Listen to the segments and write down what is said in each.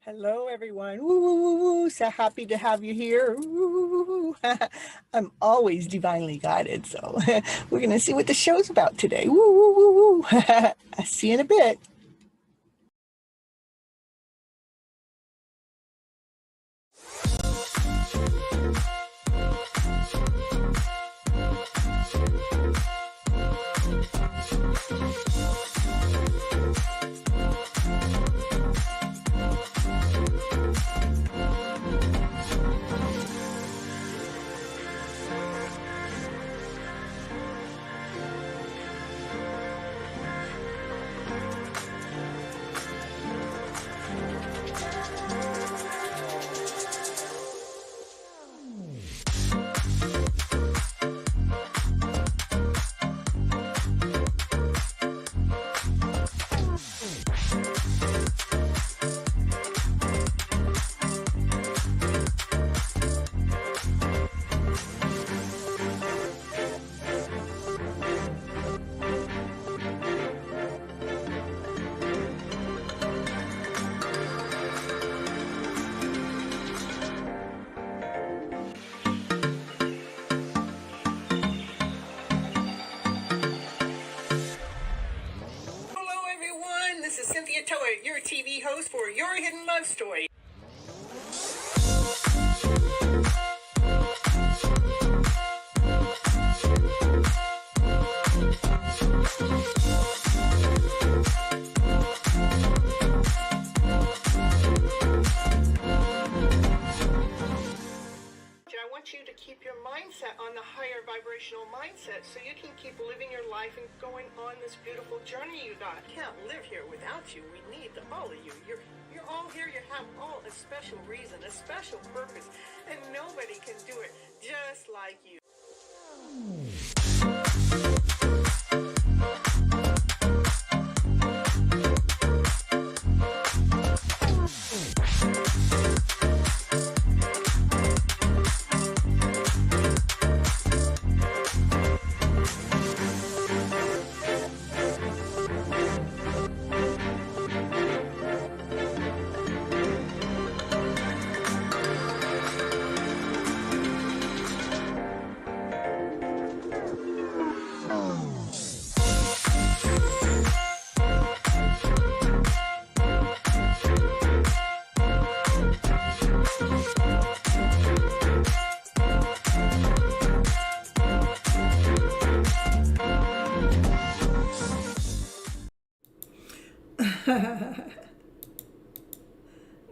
Hello, everyone. Woo, woo, woo, woo. So happy to have you here. Woo. I'm always divinely guided. So we're going to see what the show's about today. Woo, woo, woo, woo. I'll see you in a bit. This is Cynthia Toet, your TV host for Your Hidden Love Story. I want you to keep your mindset on the higher vibrational mindset so you can keep living your life and going on this beautiful journey you got. Can't live here without you. We need all of you. You're all here. You have all a special reason, a special purpose, and nobody can do it just like you.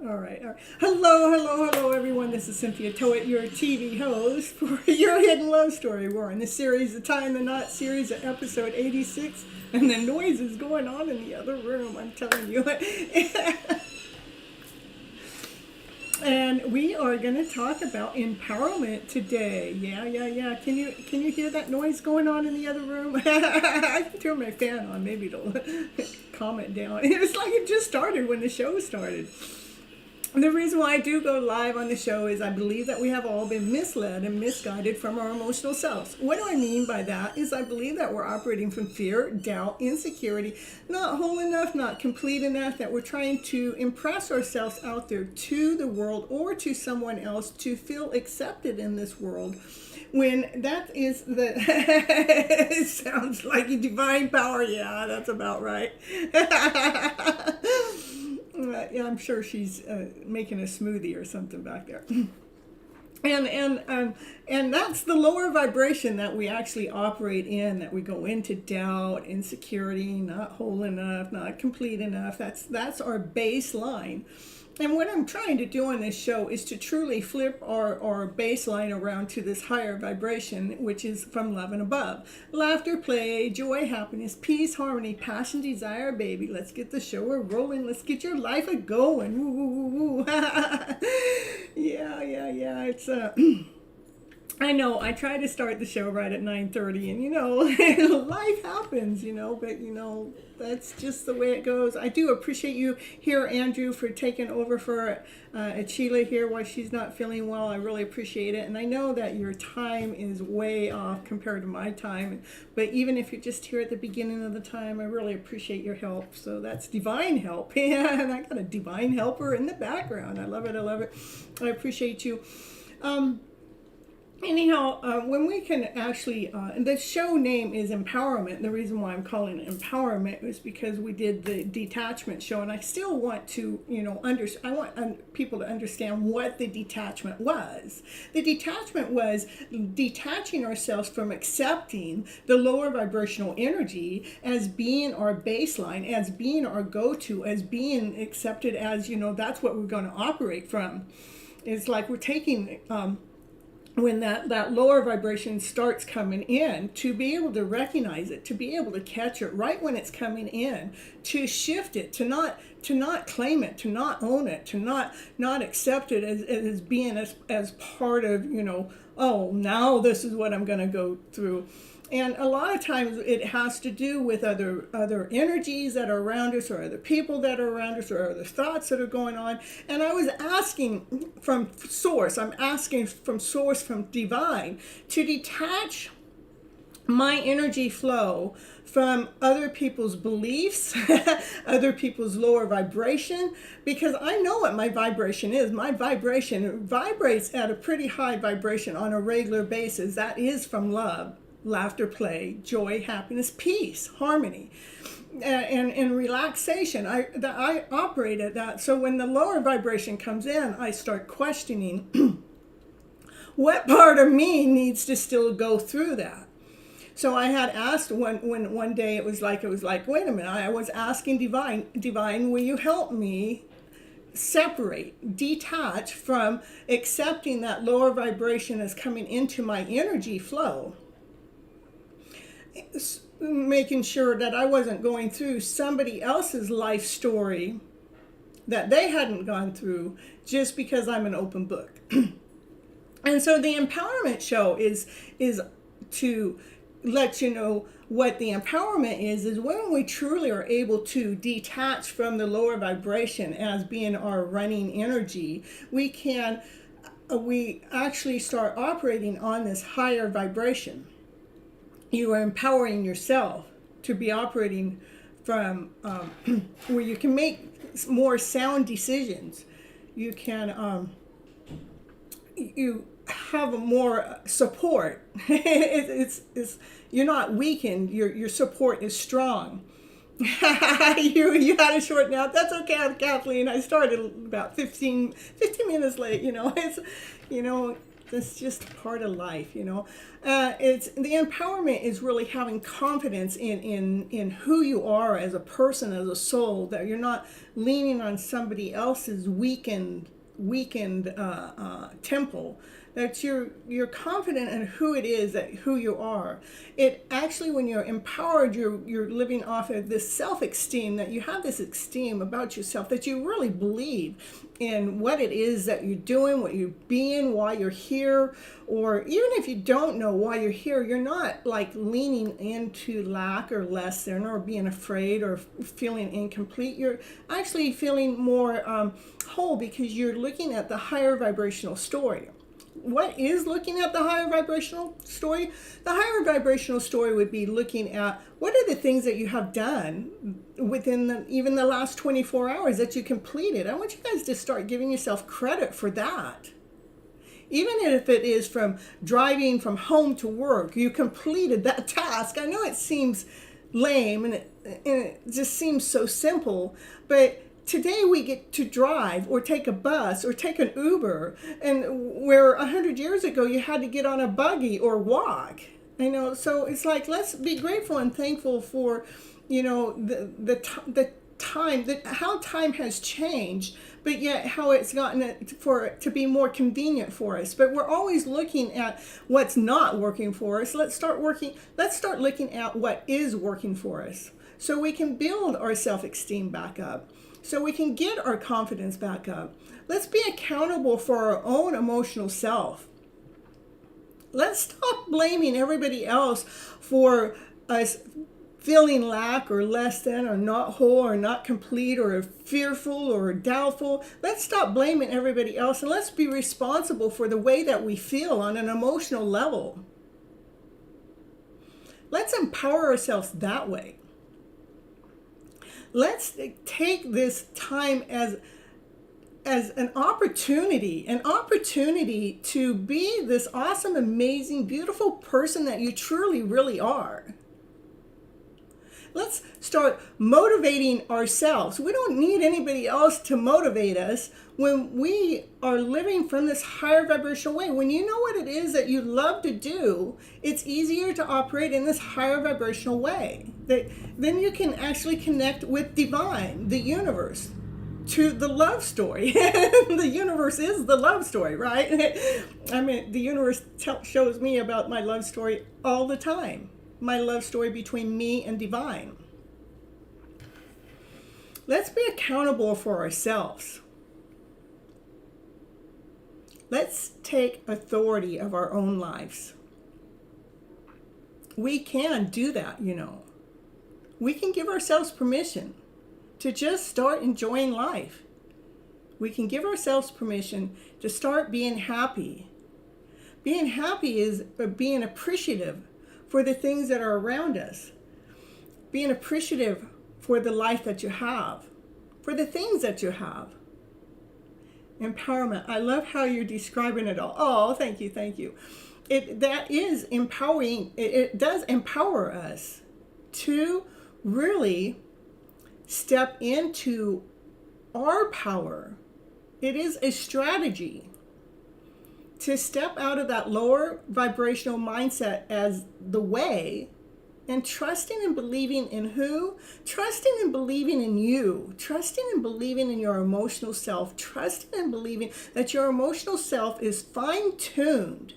All right. Hello, everyone. This is Cynthia Toet, your TV host for Your Hidden Love Story. We're in the series, the Tie in the Knot series, at episode 86, and the noise is going on in the other room, I'm telling you. And we are going to talk about empowerment today. Yeah. Can you hear that noise going on in the other room? I can turn my fan on. Maybe it'll calm it down. It's like it just started when the show started. And the reason why I do go live on the show is I believe that we have all been misled and misguided from our emotional selves. What do I mean by that is I believe that we're operating from fear, doubt, insecurity, not whole enough, not complete enough, that we're trying to impress ourselves out there to the world or to someone else to feel accepted in this world. When that is it sounds like a divine power. Yeah, that's about right. Yeah, I'm sure she's making a smoothie or something back there. And that's the lower vibration that we actually operate in, that we go into doubt, insecurity, not whole enough, not complete enough. That's our baseline. And what I'm trying to do on this show is to truly flip our baseline around to this higher vibration, which is from love and above. Laughter, play, joy, happiness, peace, harmony, passion, desire, baby. Let's get the show rolling. Let's get your life a-going. Woo, woo, woo, woo. Yeah. It's I know I try to start the show right at 9:30, and life happens, but that's just the way it goes. I do appreciate you here, Andrew, for taking over for Achila here while she's not feeling well. I really appreciate it, and I know that your time is way off compared to my time, but even if you're just here at the beginning of the time, I really appreciate your help. So that's divine help. Yeah, and I got a divine helper in the background. I love it. I love it. I appreciate you. Anyhow, when we can actually, the show name is Empowerment. The reason why I'm calling it Empowerment is because we did the detachment show, and I still want to, I want people to understand what the detachment was. The detachment was detaching ourselves from accepting the lower vibrational energy as being our baseline, as being our go-to, as being accepted as, that's what we're going to operate from. It's like we're taking... when that lower vibration starts coming in, to be able to recognize it, to be able to catch it right when it's coming in, to shift it, to not claim it, to not own it, to not accept it as being as part of, oh, now this is what I'm going to go through. And a lot of times it has to do with other energies that are around us, or other people that are around us, or other thoughts that are going on. And I was asking from source, from divine, to detach my energy flow from other people's beliefs, other people's lower vibration, because I know what my vibration is. My vibration vibrates at a pretty high vibration on a regular basis. That is from love, laughter, play, joy, happiness, peace, harmony, and relaxation. I operate at that. So when the lower vibration comes in, I start questioning what part of me needs to still go through that. So I had asked one day, it was like, wait a minute, I was asking divine, will you help me separate, detach from accepting that lower vibration as coming into my energy flow, making sure that I wasn't going through somebody else's life story that they hadn't gone through just because I'm an open book. And so the empowerment show is to let you know what the empowerment is when we truly are able to detach from the lower vibration as being our running energy. We actually start operating on this higher vibration. You are empowering yourself to be operating from where you can make more sound decisions. You can you have more support. it's you're not weakened. Your support is strong. you had a short nap. That's okay, Kathleen. I started about 15 minutes late. That's just part of life. It's the empowerment is really having confidence in who you are as a person, as a soul. That you're not leaning on somebody else's weakened temple. That you're confident in who it is, who you are. It actually, when you're empowered, you're living off of this self-esteem, that you have this esteem about yourself, that you really believe in what it is that you're doing, what you're being, why you're here. Or even if you don't know why you're here, you're not like leaning into lack or less than, or being afraid or feeling incomplete. You're actually feeling more whole, because you're looking at the higher vibrational story. What is looking at the higher vibrational story? The higher vibrational story would be looking at what are the things that you have done within even the last 24 hours that you completed. I want you guys to start giving yourself credit for that. Even if it is from driving from home to work, you completed that task. I know it seems lame and it just seems so simple, but today we get to drive or take a bus or take an Uber, and where 100 years ago you had to get on a buggy or walk. So it's like, let's be grateful and thankful for, the time, how time has changed, but yet how it's gotten it to be more convenient for us. But we're always looking at what's not working for us. Let's start looking at what is working for us, so we can build our self-esteem back up, so we can get our confidence back up. Let's be accountable for our own emotional self. Let's stop blaming everybody else for us feeling lack or less than or not whole or not complete or fearful or doubtful. Let's stop blaming everybody else and let's be responsible for the way that we feel on an emotional level. Let's empower ourselves that way. Let's take this time as an opportunity to be this awesome, amazing, beautiful person that you truly, really are. Let's start motivating ourselves. We don't need anybody else to motivate us when we are living from this higher vibrational way. When you know what it is that you love to do, it's easier to operate in this higher vibrational way. Then you can actually connect with divine, the universe, to the love story. The universe is the love story, right? I mean, the universe shows me about my love story all the time. My love story between me and divine. Let's be accountable for ourselves. Let's take authority of our own lives. We can do that, you know. We can give ourselves permission to just start enjoying life. We can give ourselves permission to start being happy. Being happy is being appreciative for the things that are around us. Being appreciative for the life that you have, for the things that you have. Empowerment. I love how you're describing it all. Oh, thank you, thank you. That is empowering. It does empower us to really step into our power. It is a strategy to step out of that lower vibrational mindset as the way and trusting and believing in who? Trusting and believing in you. Trusting and believing in your emotional self. Trusting and believing that your emotional self is fine-tuned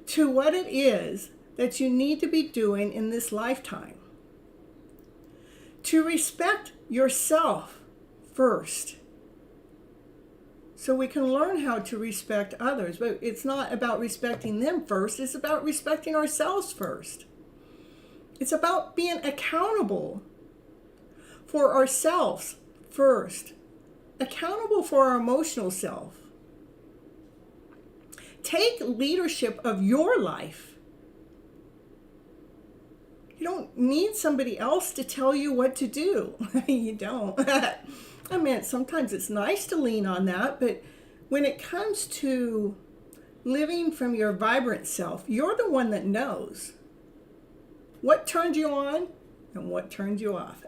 to what it is that you need to be doing in this lifetime. To respect yourself first, so we can learn how to respect others. But it's not about respecting them first, it's about respecting ourselves first. It's about being accountable for ourselves first, accountable for our emotional self. Take leadership of your life. You don't need somebody else to tell you what to do. You don't. I mean, sometimes it's nice to lean on that, but when it comes to living from your vibrant self, you're the one that knows what turns you on and what turns you off.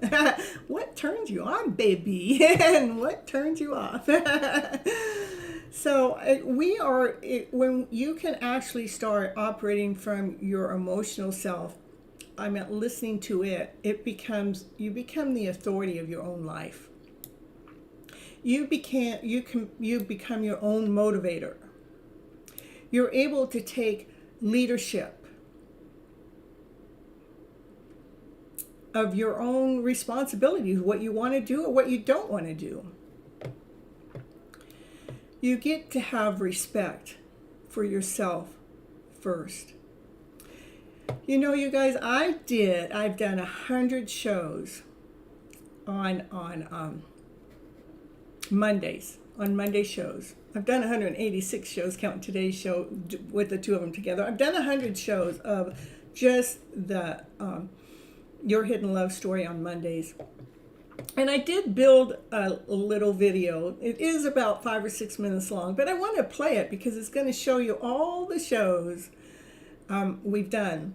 What turns you on, baby, and what turns you off. So when you can actually start operating from your emotional self, I meant listening to it, you become the authority of your own life. You become your own motivator. You're able to take leadership of your own responsibilities, what you want to do or what you don't want to do. You get to have respect for yourself first. You know, you guys, I've done 100 shows on Mondays, on Monday shows. I've done 186 shows, counting today's show with the two of them together. I've done 100 shows of just the Your Hidden Love Story on Mondays. And I did build a little video. It is about 5 or 6 minutes long, but I want to play it because it's going to show you all the shows we've done.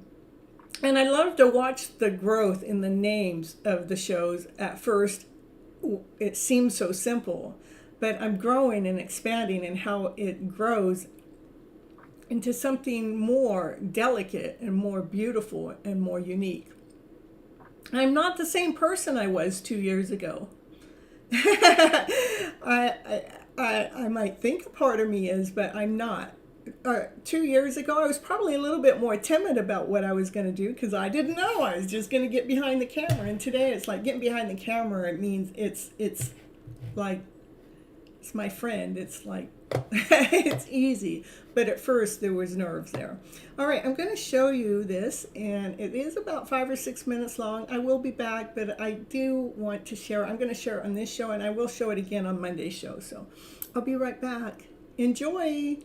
And I love to watch the growth in the names of the shows. At first, it seems so simple, but I'm growing and expanding in how it grows into something more delicate and more beautiful and more unique. I'm not the same person I was 2 years ago. I might think a part of me is, but I'm not. 2 years ago, I was probably a little bit more timid about what I was going to do because I didn't know. I was just going to get behind the camera. And today, it's like getting behind the camera. It means it's like It's my friend. It's like, it's easy. But at first there was nerves there. All right, I'm going to show you this, and it is about 5 or 6 minutes long. I will be back, but I do want to share. I'm going to share it on this show, and I will show it again on Monday's show. So I'll be right back. Enjoy.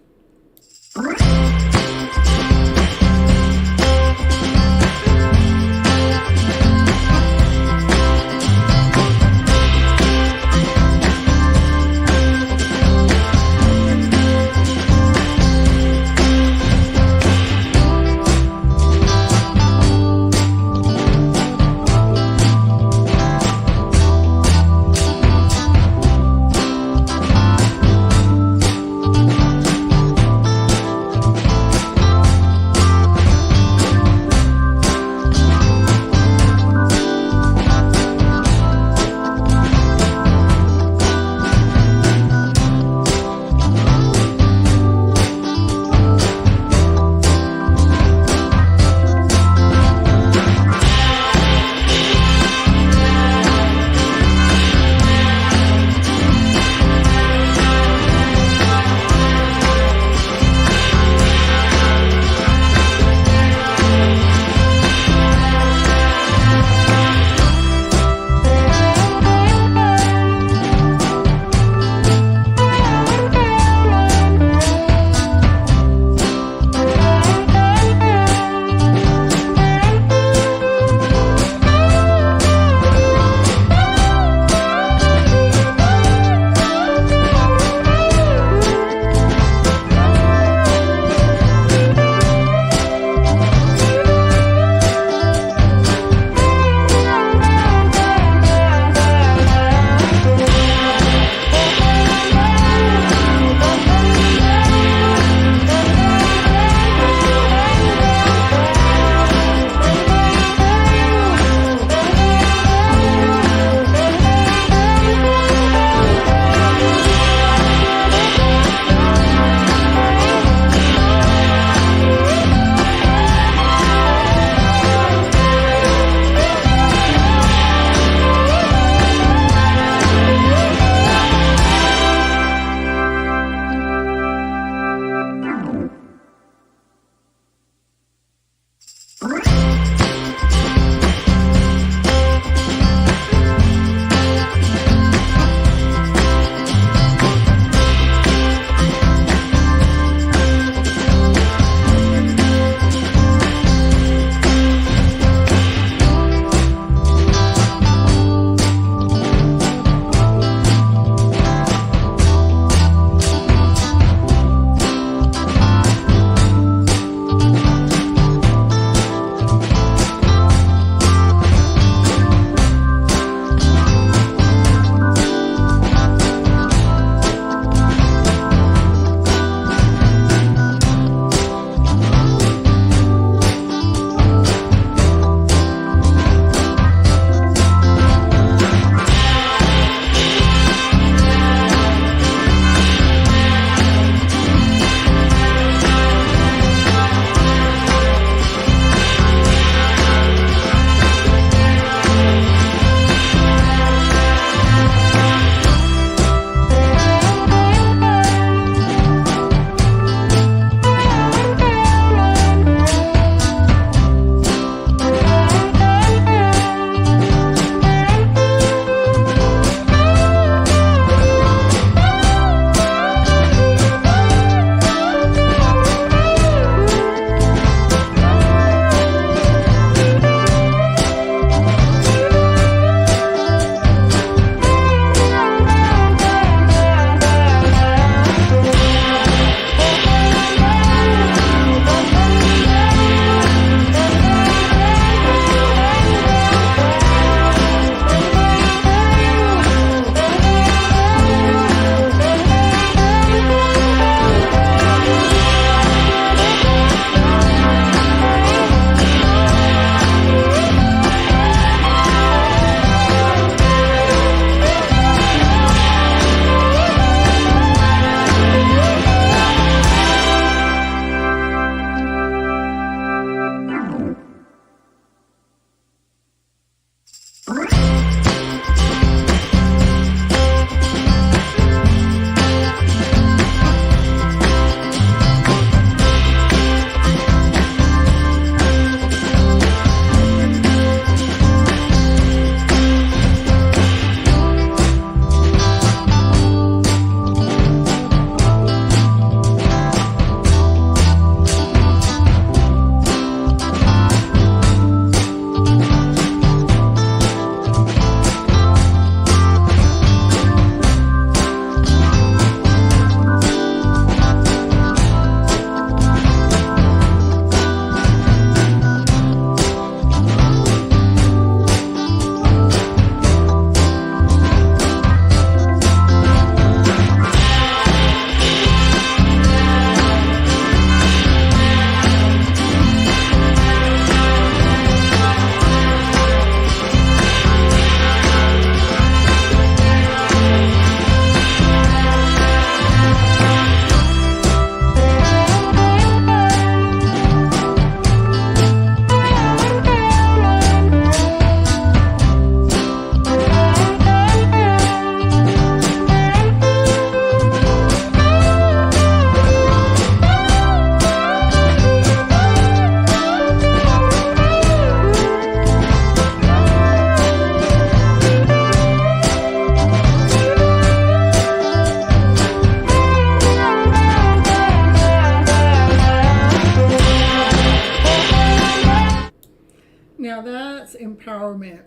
Now that's empowerment.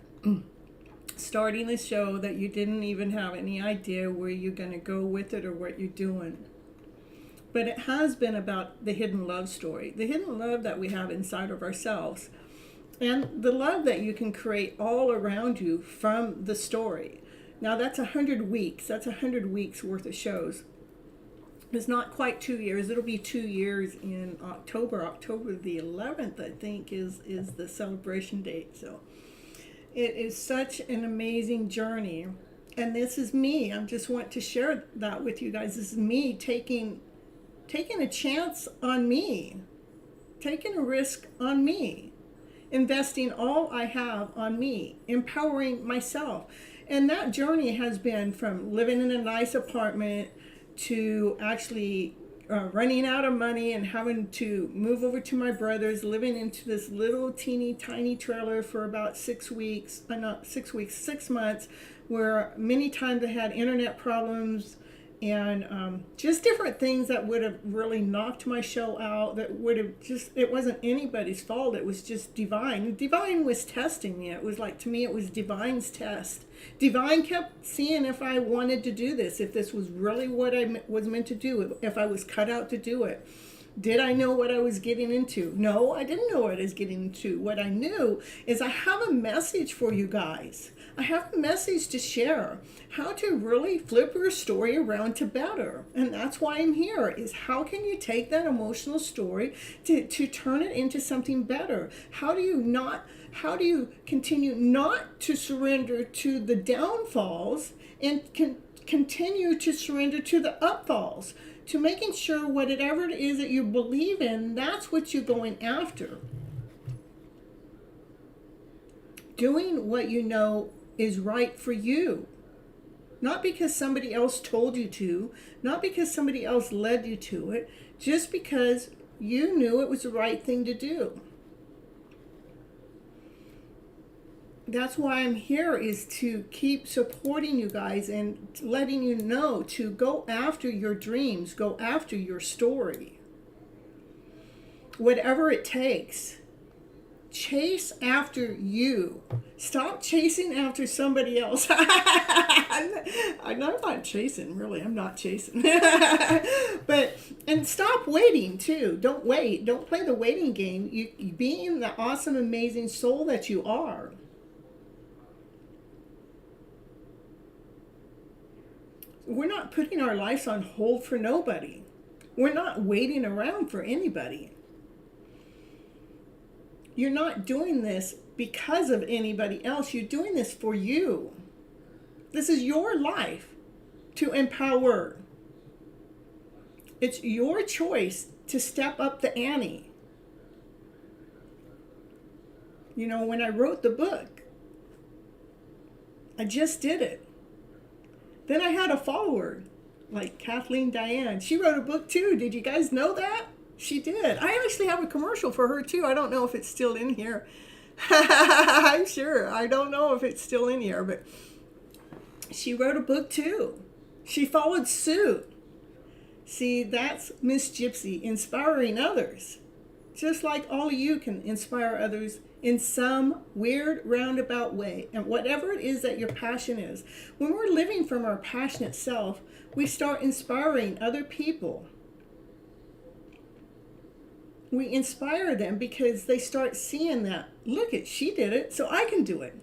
Starting a show that you didn't even have any idea where you're going to go with it or what you're doing. But it has been about the hidden love story, the hidden love that we have inside of ourselves, and the love that you can create all around you from the story. Now that's 100 weeks. That's 100 weeks worth of shows. It's not quite 2 years. It'll be 2 years in October. October the 11th, I think, is the celebration date. So it is such an amazing journey. And this is me. I just want to share that with you guys. This is me taking a chance on me, taking a risk on me, investing all I have on me, empowering myself. And that journey has been from living in a nice apartment to actually running out of money and having to move over to my brother's, living into this little teeny tiny trailer for about 6 weeks, not 6 weeks, 6 months, where many times I had internet problems and just different things that would have really knocked my show out, that would have just, it wasn't anybody's fault, it was just divine. Divine was testing me. It was like, to me, it was divine's test. Divine kept seeing if I wanted to do this, if this was really what I was meant to do, if I was cut out to do it. Did I know what I was getting into? No, I didn't know what I was getting into. What I knew is I have a message for you guys. I have a message to share. How to really flip your story around to better. And that's why I'm here, is how can you take that emotional story to turn it into something better? How do you continue not to surrender to the downfalls and continue to surrender to the upfalls? To making sure whatever it is that you believe in, that's what you're going after. Doing what you know is right for you. Not because somebody else told you to, not because somebody else led you to it, just because you knew it was the right thing to do. That's why I'm here, is to keep supporting you guys and letting you know to go after your dreams, go after your story. Whatever it takes. Chase after you. Stop chasing after somebody else. I'm not chasing, really. I'm not chasing. And stop waiting too. Don't wait. Don't play the waiting game. You being the awesome, amazing soul that you are. We're not putting our lives on hold for nobody. We're not waiting around for anybody. You're not doing this because of anybody else. You're doing this for you. This is your life to empower. It's your choice to step up the ante. You know, when I wrote the book, I just did it. Then I had a follower, like Kathleen Diane. She wrote a book too. Did you guys know that? She did. I actually have a commercial for her too. I don't know if it's still in here. I'm sure. I don't know if it's still in here, but she wrote a book too. She followed suit. See, that's Miss Gypsy, inspiring others. Just like all of you can inspire others in some weird roundabout way. And whatever it is that your passion is, when we're living from our passionate self, we start inspiring other people. We inspire them because they start seeing that, look at, she did it, so I can do it.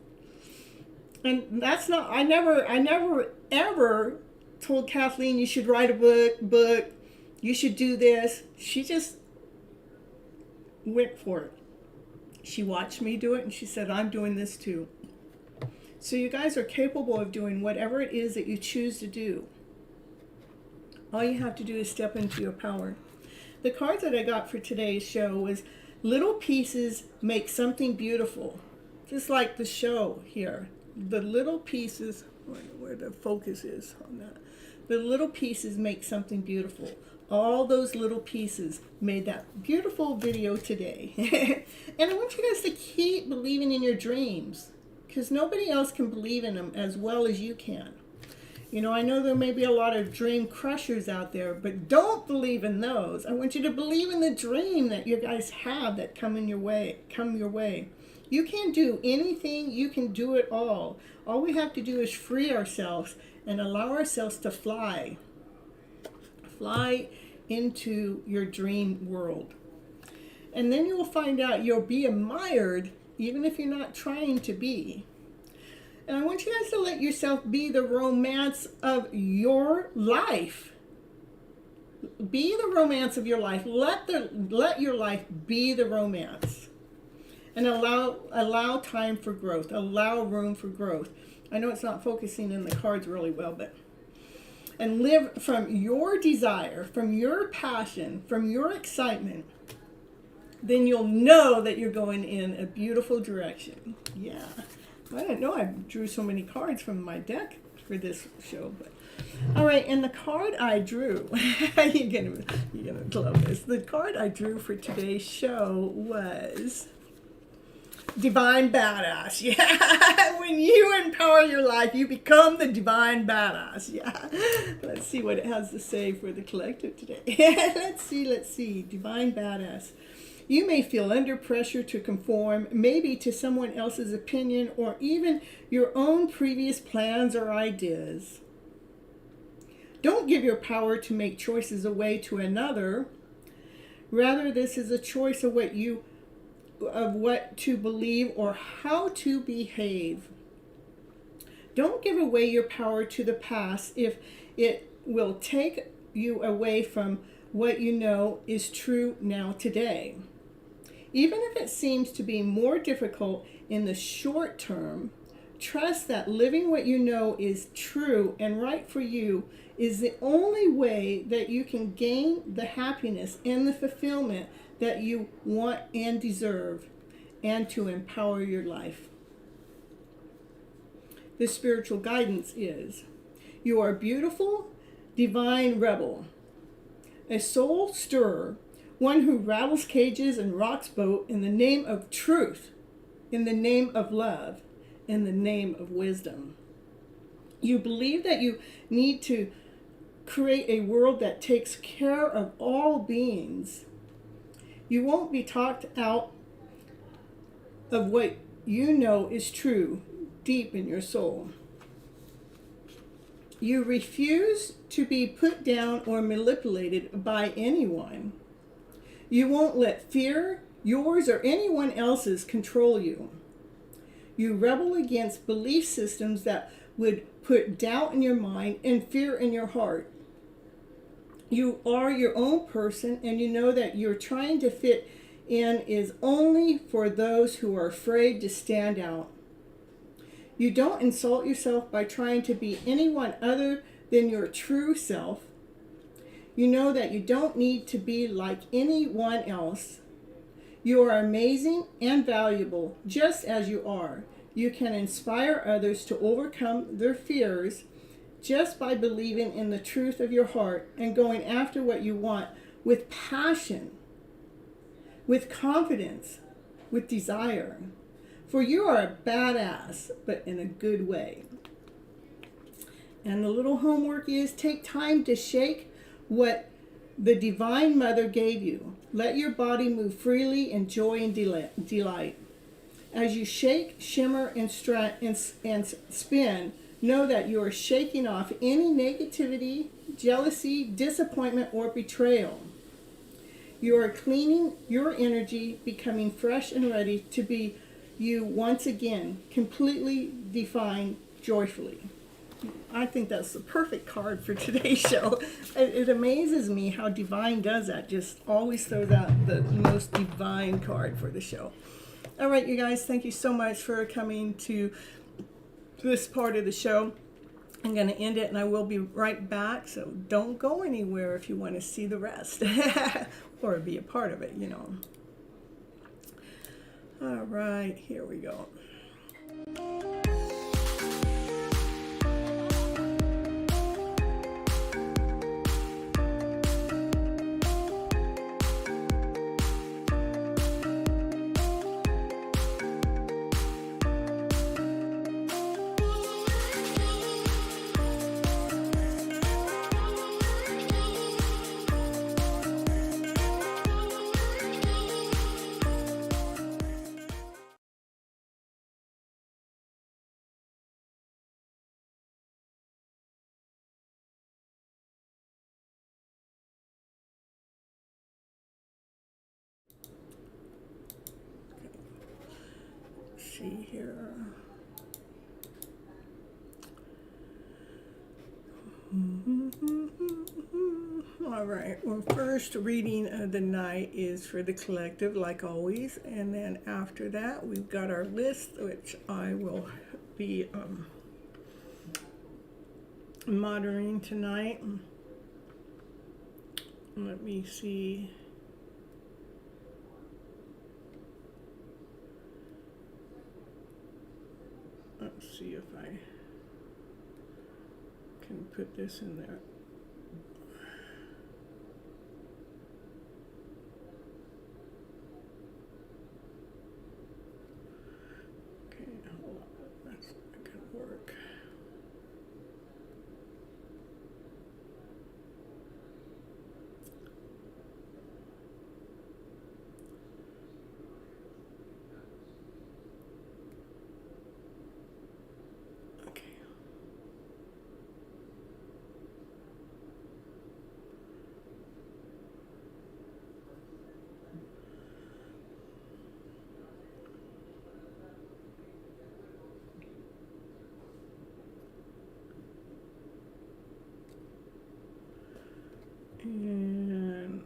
And that's not, I never ever told Kathleen, you should write a book, you should do this. She just went for it. She watched me do it and she said, I'm doing this too. So you guys are capable of doing whatever it is that you choose to do. All you have to do is step into your power. The card that I got for today's show was little pieces make something beautiful. Just like the show here. The little pieces, where the focus is on that. The little pieces make something beautiful. All those little pieces made that beautiful video today. And I want you guys to keep believing in your dreams, because nobody else can believe in them as well as you can. You know, I know there may be a lot of dream crushers out there, but don't believe in those. I want you to believe in the dream that you guys have that come your way. You can't do anything, you can do it all. All we have to do is free ourselves and allow ourselves to fly. Fly into your dream world. And then you will find out you'll be admired even if you're not trying to be. And I want you guys to let yourself be the romance of your life. Be the romance of your life. Let your life be the romance. And allow time for growth. Allow room for growth. I know it's not focusing in the cards really well, but and live from your desire, from your passion, from your excitement. Then you'll know that you're going in a beautiful direction. Yeah. I didn't know I drew so many cards from my deck for this show, but all right. And the card I drew, you're gonna love this. The card I drew for today's show was Divine Badass. Yeah. When you empower your life, you become the Divine Badass. Yeah. Let's see what it has to say for the collective today. Let's see. Divine Badass. You may feel under pressure to conform, maybe to someone else's opinion or even your own previous plans or ideas. Don't give your power to make choices away to another. Rather, this is a choice of what to believe or how to behave. Don't give away your power to the past if it will take you away from what you know is true now today. Even if it seems to be more difficult in the short term, trust that living what you know is true and right for you is the only way that you can gain the happiness and the fulfillment that you want and deserve, and to empower your life. The spiritual guidance is, you are a beautiful, divine rebel, a soul stirrer, one who rattles cages and rocks boat in the name of truth, in the name of love, in the name of wisdom. You believe that you need to create a world that takes care of all beings. You won't be talked out of what you know is true deep in your soul. You refuse to be put down or manipulated by anyone. You won't let fear, yours or anyone else's, control you. You rebel against belief systems that would put doubt in your mind and fear in your heart. You are your own person, and you know that you're trying to fit in is only for those who are afraid to stand out. You don't insult yourself by trying to be anyone other than your true self. You know that you don't need to be like anyone else. You are amazing and valuable just as you are. You can inspire others to overcome their fears just by believing in the truth of your heart and going after what you want with passion, with confidence, with desire. For you are a badass, but in a good way. And the little homework is, take time to shake what the Divine Mother gave you. Let your body move freely in joy and delight. As you shake, shimmer, and spin, know that you are shaking off any negativity, jealousy, disappointment, or betrayal. You are cleaning your energy, becoming fresh and ready to be you once again, completely defined joyfully. I think that's the perfect card for today's show. It amazes me how Divine does that. Just always throws out the most divine card for the show. All right, you guys, thank you so much for coming to this part of the show. I'm going to end it, and I will be right back, so don't go anywhere if you want to see the rest or be a part of it, you know. All right, here we go. see here. All right, well, first reading of the night is for the collective, like always, and then after that we've got our list, which I will be monitoring tonight. Let me see. Let's see if I can put this in there. Okay, hold on. That's not gonna work. Okay. And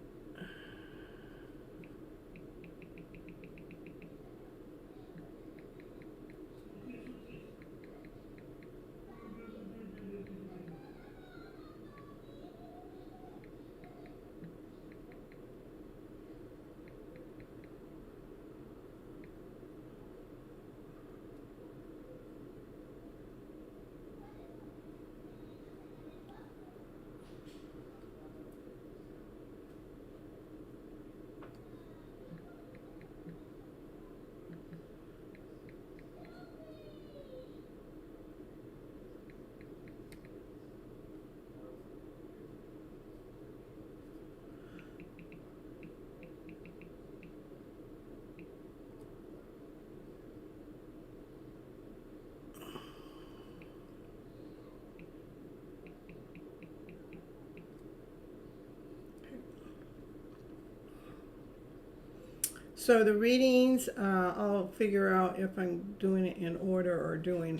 so the readings, I'll figure out if I'm doing it in order or doing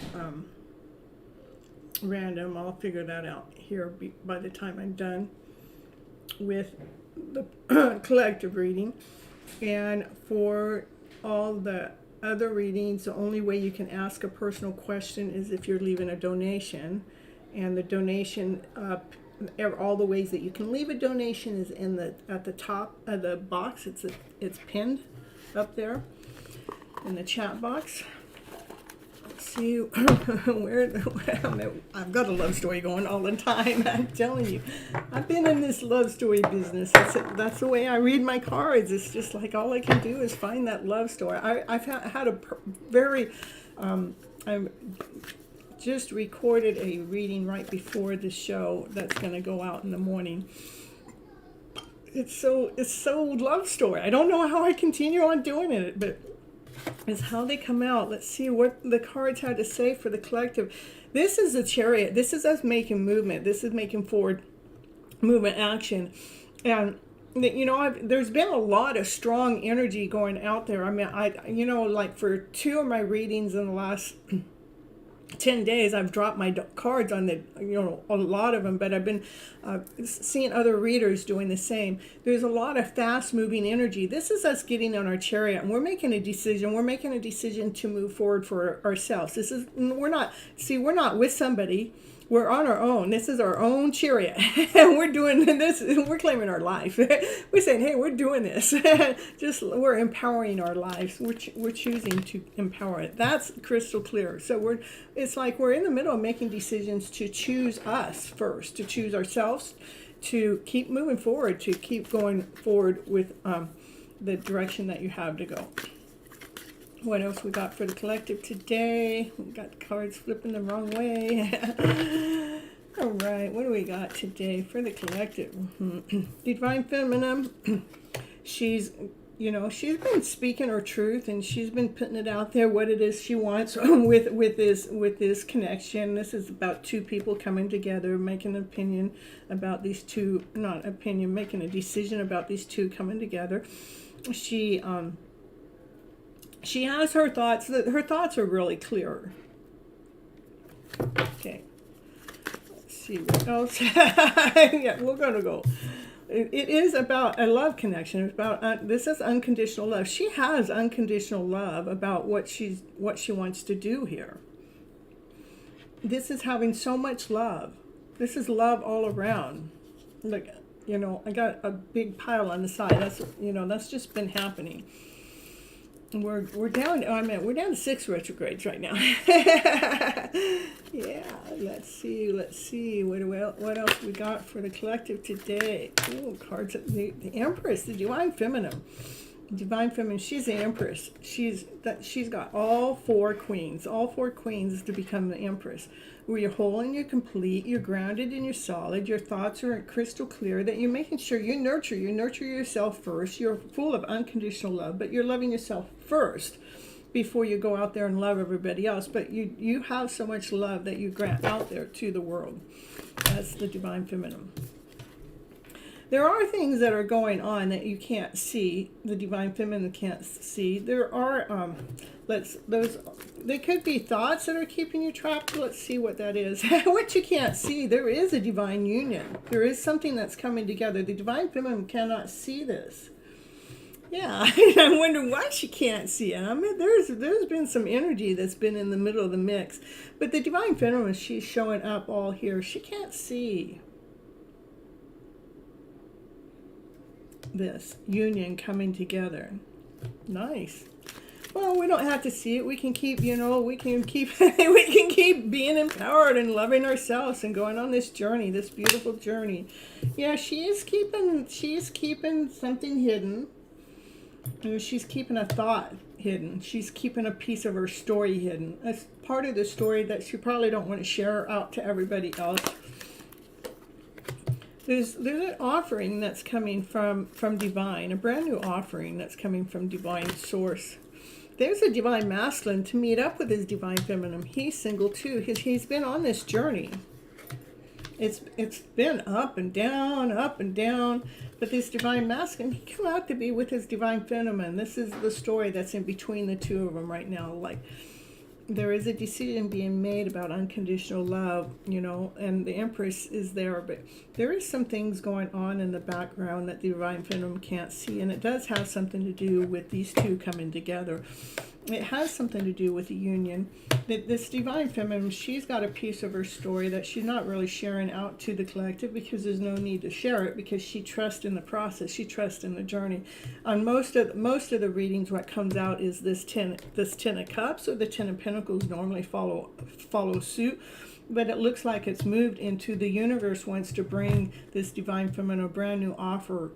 random. I'll figure that out here by the time I'm done with the collective reading. And for all the other readings, the only way you can ask a personal question is if you're leaving a donation. And the donation, all the ways that you can leave a donation is at the top of the box. It's pinned up there in the chat box. Let's see where I've got a love story going all the time. I'm telling you, I've been in this love story business. That's the way I read my cards. It's just like all I can do is find that love story. I've had a very I just recorded a reading right before the show that's going to go out in the morning. It's so love story. I don't know how I continue on doing it, but it's how they come out. Let's see what the cards had to say for the collective. This is the Chariot. This is us making movement. This is making forward movement action. And there's been a lot of strong energy going out there. I mean, like for 2 of my readings in the last 10 days, I've dropped my cards on a lot of them, but I've been seeing other readers doing the same. There's a lot of fast moving energy. This is us getting on our chariot and we're making a decision. We're making a decision to move forward for ourselves. We're not with somebody. We're on our own. This is our own chariot. And we're doing this. We're claiming our life. We're saying, hey, we're doing this. We're empowering our lives. We're choosing to empower it. That's crystal clear. So it's like we're in the middle of making decisions to choose us first, to choose ourselves, to keep moving forward, to keep going forward with the direction that you have to go. What else we got for the collective today? We got cards flipping the wrong way. All right, what do we got today for the collective? Divine Feminine. She's been speaking her truth and she's been putting it out there what it is she wants with this connection. This is about 2 people coming together, making an opinion about these 2, making a decision about these 2 coming together. She She has her thoughts. Her thoughts are really clear. Okay. Let's see what else. Yeah, we're going to go. It is about a love connection. It's about this is unconditional love. She has unconditional love about what she wants to do here. This is having so much love. This is love all around. Look, you know, I got a big pile on the side. That's, you know, that's just been happening. We're down. We're down to 6 retrogrades right now. Yeah. Let's see. What else we got for the collective today? Oh, cards. The Empress, the Divine Feminine. Divine Feminine. She's the Empress. She's got all 4 queens. All 4 queens to become the Empress. Where you're whole and you're complete, you're grounded and you're solid, your thoughts are crystal clear, that you're making sure you nurture yourself first. You're full of unconditional love, but you're loving yourself first before you go out there and love everybody else. But you have so much love that you grant out there to the world. That's the Divine Feminine. There are things that are going on that you can't see. The Divine Feminine can't see. There are they could be thoughts that are keeping you trapped. Let's see what that is. What you can't see, there is a divine union. There is something that's coming together. The Divine Feminine cannot see this. Yeah, I wonder why she can't see it. I mean, there's been some energy that's been in the middle of the mix. But the Divine Feminine, she's showing up all here. She can't see this union coming together. Nice. Well, we don't have to see it. We can keep, we can keep being empowered and loving ourselves and going on this journey, this beautiful journey. Yeah, she's keeping something hidden. She's keeping a thought hidden. She's keeping a piece of her story hidden. That's part of the story that she probably don't want to share out to everybody else. There's an offering that's coming from Divine, a brand new offering that's coming from Divine Source. There's a Divine Masculine to meet up with his Divine Feminine. He's single too. He's been on this journey. It's been up and down, but this Divine Masculine, he come out to be with his Divine Feminine. This is the story that's in between the two of them right now. Like, there is a decision being made about unconditional love, and the Empress is there, but there is some things going on in the background that the Divine Feminine can't see, and it does have something to do with these two coming together. It has something to do with the union. This Divine Feminine, she's got a piece of her story that she's not really sharing out to the collective, because there's no need to share it, because she trusts in the process. She trusts in the journey. On most of the readings, what comes out is this 10 of Cups or the 10 of Pentacles normally follow suit. But it looks like it's moved into the universe wants to bring this Divine Feminine a brand new offer.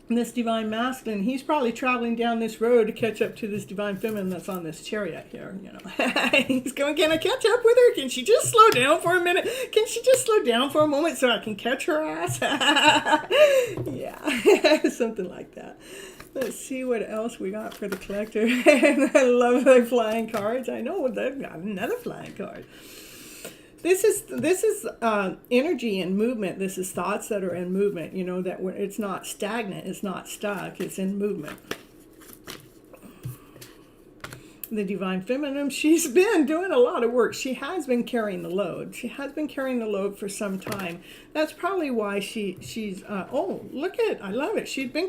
And this Divine Masculine, he's probably traveling down this road to catch up to this Divine Feminine that's on this chariot here, He's going, can I catch up with her? Can she just slow down for a minute? Can she just slow down for a moment so I can catch her ass? Yeah, something like that. Let's see what else we got for the collector. I love the flying cards. I know, they've got another flying card. This is energy and movement. This is thoughts that are in movement. That it's not stagnant. It's not stuck. It's in movement. The Divine Feminine, she's been doing a lot of work. She has been carrying the load. She has been carrying the load for some time. That's probably why she's oh, look at it. I love it. She's been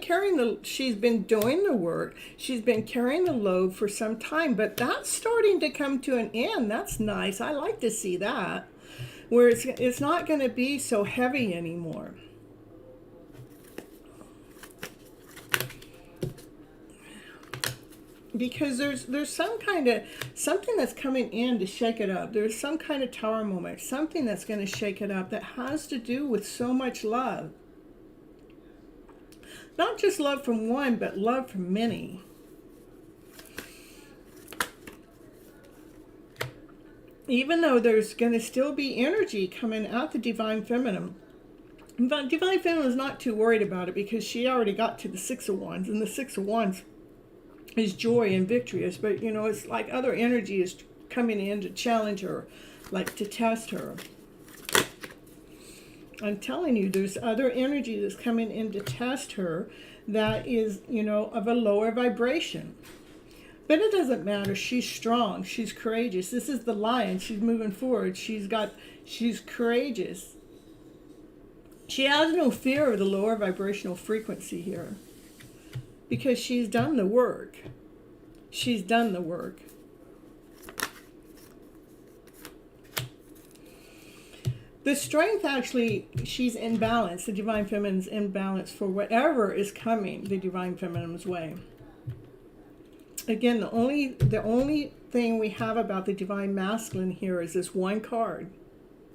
doing the work. She's been carrying the load for some time, but that's starting to come to an end. That's nice. I like to see that, where it's not going to be so heavy anymore. Because there's some kind of something that's coming in to shake it up. There's some kind of tower moment, something that's going to shake it up that has to do with so much love. Not just love from one, but love from many. Even though there's going to still be energy coming out the Divine Feminine. But Divine Feminine is not too worried about it, because she already got to the 6 of Wands, and the 6 of Wands is joy and victorious, but it's like other energy is coming in to challenge her, like to test her. I'm telling you, there's other energy that's coming in to test her that is, of a lower vibration. But it doesn't matter. She's strong. She's courageous. This is the lion. She's moving forward. She's courageous. She has no fear of the lower vibrational frequency here because she's done the work. She's done the work. The strength, actually, she's in balance. The divine feminine's in balance for whatever is coming the divine feminine's way. Again, the only thing we have about the divine masculine here is this one card.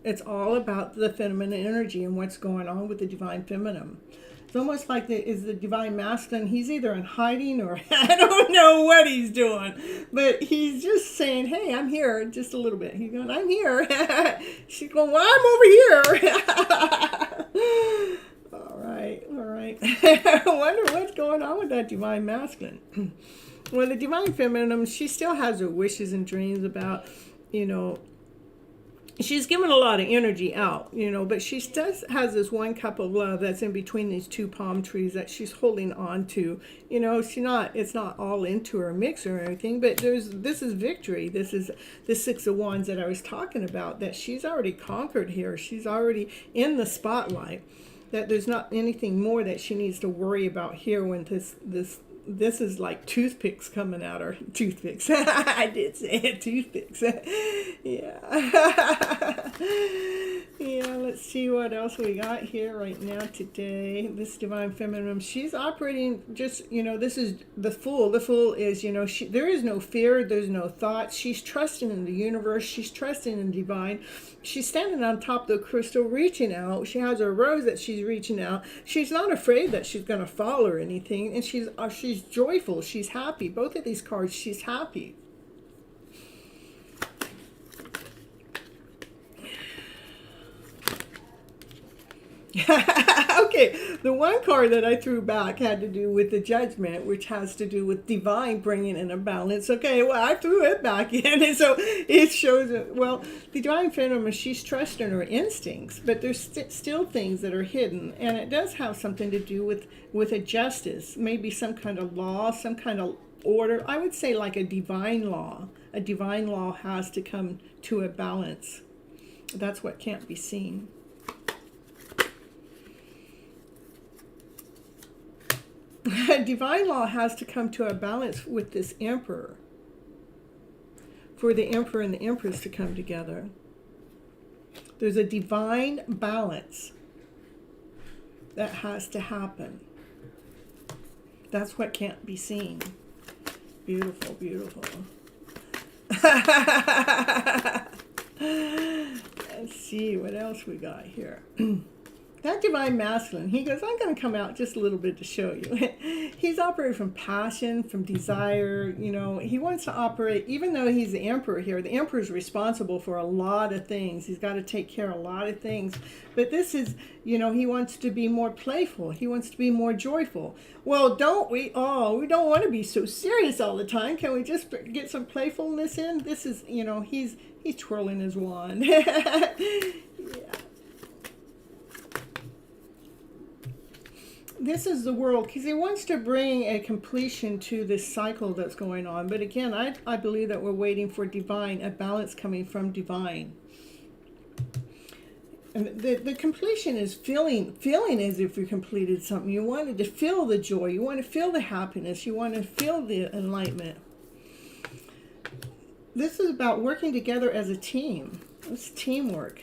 It's all about the feminine energy and what's going on with the divine feminine. It's almost like the divine masculine, he's either in hiding or I don't know what he's doing. But he's just saying, hey, I'm here, just a little bit. He's going, I'm here. She's going, well, I'm over here. All right. I wonder what's going on with that divine masculine. Well, the divine feminine, she still has her wishes and dreams about, she's given a lot of energy out, but she still has this one cup of love that's in between these two palm trees that she's holding on to. It's not all into her mix or anything, but this is victory. This is the Six of Wands that I was talking about, that she's already conquered here. She's already in the spotlight, that there's not anything more that she needs to worry about here when this is like toothpicks coming out her. Toothpicks. I did say it, toothpicks. Yeah. Yeah, let's see what else we got here right now today. This divine feminine, she's operating just, this is the Fool. The Fool is, there is no fear, there's no thoughts. She's trusting in the universe. She's trusting in divine. She's standing on top of the crystal, reaching out. She has a rose that she's reaching out. She's not afraid that she's going to fall or anything. And she's joyful. She's happy. Both of these cards, she's happy. Okay, the one card that I threw back had to do with the Judgment, which has to do with divine bringing in a balance. Okay, well, I threw it back in, and so it shows, well, the divine feminine, she's trusting her instincts, but there's still things that are hidden, and it does have something to do with a justice, maybe some kind of law, some kind of order. I would say like a divine law. A divine law has to come to a balance. That's what can't be seen. Divine law has to come to a balance with this emperor, for the emperor and the empress to come together. There's a divine balance that has to happen. That's what can't be seen. Beautiful, beautiful. Let's see what else we got here. That divine masculine, he goes, I'm going to come out just a little bit to show you. He's operating from passion, from desire. He wants to operate, even though he's the emperor here. The emperor is responsible for a lot of things. He's got to take care of a lot of things. But this is, he wants to be more playful. He wants to be more joyful. Well, don't we? Oh, we don't want to be so serious all the time. Can we just get some playfulness in? This is, he's twirling his wand. Yeah. This is the world, because he wants to bring a completion to this cycle that's going on. But again, I believe that we're waiting for divine, a balance coming from divine. And the completion is feeling as if you completed something. You wanted to feel the joy. You want to feel the happiness. You want to feel the enlightenment. This is about working together as a team. It's teamwork.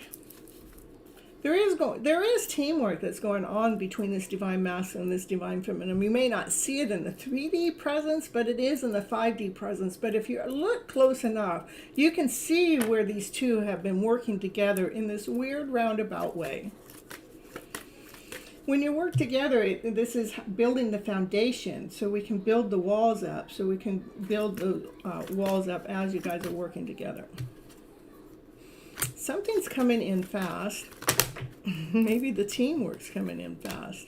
There is teamwork that's going on between this divine masculine and this divine feminine. We may not see it in the 3D presence, but it is in the 5D presence. But if you look close enough, you can see where these two have been working together in this weird roundabout way. When you work together, this is building the foundation, so we can build the walls up, so we can build the walls up as you guys are working together. Something's coming in fast. Maybe the teamwork's coming in fast.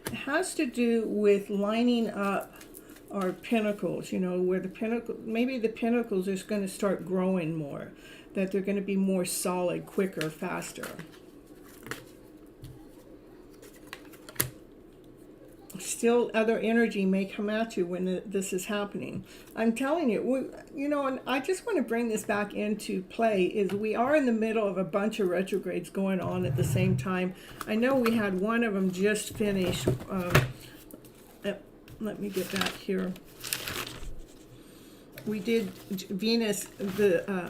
It has to do with lining up our pinnacles, where maybe the pinnacles are going to start growing more, that they're going to be more solid, quicker, faster. still other energy may come at you when this is happening. I'm telling you, and I just want to bring this back into play, is we are in the middle of a bunch of retrogrades going on at the same time. I know we had one of them just finished. Let me get back here. We did Venus, the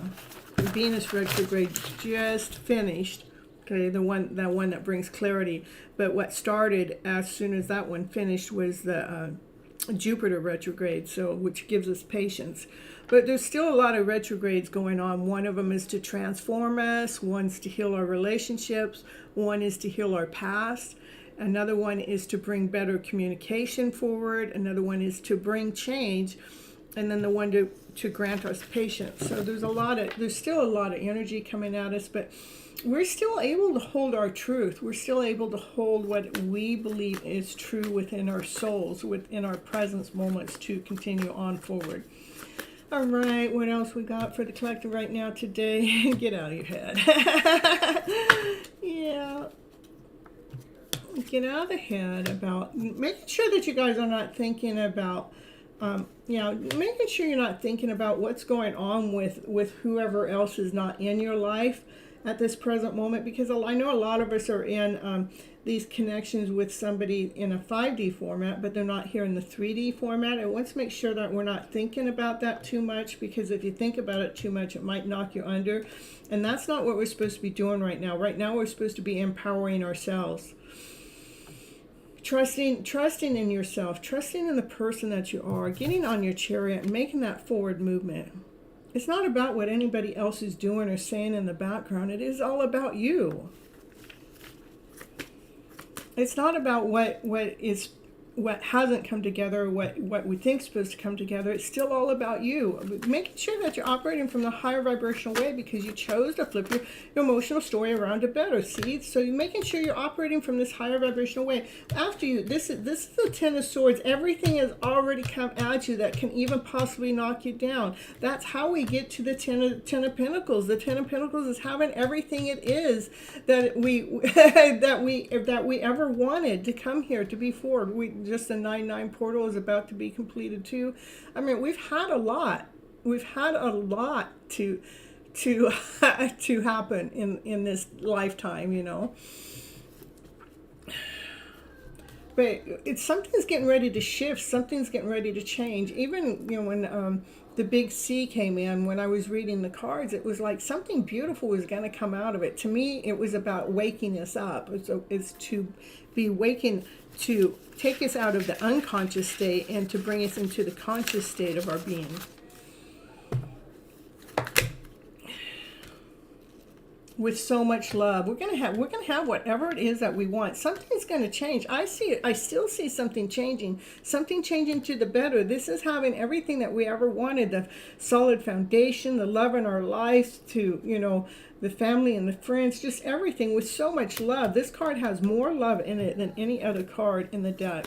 Venus retrograde just finished. Okay, that one that brings clarity. But what started as soon as that one finished was the Jupiter retrograde, which gives us patience. But there's still a lot of retrogrades going on. One of them is to transform us. One's to heal our relationships. One is to heal our past. Another one is to bring better communication forward. Another one is to bring change. And then the one to grant us patience. So there's still a lot of energy coming at us, but we're still able to hold our truth. We're still able to hold what we believe is true within our souls, within our presence moments, to continue on forward. All right, what else we got for the collective right now today? Get out of your head. Yeah. Get out of the head about making sure that you guys are not thinking about making sure you're not thinking about what's going on with whoever else is not in your life at this present moment, because I know a lot of us are in these connections with somebody in a 5D format, but they're not here in the 3D format. And let's make sure that we're not thinking about that too much, because if you think about it too much, it might knock you under. And that's not what we're supposed to be doing right now. Right now, we're supposed to be empowering ourselves. Trusting in yourself, trusting in the person that you are, getting on your chariot and making that forward movement. It's not about what anybody else is doing or saying in the background. It is all about you. It's not about what hasn't come together, what we think is supposed to come together. It's still all about you. Making sure that you're operating from the higher vibrational way, because you chose to flip your emotional story around to better. See? So you're making sure you're operating from this higher vibrational way. After you, this is the Ten of Swords. Everything has already come at you that can even possibly knock you down. That's how we get to the Ten of Pentacles. The Ten of Pentacles is having everything it is that we that we ever wanted to come here to be forward. Just the 9/9 portal is about to be completed too. I mean, we've had a lot. We've had a lot to happen in this lifetime, But something's getting ready to shift. Something's getting ready to change. Even when the big C came in, when I was reading the cards, it was like something beautiful was going to come out of it. To me, it was about waking us up. It's to be waking, to take us out of the unconscious state and to bring us into the conscious state of our being. With so much love, we're gonna have whatever it is that we want. Something's gonna change. I still see something changing to the better. This is having everything that we ever wanted: the solid foundation, the love in our lives, to the family and the friends, just everything with so much love. This card has more love in it than any other card in the deck.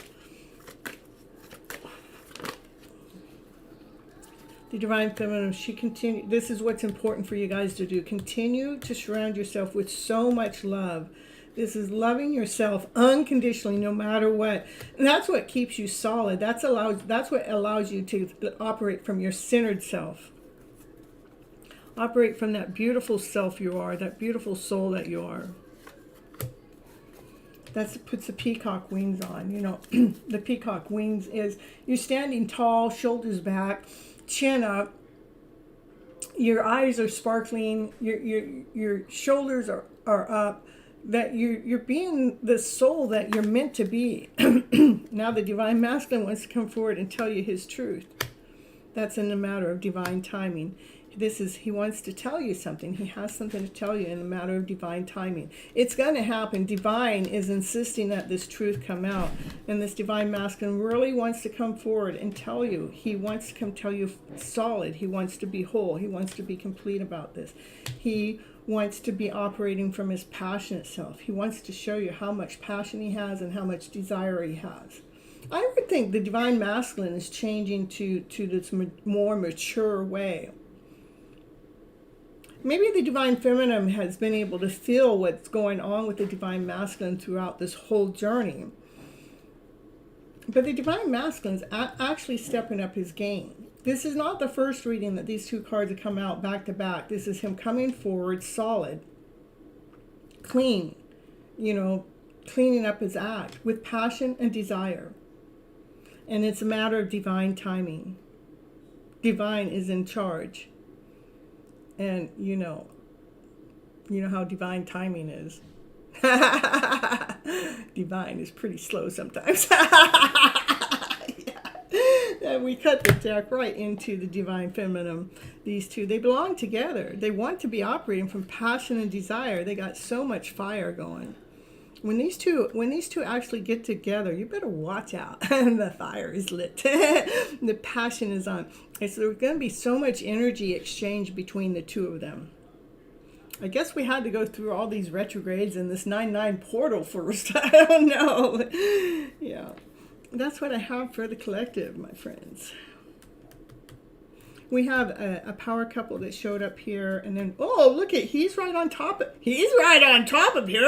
The Divine Feminine, this is what's important for you guys to do. Continue to surround yourself with so much love. This is loving yourself unconditionally, no matter what. And that's what keeps you solid. That's what allows you to operate from your centered self. Operate from that beautiful self you are, that beautiful soul that you are. That puts the peacock wings on. The peacock wings is you're standing tall, shoulders back, chin up, your eyes are sparkling, your shoulders are up, that you're being the soul that you're meant to be. Now the Divine Masculine wants to come forward and tell you his truth. That's in the matter of divine timing. He wants to tell you something. He has something to tell you in the matter of divine timing. It's going to happen. Divine is insisting that this truth come out. And this Divine Masculine really wants to come forward and tell you. He wants to come tell you solid. He wants to be whole. He wants to be complete about this. He wants to be operating from his passionate self. He wants to show you how much passion he has and how much desire he has. I would think the Divine Masculine is changing to this more mature way. Maybe the Divine Feminine has been able to feel what's going on with the Divine Masculine throughout this whole journey. But the divine masculine's actually stepping up his game. This is not the first reading that these two cards have come out back to back. This is him coming forward solid, clean, you know, cleaning up his act with passion and desire. And it's a matter of divine timing. Divine is in charge. And you know how divine timing is. Divine is pretty slow sometimes. And we cut the deck right into the divine feminine. These two, they belong together. They want to be operating from passion and desire. They got so much fire going. When these two actually get together, you better watch out. The fire is lit. The passion is on. And so there's going to be so much energy exchange between the two of them. I guess we had to go through all these retrogrades and this 9-9 portal first. I don't know. Yeah. That's what I have for the collective, my friends. We have a power couple that showed up here, and then, oh, look at, he's right on top of her. He's right on top of her.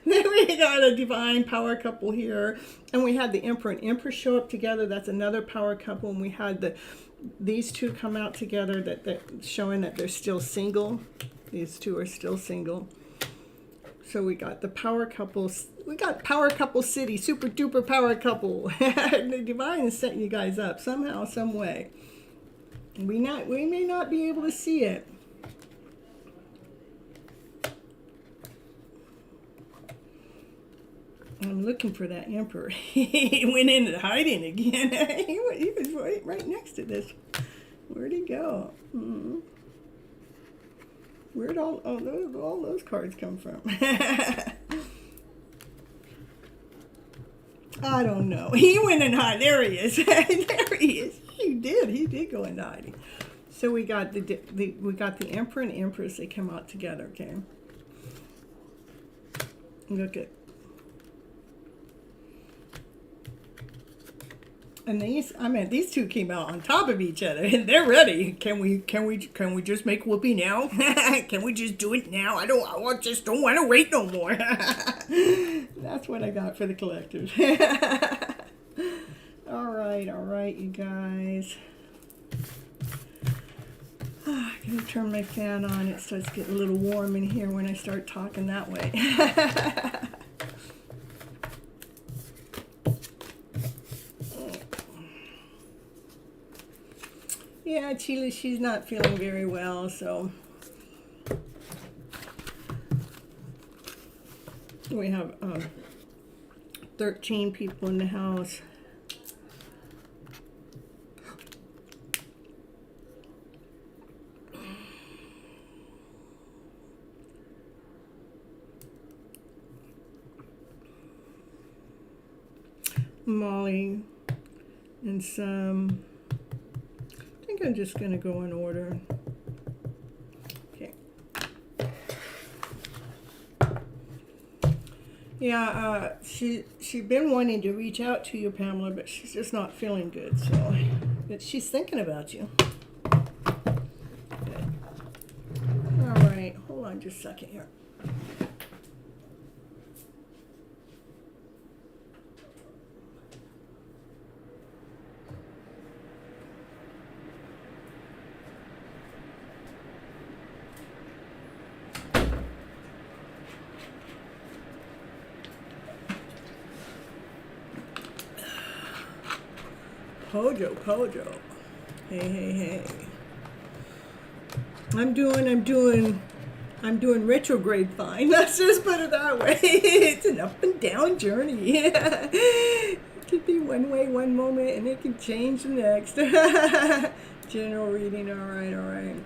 Then we got a divine power couple here, and we had the Emperor and Empress show up together. That's another power couple, and we had these two come out together that showing that they're still single. These two are still single. So we got the power couples. We got power couple city, super duper power couple. The divine is setting you guys up somehow, some way. We may not be able to see it. I'm looking for that Emperor. He went into hiding again. He was right next to this. Where'd he go? Mm-hmm. Where'd all those cards come from? I don't know. He went in hiding. There he is. There he is. He did go into hiding. So we got the Emperor and Empress. They come out together. Okay. Look at. And these two came out on top of each other, and they're ready. Can we just make whoopee now? Can we just do it now? I just don't want to wait no more. That's what I got for the collective. All right, you guys. I'm gonna turn my fan on. It starts getting a little warm in here when I start talking that way. Yeah, Chile, she's not feeling very well, so we have 13 people in the house. Molly and some. I think I'm just going to go in order. Okay. Yeah, she's been wanting to reach out to you, Pamela, but she's just not feeling good. So, but she's thinking about you. Good. All right, hold on just a second here. Pojo. Hey. I'm doing retrograde fine. Let's just put it that way. It's an up and down journey. It could be one way one moment, and it can change the next. General reading, all right.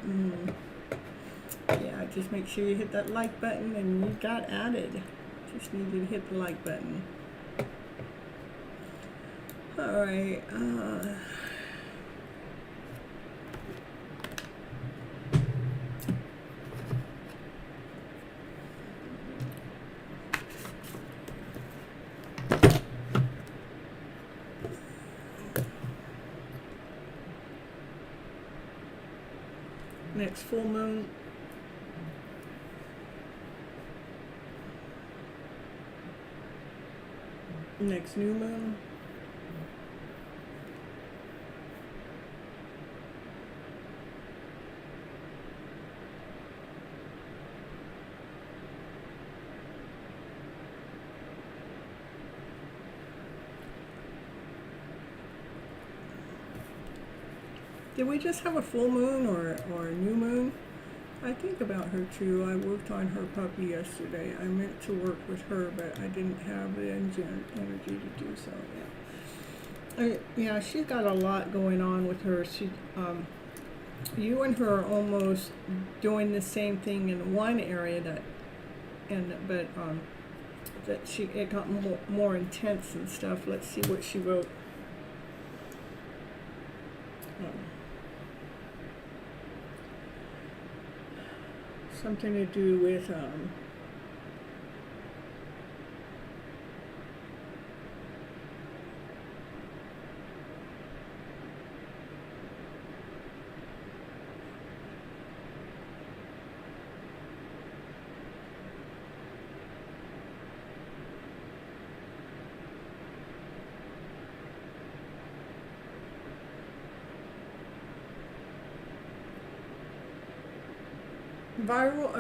Yeah, just make sure you hit that like button, and you got added. Just need you to hit the like button. All right. Next full moon. Next new moon. Did we just have a full moon or a new moon? I think about her too. I worked on her puppy yesterday. I meant to work with her, but I didn't have the energy to do so. Yeah, she's got a lot going on with her. You and her are almost doing the same thing in one area but it got more intense and stuff. Let's see what she wrote. Something to do with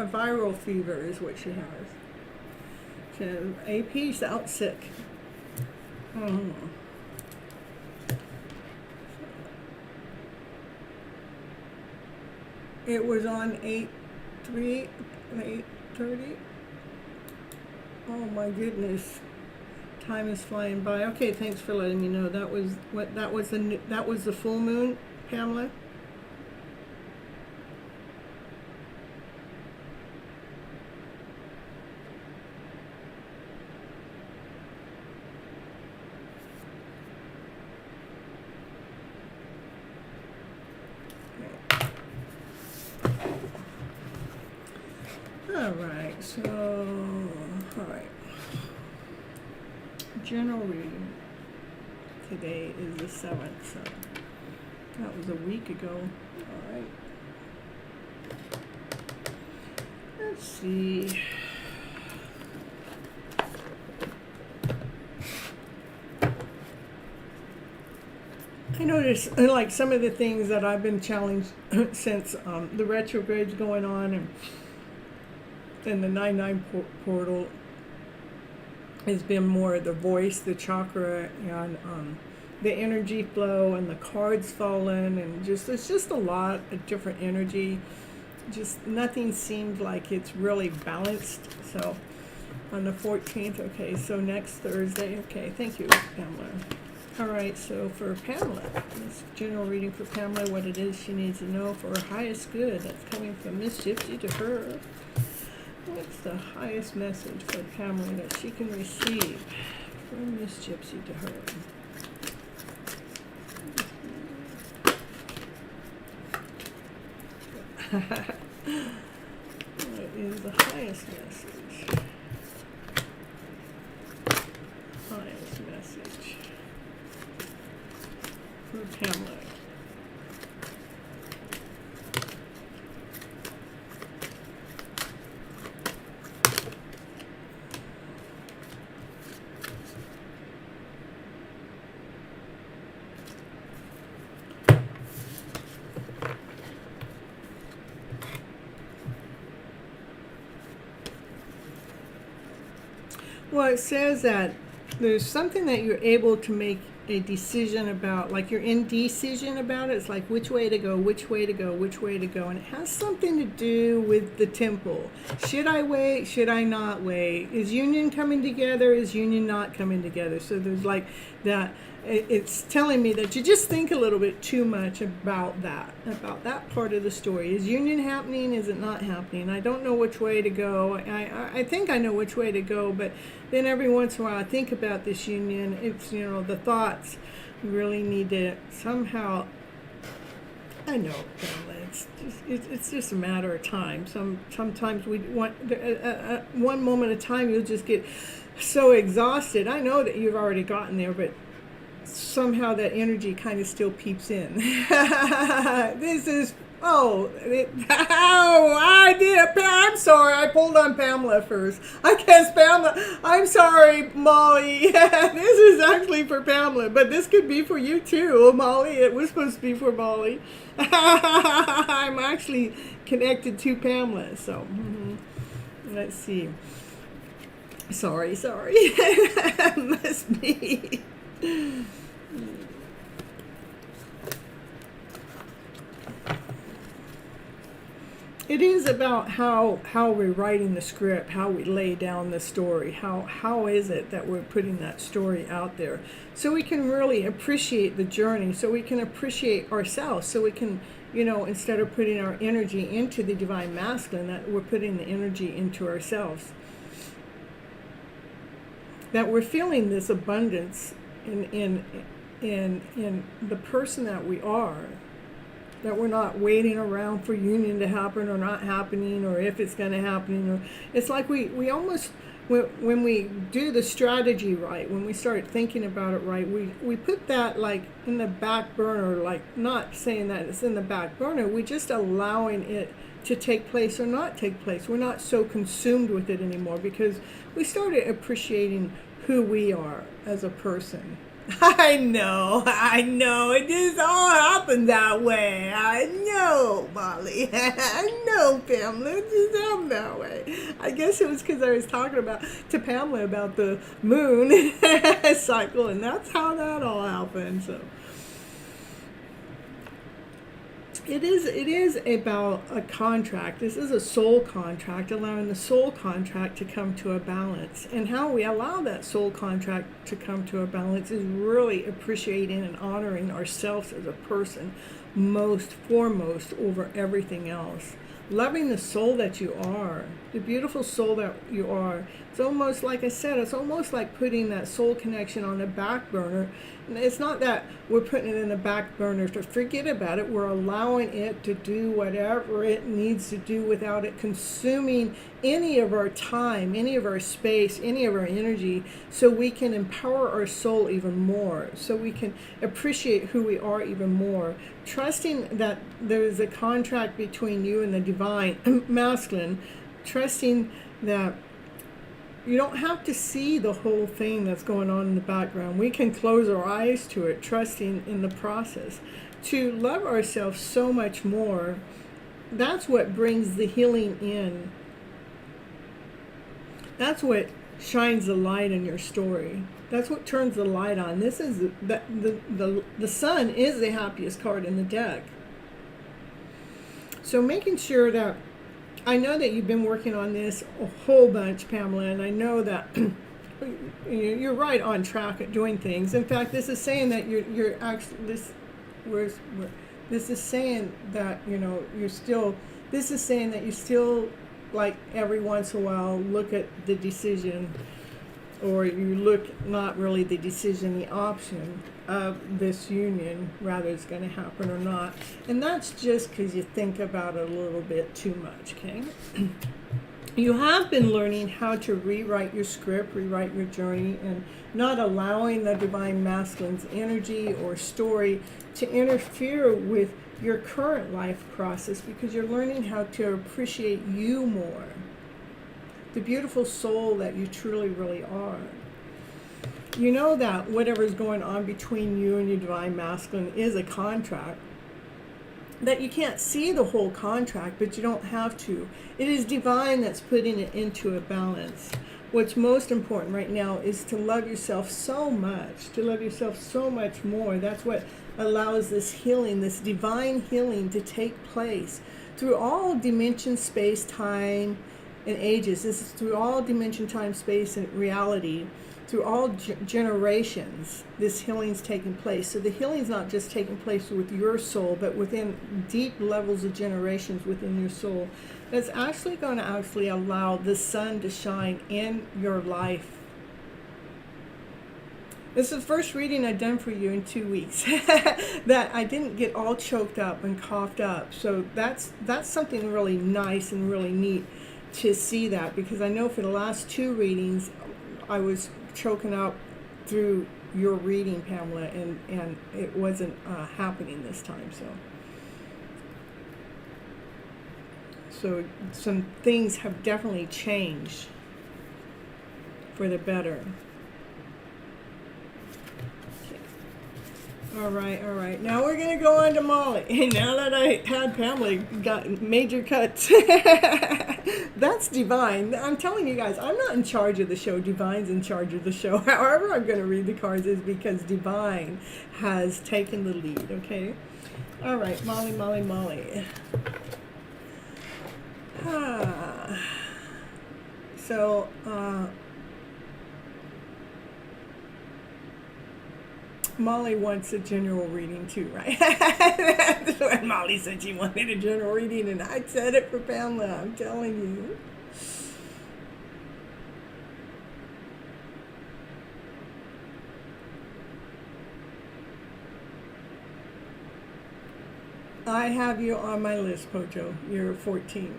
viral fever is what she has. She has AP's out sick. It was on 8:30. Oh my goodness. Time is flying by. Okay, thanks for letting me know. That was the full moon, Pamela? General reading today is the 7th, so that was a week ago. All right. Let's see. I noticed like some of the things that I've been challenged since the retrograde's going on and the 9/9 portal has been more the voice, the chakra, and the energy flow, and the cards falling, and it's just a lot of different energy. Just nothing seemed like it's really balanced. So on the 14th, okay, so next Thursday, okay, thank you, Pamela. All right, so for Pamela, this general reading for Pamela, what it is she needs to know for her highest good. That's coming from Miss Gypsy to her. What's the highest message for Pamela that she can receive from Miss Gypsy to her? What is the highest message? Highest message for Pamela. Well, it says that there's something that you're able to make a decision about, like you're indecision about it. It's like which way to go, which way to go, which way to go. And it has something to do with the temple. Should I wait? Should I not wait? Is union coming together? Is union not coming together? So there's like that. It's telling me that you just think a little bit too much about that part of the story. Is union happening? Is it not happening? I don't know which way to go. I think I know which way to go, but then every once in a while I think about this union. It's, the thoughts really need to somehow, I know, it's just a matter of time. Sometimes we want, one moment at a time you'll just get so exhausted. I know that you've already gotten there, but somehow that energy kind of still peeps in. This is Oh, I did. I'm sorry. I pulled on Pamela first. I guess Pamela. I'm sorry, Molly. This is actually for Pamela, but this could be for you too, Molly. It was supposed to be for Molly. I'm actually connected to Pamela, so let's see. Sorry. Must be. It is about how we're writing the script, how we lay down the story, how is it that we're putting that story out there, so we can really appreciate the journey, so we can appreciate ourselves, so we can, instead of putting our energy into the divine masculine, that we're putting the energy into ourselves, that we're feeling this abundance in the person that we are. That we're not waiting around for union to happen or not happening, or if it's going to happen. Or it's like we almost, when we do the strategy right, when we start thinking about it right, we put that like in the back burner, like not saying that it's in the back burner, we just allowing it to take place or not take place. We're not so consumed with it anymore because we started appreciating who we are as a person. I know, it just all happened that way. I know, Molly. I know, Pamela, it just happened that way. I guess it was because I was talking to Pamela about the moon cycle, and that's how that all happened, so. It is about a contract. This is a soul contract, allowing the soul contract to come to a balance. And how we allow that soul contract to come to a balance is really appreciating and honoring ourselves as a person, most foremost over everything else. Loving the soul that you are, the beautiful soul that you are. It's almost, like I said, it's almost like putting that soul connection on the back burner. And it's not that we're putting it in the back burner to forget about it. We're allowing it to do whatever it needs to do without it consuming any of our time, any of our space, any of our energy, so we can empower our soul even more, so we can appreciate who we are even more. Trusting that there is a contract between you and the divine masculine, trusting that you don't have to see the whole thing that's going on in the background. We can close our eyes to it, trusting in the process. To love ourselves so much more, that's what brings the healing in. That's what shines the light in your story. That's what turns the light on. This is the sun is the happiest card in the deck. So making sure that, I know that you've been working on this a whole bunch, Pamela, and I know that you're right on track at doing things. In fact, this is saying that you're actually this is saying that you're still. This is saying that you still, like, every once in a while look at the decision, or you look, not really the decision, the option of this union, whether it's going to happen or not. And that's just because you think about it a little bit too much, okay? You have been learning how to rewrite your script, rewrite your journey, and not allowing the divine masculine's energy or story to interfere with your current life process, because you're learning how to appreciate you more, the beautiful soul that you truly really are. You know that whatever's going on between you and your divine masculine is a contract, that you can't see the whole contract, but you don't have to. It is divine that's putting it into a balance. What's most important right now is to love yourself so much, to love yourself so much more. That's what allows this healing, this divine healing, to take place through all dimension, space, time, and ages. This is through all dimension, time, space, and reality. Through all generations, this healing's taking place. So the healing's not just taking place with your soul, but within deep levels of generations within your soul. It's actually going to allow the sun to shine in your life. This is the first reading I've done for you in 2 weeks that I didn't get all choked up and coughed up. So that's something really nice and really neat to see that, because I know for the last 2 readings I was choking up through your reading, Pamela, and it wasn't happening this time. So So some things have definitely changed for the better. All right. Now we're going to go on to Molly. Now that I had Pamela got major cuts. That's divine. I'm telling you guys, I'm not in charge of the show. Divine's in charge of the show. However I'm going to read the cards is because Divine has taken the lead, okay? All right, Molly. So, Molly wants a general reading too, right? That's what Molly said she wanted a general reading, and I said it for Pamela. I'm telling you. I have you on my list, Pojo. You're 14.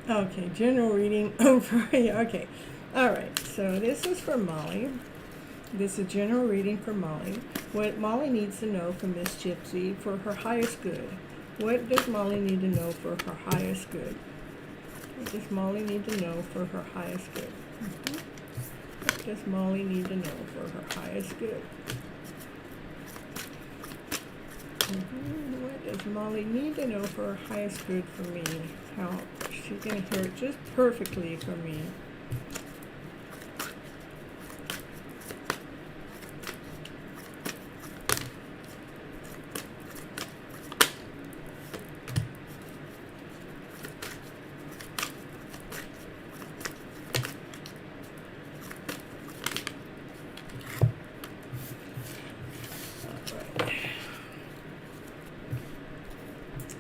Okay, general reading for you. Okay, all right. So this is for Molly. This is a general reading for Molly. What Molly needs to know from Miss Gypsy for her highest good. What does Molly need to know for her highest good? What does Molly need to know for her highest good? What does Molly need to know for her highest good? What does Molly need to know for her highest good for me? How she's going to hear it just perfectly from me.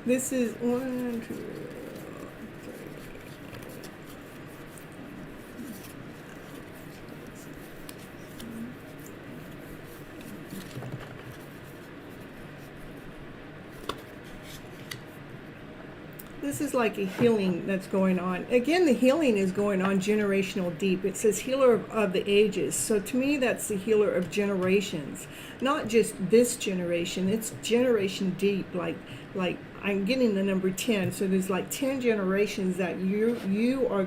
This is 1, 2, 3. This is like a healing that's going on. Again, the healing is going on generational deep. It says healer of the ages. So to me, that's the healer of generations. Not just this generation. It's generation deep. Like I'm getting the number 10. So there's like 10 generations that you are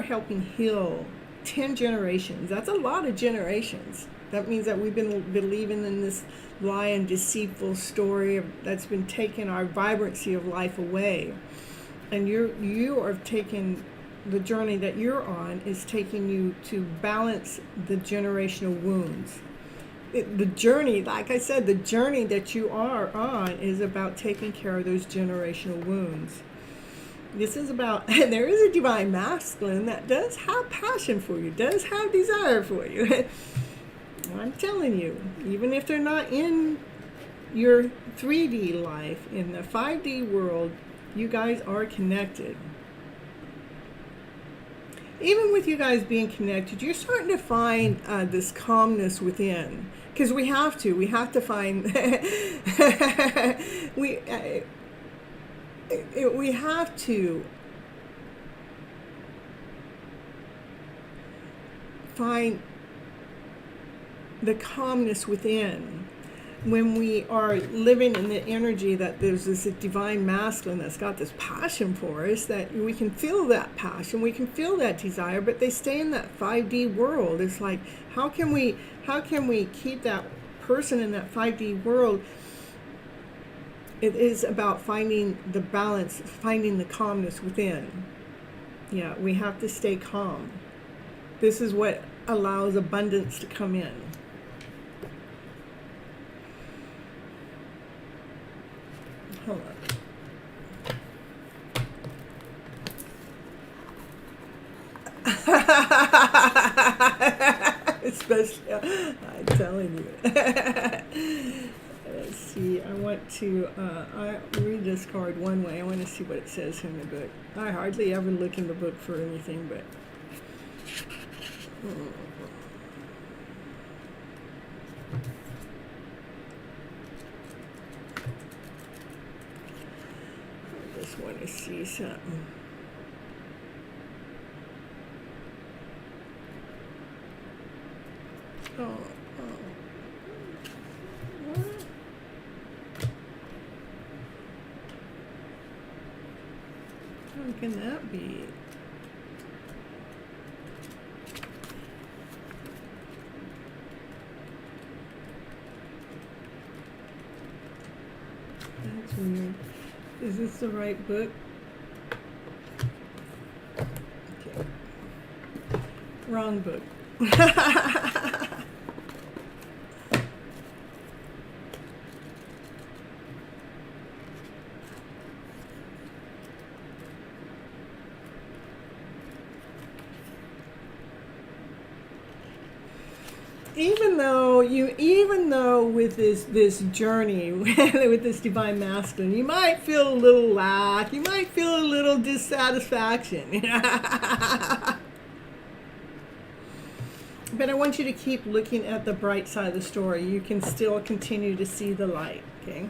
helping heal 10 generations. That's a lot of generations. That means that we've been believing in this lie and deceitful story that's been taking our vibrancy of life away. And you are taking the journey that you're on is taking you to balance the generational wounds. The journey, like I said, the journey that you are on is about taking care of those generational wounds. This is about, there is a divine masculine that does have passion for you, does have desire for you. I'm telling you, even if they're not in your 3D life, in the 5D world, you guys are connected. Even with you guys being connected, you're starting to find this calmness within. Because we have to find, we have to find the calmness within when we are living in the energy that there's this divine masculine that's got this passion for us, that we can feel that passion, we can feel that desire, but they stay in that 5D world. It's like, how can we keep that person in that 5D world? It is about finding the balance, finding the calmness within. Yeah, we have to stay calm. This is what allows abundance to come in. Hold on. Especially, I'm telling you. Let's see. I want to. I read this card one way. I want to see what it says in the book. I hardly ever look in the book for anything, but. I just want to see something. can that be? That's weird. Is this the right book? Okay. Wrong book. Even though with this journey with this divine masculine, you might feel a little lack, you might feel a little dissatisfaction. But I want you to keep looking at the bright side of the story. You can still continue to see the light, okay?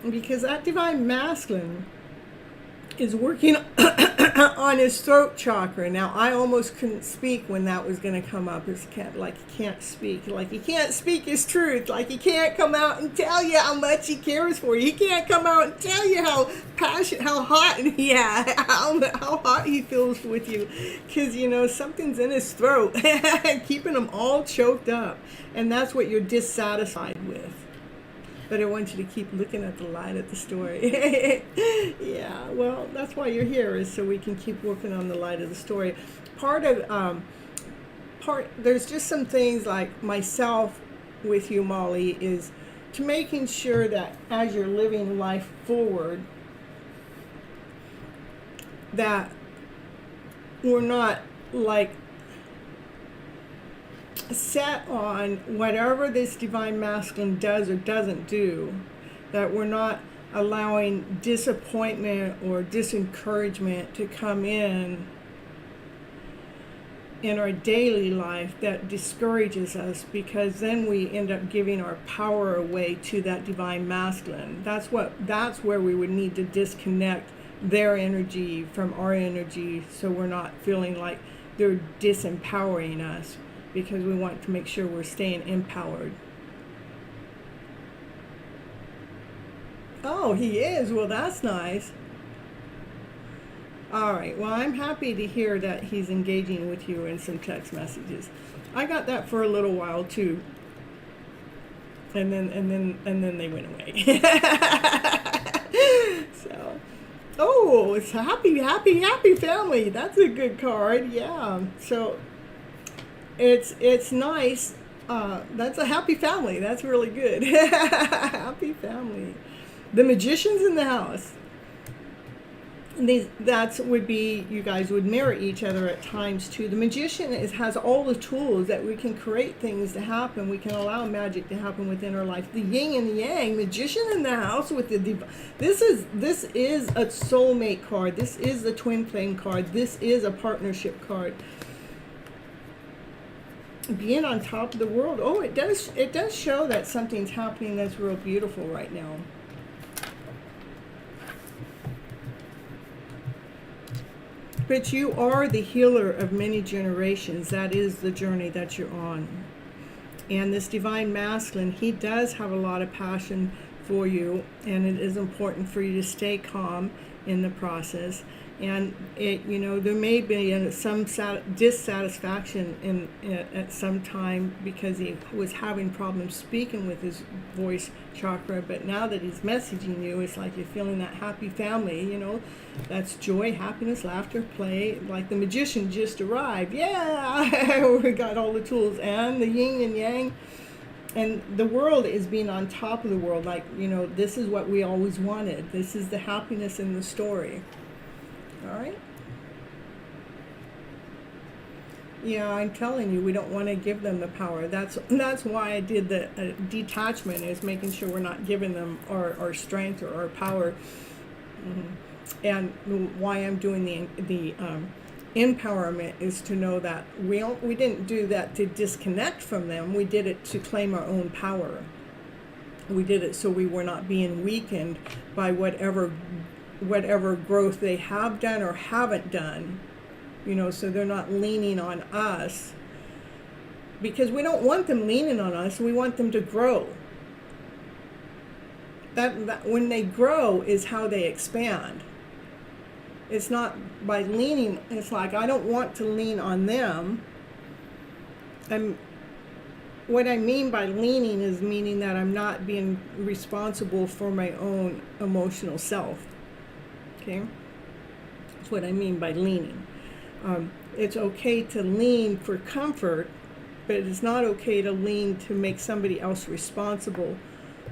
Because that divine masculine is working on his throat chakra. Now, I almost couldn't speak when that was going to come up. It's like he can't speak. Like he can't speak his truth. Like he can't come out and tell you how much he cares for you. He can't come out and tell you how passionate, how hot, yeah, how hot he feels with you. Because, you know, something's in his throat, keeping him all choked up. And that's what you're dissatisfied with. But I want you to keep looking at the light of the story. Yeah, well, that's why you're here, is so we can keep working on the light of the story. There's just some things like myself with you, Molly, is to making sure that as you're living life forward, that we're not like set on whatever this divine masculine does or doesn't do, that we're not allowing disappointment or disencouragement to come in our daily life that discourages us, because then we end up giving our power away to that divine masculine. That's where we would need to disconnect their energy from our energy, so we're not feeling like they're disempowering us, because we want to make sure we're staying empowered. Oh, he is? Well, that's nice. All right. Well, I'm happy to hear that he's engaging with you in some text messages. I got that for a little while too. And then they went away. So, oh, it's happy family. That's a good card. Yeah. So it's nice. That's a happy family. That's really good. Happy family. The magician's in the house. That would be, you guys would mirror each other at times too. The magician has all the tools that we can create things to happen. We can allow magic to happen within our life. The yin and the yang, magician in the house with the this is a soulmate card. This is the twin flame card. This is a partnership card. Being on top of the world. Oh, it does show that something's happening that's real beautiful right now. But you are the healer of many generations. That is the journey that you're on. And this divine masculine, he does have a lot of passion for you, and it is important for you to stay calm in the process. And there may be some dissatisfaction at some time because he was having problems speaking with his voice chakra. But now that he's messaging you, it's like you're feeling that happy family. That's joy, happiness, laughter, play. Like the magician just arrived. Yeah, we got all the tools, and the yin and yang. And the world is being on top of the world. Like, this is what we always wanted. This is the happiness in the story. All right. Yeah, I'm telling you, we don't want to give them the power. That's why I did the detachment, is making sure we're not giving them our strength or our power. Mm-hmm. And why I'm doing the empowerment is to know that we didn't do that to disconnect from them. We did it to claim our own power. We did it so we were not being weakened by whatever growth they have done or haven't done, so they're not leaning on us, because we don't want them leaning on us. We want them to grow. that when they grow is how they expand. It's not by leaning. It's like I don't want to lean on them. And what I mean by leaning is meaning that I'm not being responsible for my own emotional self. Okay? That's what I mean by leaning. It's okay to lean for comfort, but it's not okay to lean to make somebody else responsible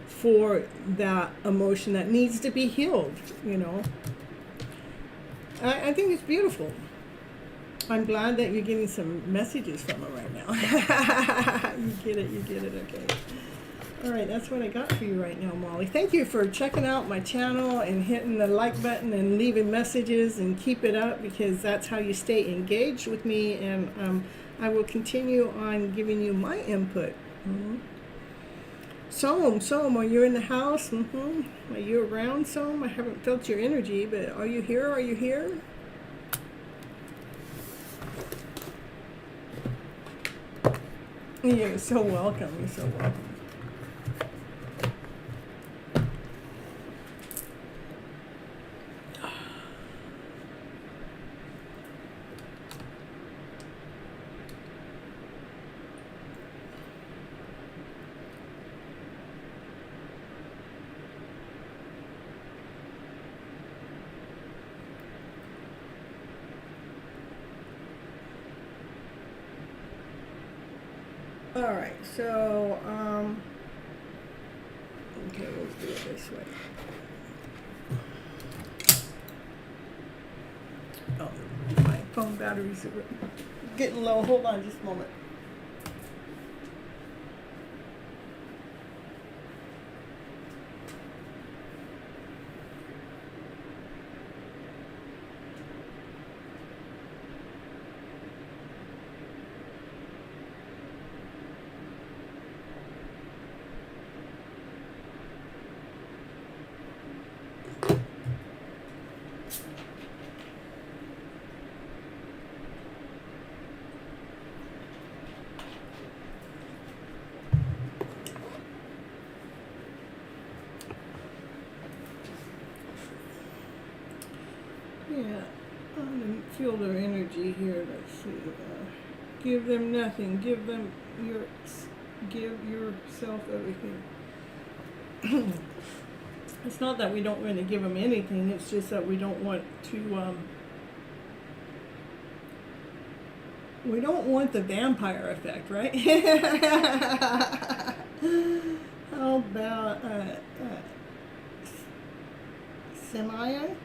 for that emotion that needs to be healed, you know. I think it's beautiful. I'm glad that you're getting some messages from her right now. You get it, okay. All right, that's what I got for you right now, Molly. Thank you for checking out my channel and hitting the like button and leaving messages, and keep it up, because that's how you stay engaged with me, and I will continue on giving you my input. Soam, are you in the house? Are you around, Soam? I haven't felt your energy, but are you here? Are you here? You're so welcome. You're so welcome. All right, so okay, we'll do it this way. Oh, my phone batteries are getting low. Hold on just a moment. Yeah, I didn't feel their energy here. Let's see. Give them nothing. Give yourself everything. It's not that we don't want to give them anything. It's just that we don't want to. We don't want the vampire effect, right? How about Samaya?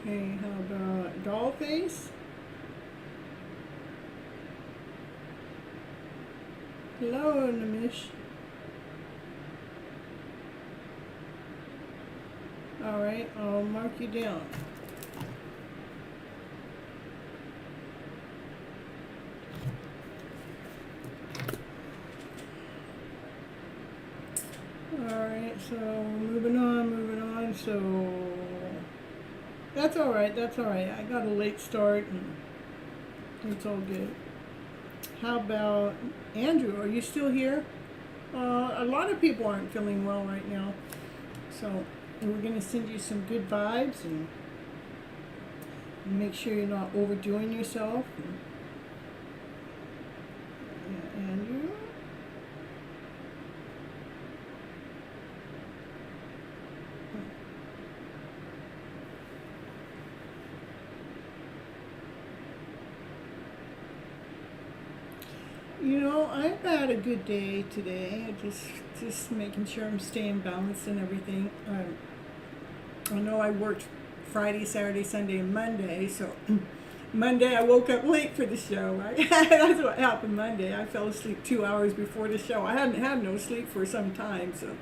Okay, how about Dollface? Hello, Namish. Alright, I'll mark you down. Alright, so moving on, so that's alright, I got a late start and it's all good. How about Andrew? Are you still here? A lot of people aren't feeling well right now, so we're going to send you some good vibes and make sure you're not overdoing yourself. Yeah, Andrew. You know, I've had a good day today. I just making sure I'm staying balanced and everything. I know I worked Friday, Saturday, Sunday, and Monday, so Monday I woke up late for the show. Right? That's what happened Monday. I fell asleep 2 hours before the show. I hadn't had no sleep for some time, so,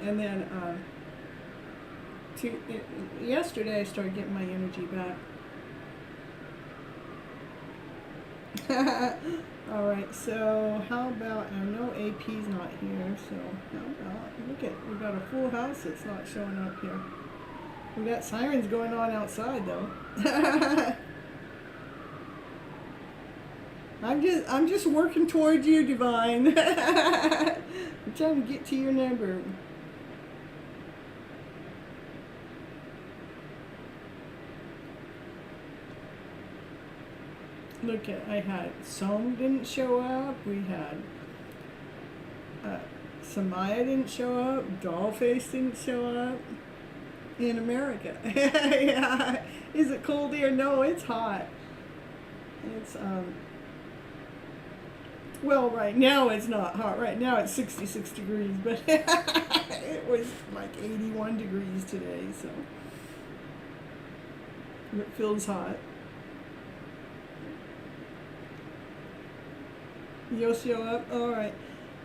and then yesterday I started getting my energy back. All right, so how about, I know AP's not here, so how about, look at, we got a full house that's not showing up here. We got sirens going on outside though. I'm just working towards you, Divine. I'm trying to get to your number. Look at, I had some didn't show up. We had Samaya didn't show up. Dollface didn't show up. In America. Yeah. Is it cold here? No, it's hot. It's well, right now it's not hot. Right now it's 66 degrees, but it was like 81 degrees today, so it feels hot. You'll show up? Alright.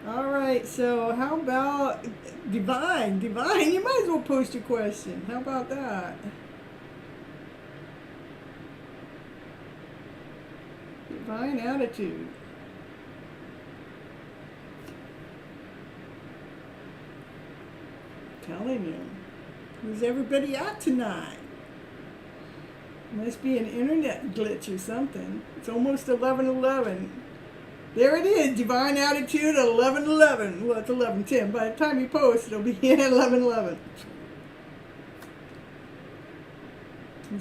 Alright, so how about Divine? Divine, you might as well post your question. How about that? Divine attitude. Telling you. Where's everybody at tonight? Must be an internet glitch or something. It's almost 11:11. There it is, Divine Attitude at 11:11. Well, it's 11:10. By the time you post, it'll be at 11:11.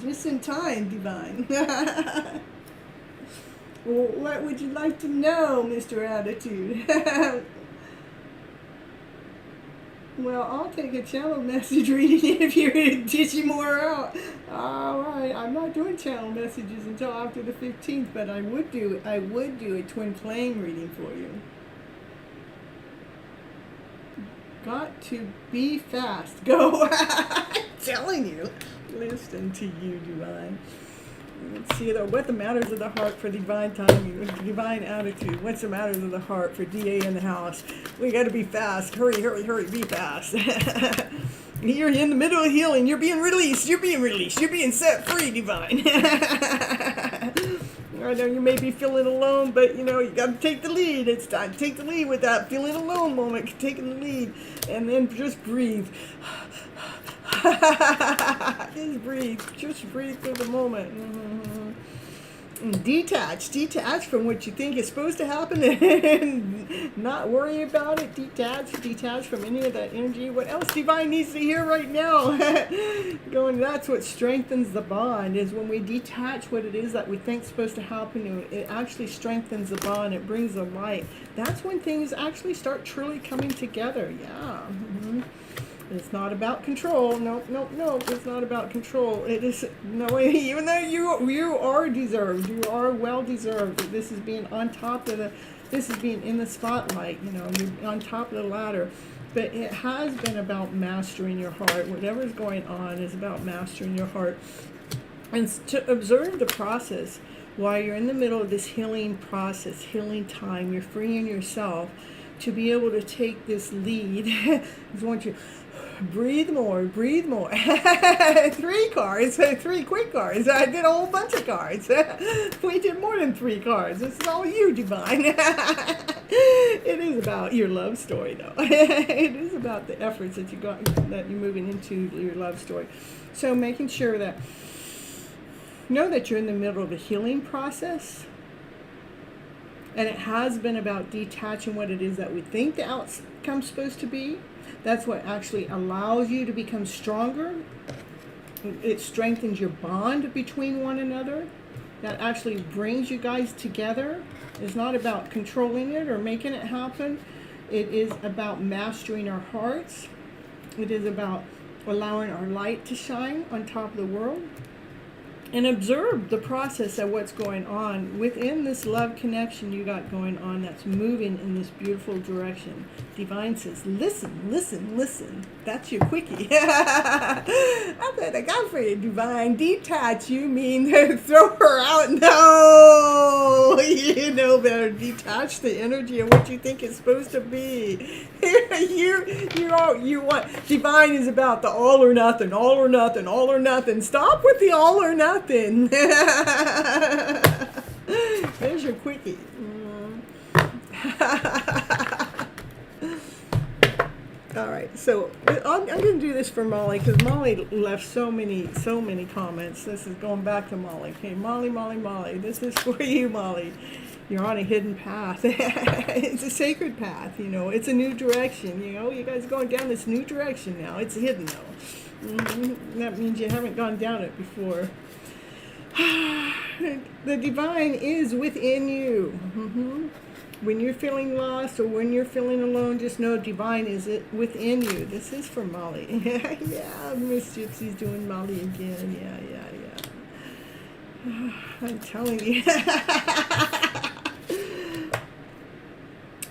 Just in time, Divine. Well, what would you like to know, Mr. Attitude? Well, I'll take a channel message reading if you're going to dish more out. Alright, I'm not doing channel messages until after the 15th, but I would do a twin flame reading for you. Got to be fast. Go. I'm telling you. Listen to you, Divine. Let's see what the matters of the heart for divine timing, divine attitude. What's the matters of the heart for DA in the house? We got to be fast. Hurry, hurry, hurry, be fast. You're in the middle of healing. You're being released. You're being released. You're being set free, Divine. I know you may be feeling alone, but you know, you got to take the lead. It's time to take the lead with that feeling alone moment, taking the lead, and then just breathe. Just breathe through the moment. And detach from what you think is supposed to happen and not worry about it. Detach from any of that energy. What else Divine needs to hear right now? That's what strengthens the bond, is when we detach what it is that we think is supposed to happen. It actually strengthens the bond. It brings the light. That's when things actually start truly coming together. Yeah. It's not about control. Nope. It's not about control. It is even though you are deserved. You are well deserved. This is being on top of this is being in the spotlight. You know, you're on top of the ladder. But it has been about mastering your heart. Whatever's going on is about mastering your heart, and to observe the process while you're in the middle of this healing process, healing time. You're freeing yourself to be able to take this lead. I just want you. Breathe more. 3 cards, 3 quick cards. I did a whole bunch of cards. We did more than 3 cards. This is all you, Divine. It is about your love story, though. It is about the efforts that you're moving into your love story. So making sure that, know that you're in the middle of a healing process. And it has been about detaching what it is that we think the outcome's supposed to be. That's what actually allows you to become stronger. It strengthens your bond between one another. That actually brings you guys together. It's not about controlling it or making it happen. It is about mastering our hearts. It is about allowing our light to shine on top of the world. And observe the process of what's going on within this love connection you got going on that's moving in this beautiful direction. Divine says, listen, listen, listen. That's your quickie. That's what I got for you, Divine. Detach, you mean throw her out. match the energy of what you think it's supposed to be. You want divine is about the all or nothing, all or nothing, all or nothing. Stop with the all or nothing. There's your quickie. All right, so I'm going to do this for Molly because Molly left so many comments. This is going back to Molly. Okay, Molly, this is for you, Molly. You're on a hidden path. It's a sacred path, you know. It's a new direction, you know. You guys are going down this new direction now. It's hidden, though. That means you haven't gone down it before. The divine is within you. When you're feeling lost or when you're feeling alone, just know divine is it within you. This is for Molly. Yeah, Miss Gypsy's doing Molly again. Yeah. I'm telling you.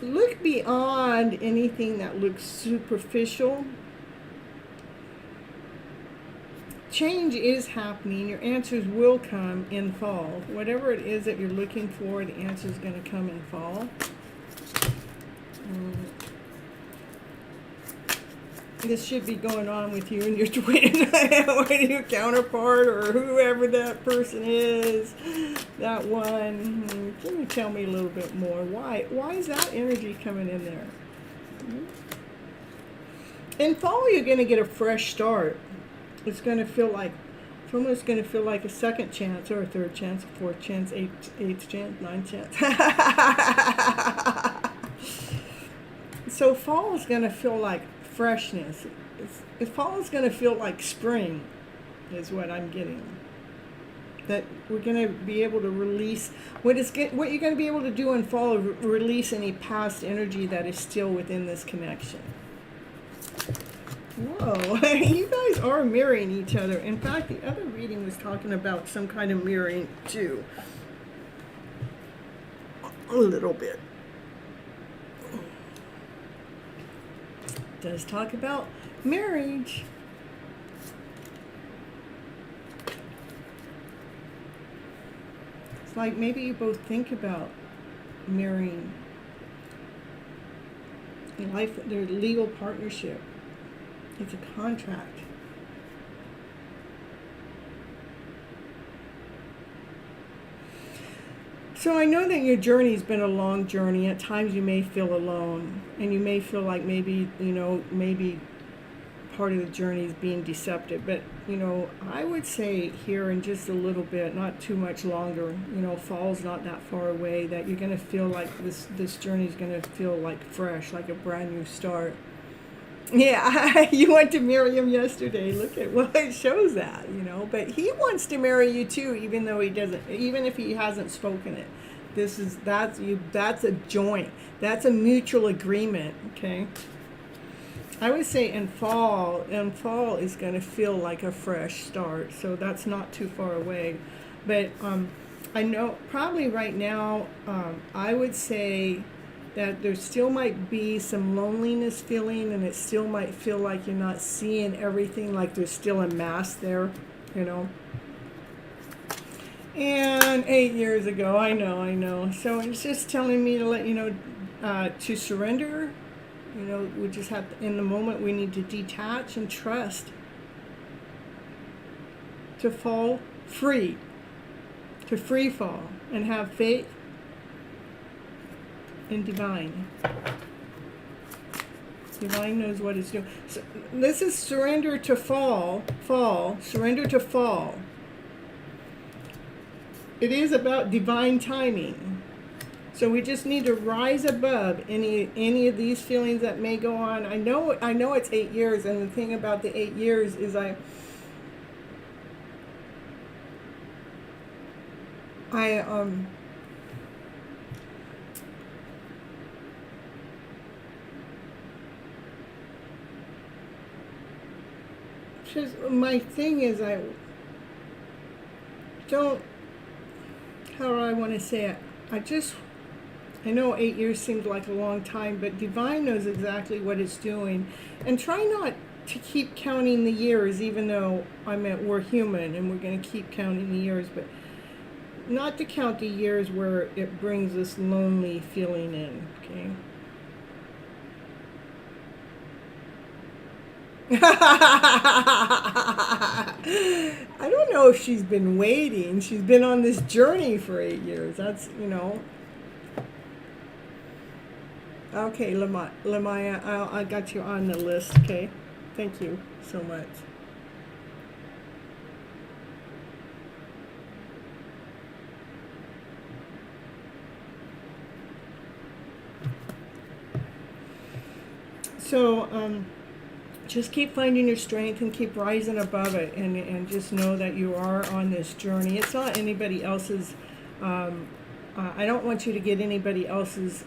Look beyond anything that looks superficial. Change is happening. Your answers will come in fall. Whatever it is that you're looking for, the answer is going to come in fall. This should be going on with you and your twin, or your counterpart, or whoever that person is. That one. Can you tell me a little bit more? Why is that energy coming in there? In fall, you're going to get a fresh start. It's going to feel like, it's almost going to feel like a second chance, or a third chance, a fourth chance, eighth chance, ninth chance. So fall is going to feel like freshness. Fall is going to feel like spring, is what I'm getting. That we're going to be able to release, what you're going to be able to do in fall, release any past energy that is still within this connection. Whoa, you guys are mirroring each other. In fact, the other reading was talking about some kind of mirroring too. A little bit. It does talk about marriage. It's like maybe you both think about marrying. In life, their legal partnership. It's a contract. So I know that your journey's been a long journey. At times you may feel alone, and you may feel like maybe part of the journey is being deceptive. But, I would say here in just a little bit, not too much longer, fall's not that far away, that you're going to feel like this journey is going to feel like fresh, like a brand new start. Yeah, you went to marry him yesterday. Look at what it shows that, But he wants to marry you too, even though he doesn't, even if he hasn't spoken it. That's a joint. That's a mutual agreement, okay? I would say in fall is going to feel like a fresh start. So that's not too far away. But I know probably right now, I would say that there still might be some loneliness feeling, and it still might feel like you're not seeing everything, like there's still a mask there, And 8 years ago, I know. So it's just telling me to let you know to surrender. We just have to, in the moment, we need to detach and trust. To fall free. To free fall and have faith in divine. Divine knows what it's doing. So this is surrender to fall, surrender to fall. It is about divine timing. So we just need to rise above any of these feelings that may go on. I know it's 8 years, and the thing about the 8 years is just, my thing is I don't, how do I want to say it? I know 8 years seems like a long time, but divine knows exactly what it's doing. And try not to keep counting the years, even though we're human and we're going to keep counting the years. But not to count the years where it brings this lonely feeling in, okay? I don't know if she's been waiting. She's been on this journey for 8 years. That's, you know. Okay, Lamaya, I got you on the list, okay? Thank you so much. So, just keep finding your strength and keep rising above it, and just know that you are on this journey. It's not anybody else's. I don't want you to get anybody else's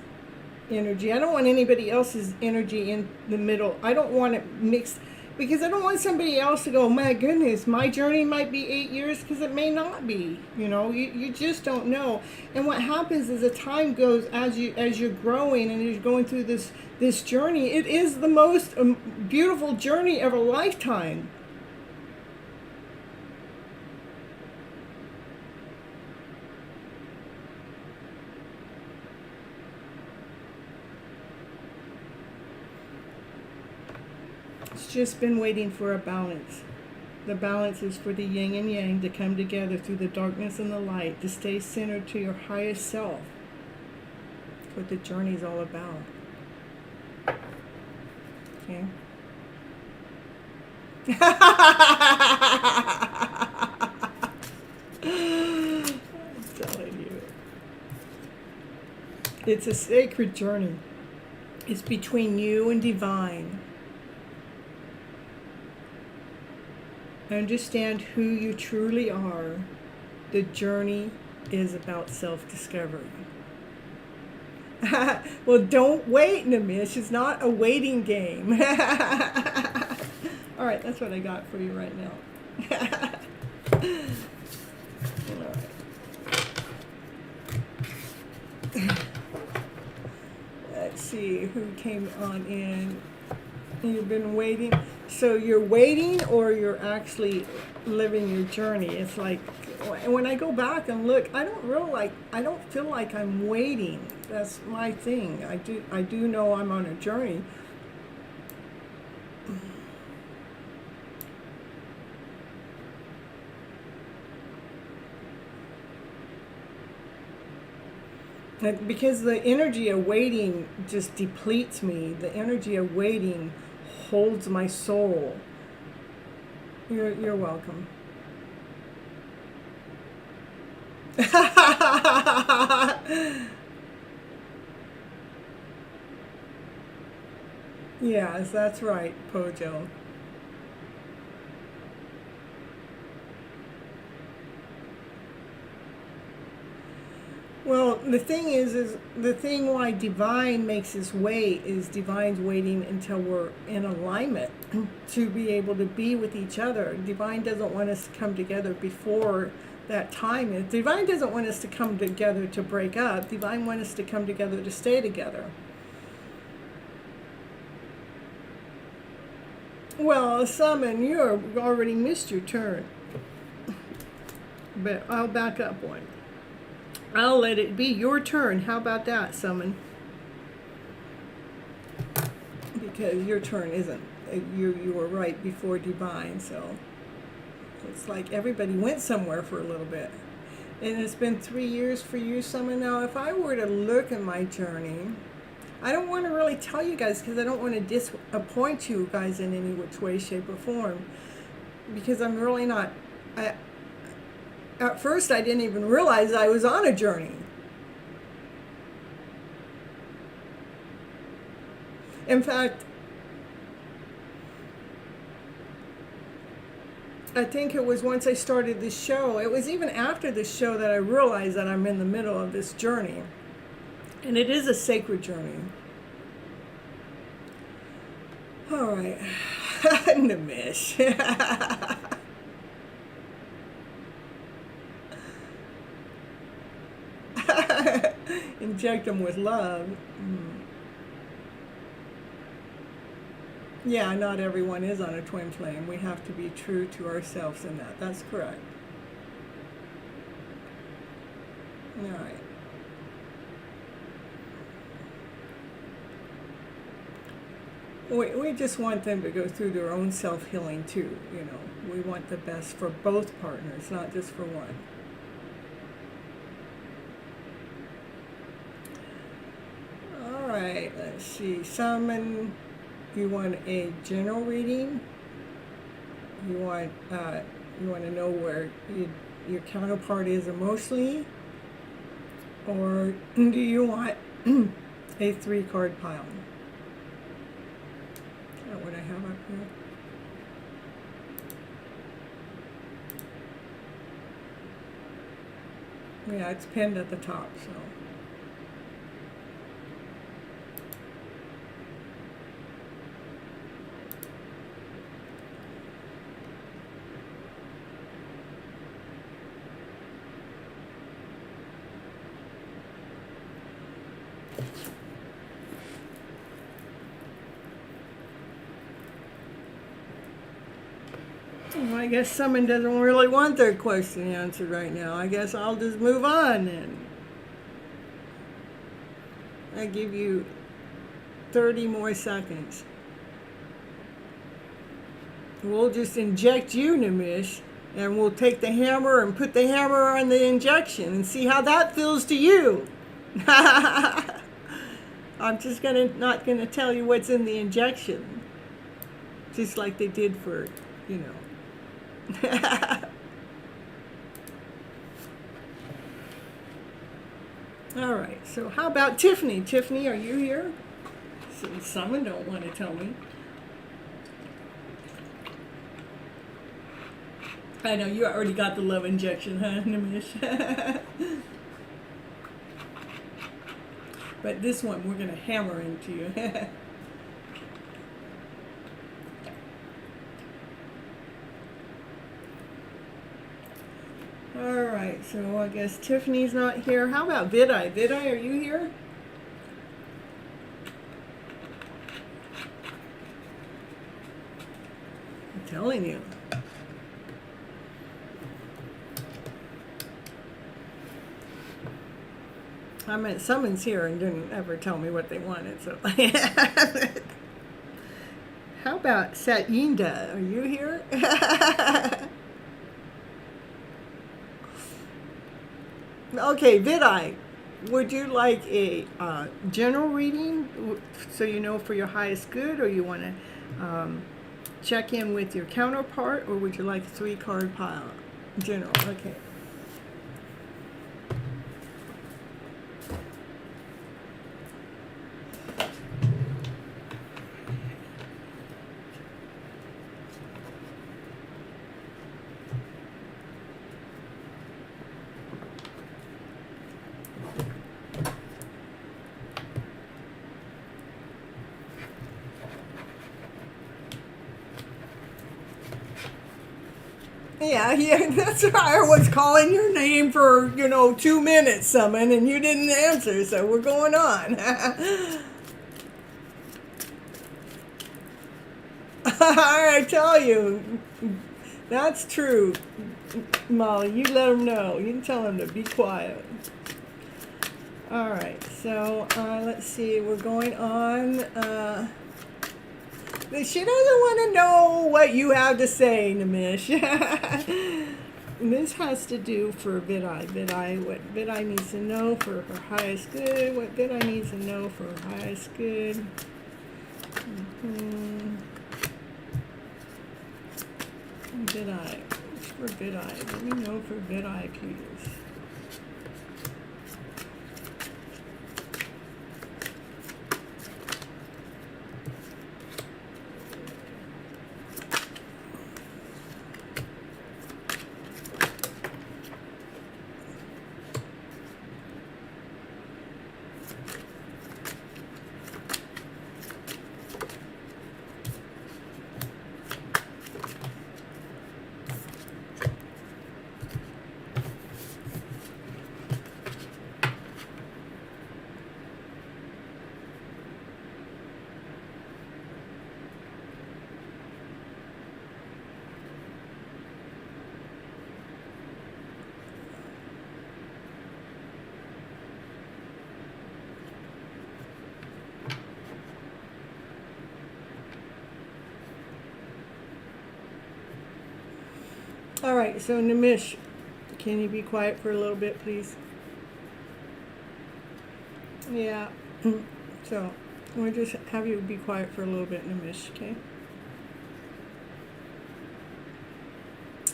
energy. I don't want anybody else's energy in the middle. I don't want it mixed, because I don't want somebody else to go, my goodness, my journey might be 8 years, because it may not be. You know, you just don't know. And what happens is, the time goes, as you're growing and you're going through this journey. It is the most beautiful journey of a lifetime. It's just been waiting for a balance. The balance is for the yin and yang to come together through the darkness and the light, to stay centered to your highest self. That's what the journey's all about. Okay. I'm telling you. It's a sacred journey. It's between you and divine. Understand who you truly are. The journey is about self-discovery. Well, don't wait, Namish. It's not a waiting game. All right, that's what I got for you right now. All right. Let's see who came on in. You've been waiting. So you're waiting, or you're actually living your journey. It's like, when I go back and look, I don't feel like I'm waiting. That's my thing. I do know I'm on a journey. Because the energy of waiting just depletes me. The energy of waiting holds my soul. You're welcome. Yes, that's right, Pojo. Well, the thing is the thing why divine makes us wait is divine's waiting until we're in alignment to be able to be with each other. Divine doesn't want us to come together before that time is. Divine doesn't want us to come together to break up. Divine wants us to come together to stay together. Well, Summon, you already missed your turn. But I'll back up one. I'll let it be your turn. How about that, Summon? Because your turn isn't. You were right before Divine, so it's like everybody went somewhere for a little bit. And it's been 3 years for you, Summon. Now, if I were to look at my journey, I don't want to really tell you guys, because I don't want to disappoint you guys in any which way, shape, or form. Because I'm really not... At first, I didn't even realize I was on a journey. In fact, I think it was once I started this show, it was even after this show that I realized that I'm in the middle of this journey. And it is a sacred journey. All right. Namish. Inject them with love. Yeah, not everyone is on a twin flame. We have to be true to ourselves in that. That's correct. All right. We just want them to go through their own self-healing too, you know. We want the best for both partners, not just for one. All right, let's see. Summon, you want a general reading? You want to know where your counterpart is emotionally? Or do you want a 3-card pile? What I have up here. Yeah, it's pinned at the top, so. Well, I guess someone doesn't really want their question answered right now. I guess I'll just move on and I give you 30 more seconds. We'll just inject you, Nimish, and we'll take the hammer and put the hammer on the injection and see how that feels to you. I'm just not gonna tell you what's in the injection, just like they did for, you know. All right, so how about Tiffany? Tiffany, are you here? So someone don't want to tell me. I know you already got the love injection, huh, Nimish? But this one we're gonna hammer into you. All right, so I guess Tiffany's not here. How about Vidai? Vidai, are you here? I'm telling you. I mean, someone's here and didn't ever tell me what they wanted, so. How about Satinda? Are you here? Okay, Vidai, would you like a general reading so you know for your highest good, or you want to check in with your counterpart, or would you like a 3-card pile? General, okay. Yeah, that's right. I was calling your name for, 2 minutes, Summon, and you didn't answer, so we're going on. I tell you, that's true, Molly. You let them know. You can tell them to be quiet. All right, so let's see. We're going on. She doesn't want to know what you have to say, Nimish. This has to do for Vidai. What Vidai needs to know for her highest good. What Vidai needs to know for her highest good. Vidai. What's for Vidai? Let me know for Vidai, please. All right, so Nimish, can you be quiet for a little bit, please? Yeah. So we'll just have you be quiet for a little bit, Nimish, okay?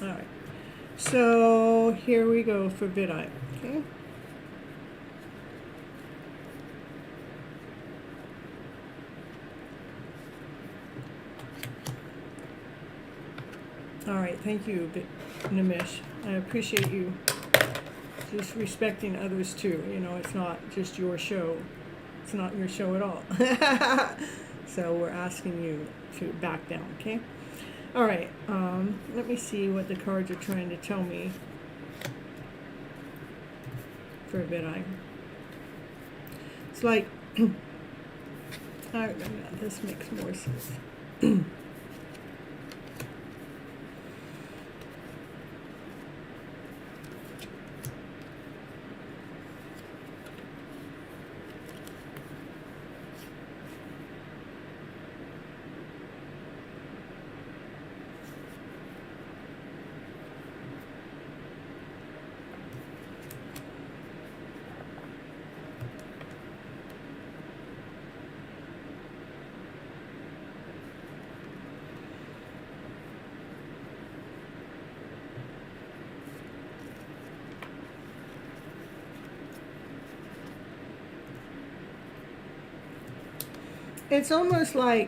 All right. So here we go for Vidai, okay? All right, thank you, Nimish. I appreciate you just respecting others too. You know, it's not just your show. It's not your show at all. So we're asking you to back down, okay? All right, let me see what the cards are trying to tell me for a bit. It's like, this makes more sense. It's almost like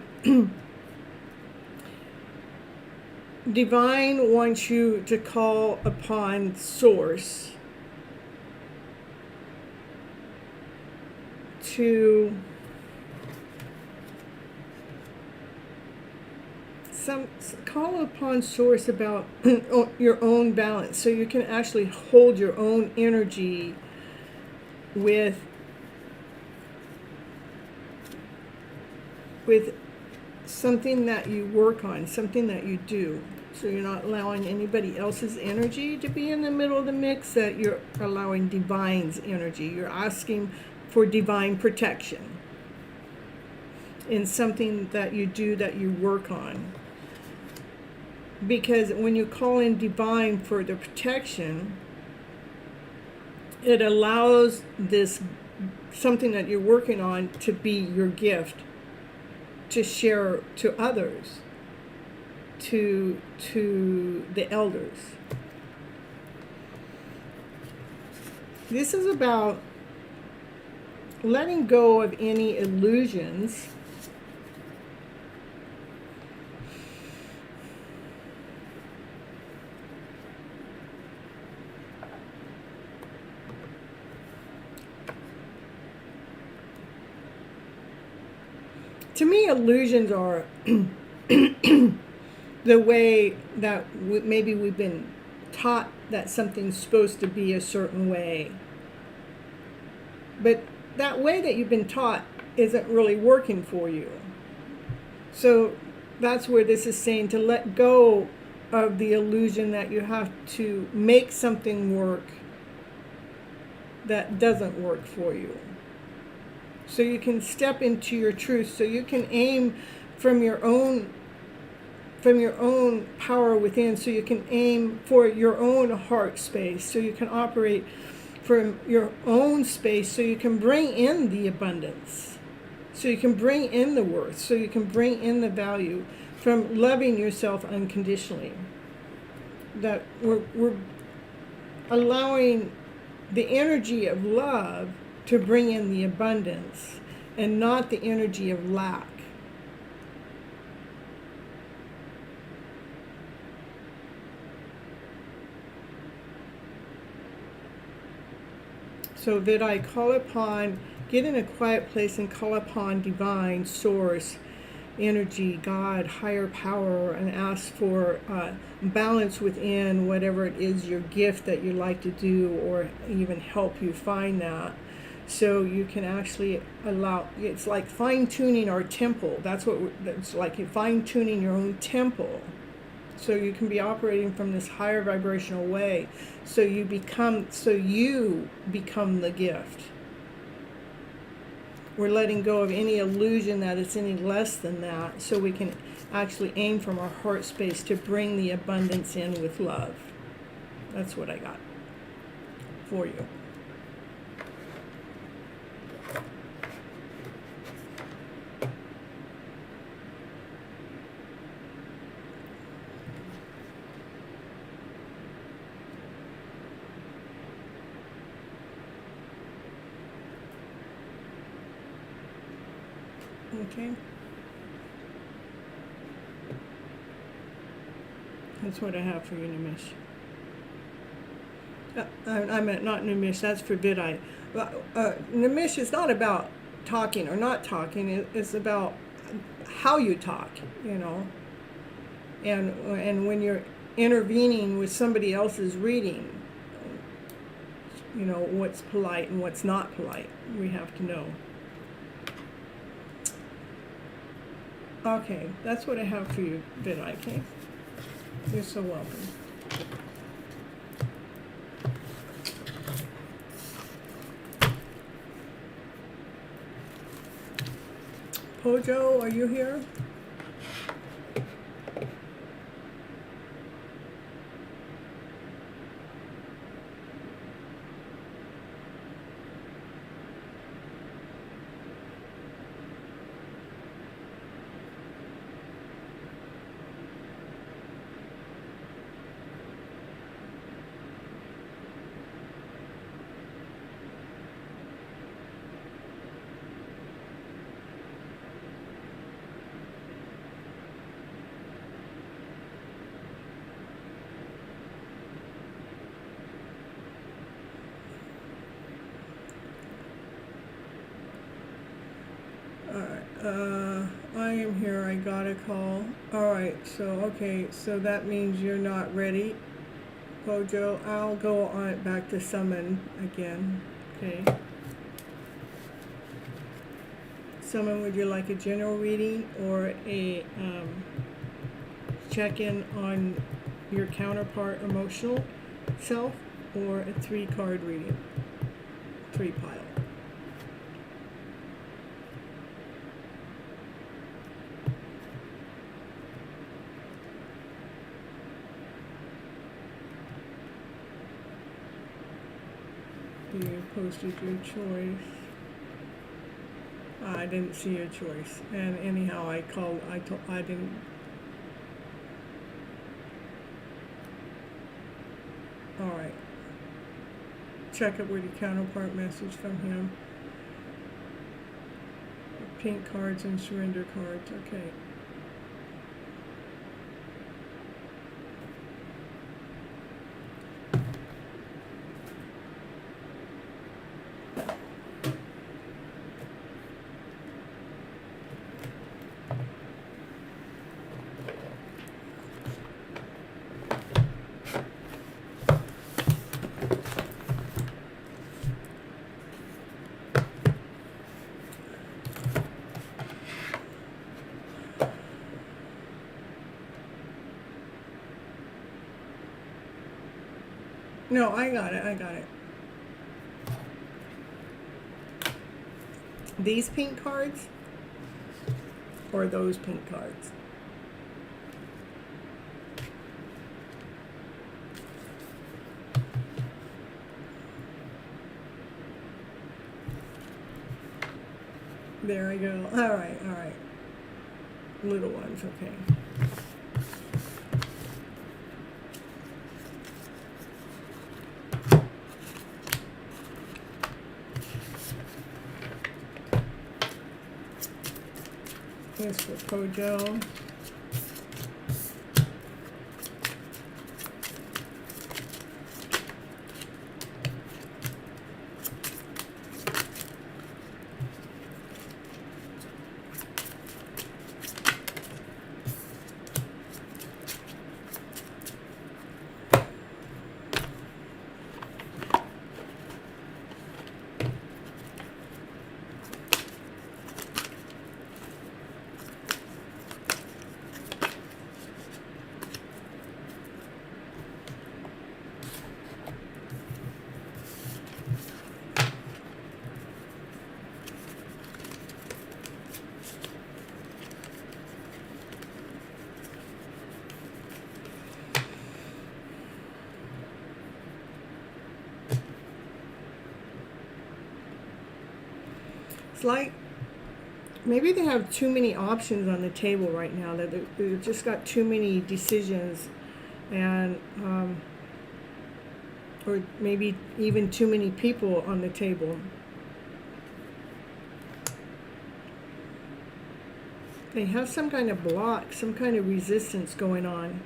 Divine wants you to call upon Source to call upon Source about your own balance, so you can actually hold your own energy with something that you work on, something that you do. So you're not allowing anybody else's energy to be in the middle of the mix, that you're allowing Divine's energy. You're asking for Divine protection in something that you do, that you work on. Because when you call in Divine for the protection, it allows this something that you're working on to be your gift, to share to others, to the elders. This is about letting go of any illusions to me. Illusions are the way that maybe we've been taught that something's supposed to be a certain way. But that way that you've been taught isn't really working for you. So that's where this is saying to let go of the illusion that you have to make something work that doesn't work for you. So you can step into your truth, so you can aim from your own power within, so you can aim for your own heart space, so you can operate from your own space, so you can bring in the abundance, so you can bring in the worth, so you can bring in the value from loving yourself unconditionally. That we're allowing the energy of love to bring in the abundance and not the energy of lack. So that I call upon, get in a quiet place and call upon Divine Source, energy, God, higher power, and ask for balance within whatever it is, your gift that you like to do, or even help you find that. So you can actually allow, it's like fine-tuning our temple. That's what it's like, you're fine-tuning your own temple. So you can be operating from this higher vibrational way. So you become the gift. We're letting go of any illusion that it's any less than that, so we can actually aim from our heart space to bring the abundance in with love. That's what I got for you. Okay. That's what I have for you, Nimish. I meant not Nimish, that's for Vidai. Nimish is not about talking or not talking, it's about how you talk, you know. And when you're intervening with somebody else's reading, you know, what's polite and what's not polite, we have to know. Okay, that's what I have for you, Vidai, okay? You're so welcome. Pojo, are you here? I am here. I got a call. Alright, so that means you're not ready, Pojo. I'll go on back to summon again. Okay. Summon, would you like a general reading or a check-in on your counterpart emotional self, or a 3-card reading? 3 pile. You posted your choice. I didn't see your choice. And anyhow, I didn't. Alright. Check it with your counterpart message from him. Pink cards and surrender cards. Okay. No, I got it. These pink cards or those pink cards? There I go. All right. Little ones, okay. This for Pojo. It's like maybe they have too many options on the table right now, that they've just got too many decisions, and or maybe even too many people on the table. They have some kind of block, some kind of resistance going on.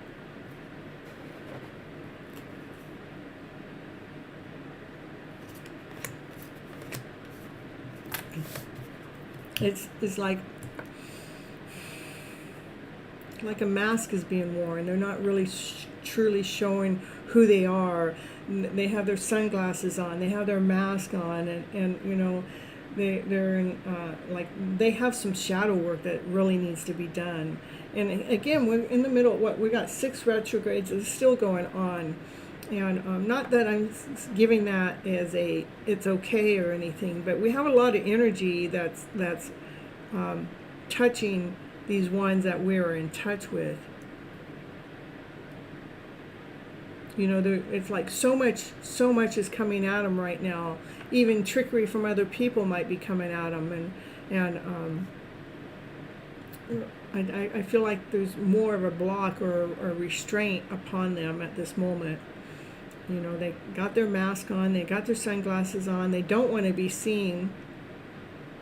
It's like a mask is being worn. They're not really truly showing who they are. They have their sunglasses on, they have their mask on, and you know, they're in, like, they have some shadow work that really needs to be done. And again, we're in the middle of what we got, 6 retrogrades that are still going on. And not that I'm giving that as it's okay or anything, but we have a lot of energy that's touching these ones that we're in touch with. You know, it's like so much is coming at them right now. Even trickery from other people might be coming at them, and I feel like there's more of a block or a restraint upon them at this moment. You know, they got their mask on, they got their sunglasses on, they don't want to be seen.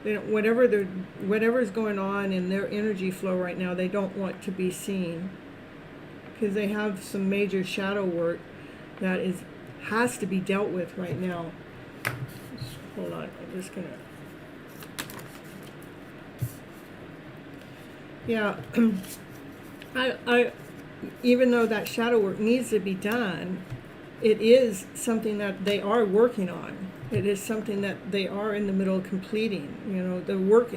They don't, whatever's going on in their energy flow right now, they don't want to be seen, because they have some major shadow work that has to be dealt with right now. Hold on, I'm just gonna. Yeah, I even though that shadow work needs to be done, it is something that they are working on. It is something that they are in the middle of completing. You know, the work.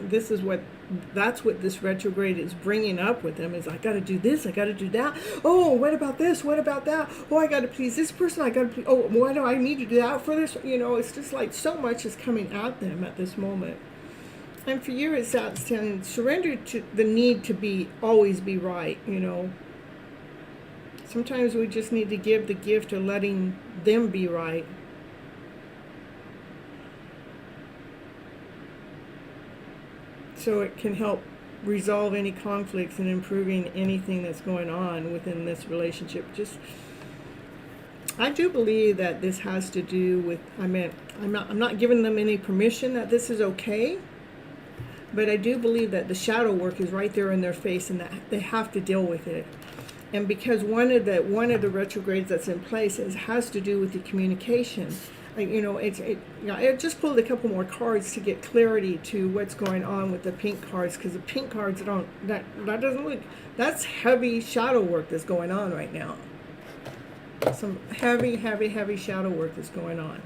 That's what this retrograde is bringing up with them. Is I got to do this. I got to do that. Oh, what about this? What about that? Oh, I got to please this person. I got to please. Oh, why do I need to do that for this? You know, it's just like so much is coming at them at this moment. And for you, it's that surrender to the need to always be right. You know. Sometimes we just need to give the gift of letting them be right. So it can help resolve any conflicts and improving anything that's going on within this relationship. I do believe that this has to do with, I'm not giving them any permission that this is okay, but I do believe that the shadow work is right there in their face, and that they have to deal with it. And because one of the retrogrades that's in place has to do with the communication. You know, I just pulled a couple more cards to get clarity to what's going on with the pink cards, because the pink cards that doesn't look, that's heavy shadow work that's going on right now. Some heavy shadow work that's going on.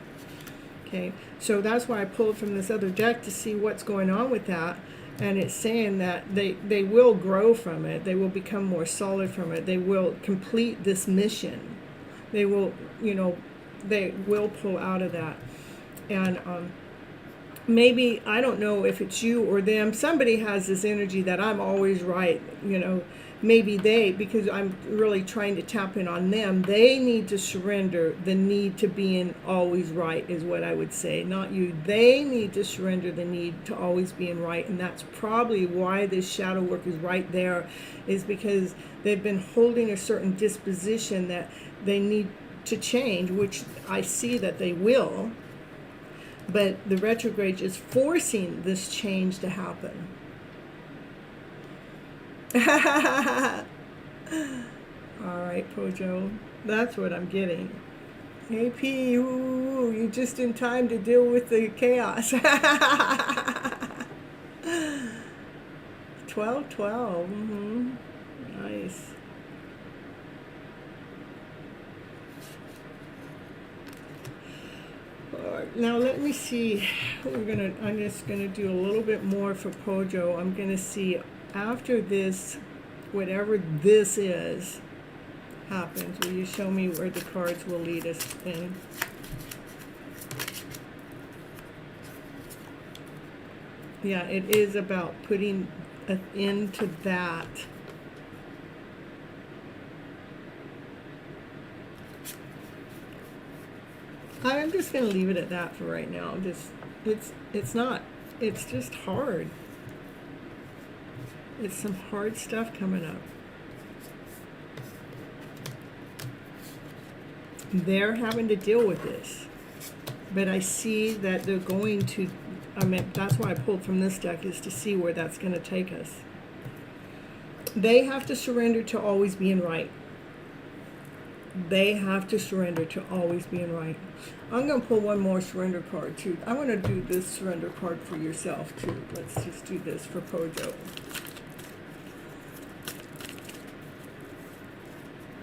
Okay, so that's why I pulled from this other deck to see what's going on with that. And it's saying that they will grow from it. They will become more solid from it. They will complete this mission. They will, you know, they will pull out of that. And maybe, I don't know if it's you or them, somebody has this energy that I'm always right, you know. Maybe because I'm really trying to tap in on them, they need to surrender the need to being always right, is what I would say. Not you. They need to surrender the need to always being right. And that's probably why this shadow work is right there, is because they've been holding a certain disposition that they need to change, which I see that they will. But the retrograde is forcing this change to happen. All right, Pojo, that's what I'm getting. Hey, P, you just in time to deal with the chaos. 12. Nice. All right, now let me see. I'm just gonna do a little bit more for Pojo. I'm gonna see, after this, whatever this is happens, will you show me where the cards will lead us in? Yeah, it is about putting an end to that. I'm just going to leave it at that for right now. It's not it's just hard. It's some hard stuff coming up. They're having to deal with this. But I see that they're going to, I mean, that's why I pulled from this deck, is to see where that's going to take us. They have to surrender to always being right. They have to surrender to always being right. I'm going to pull one more surrender card too. I want to do this surrender card for yourself too. Let's just do this for Pojo.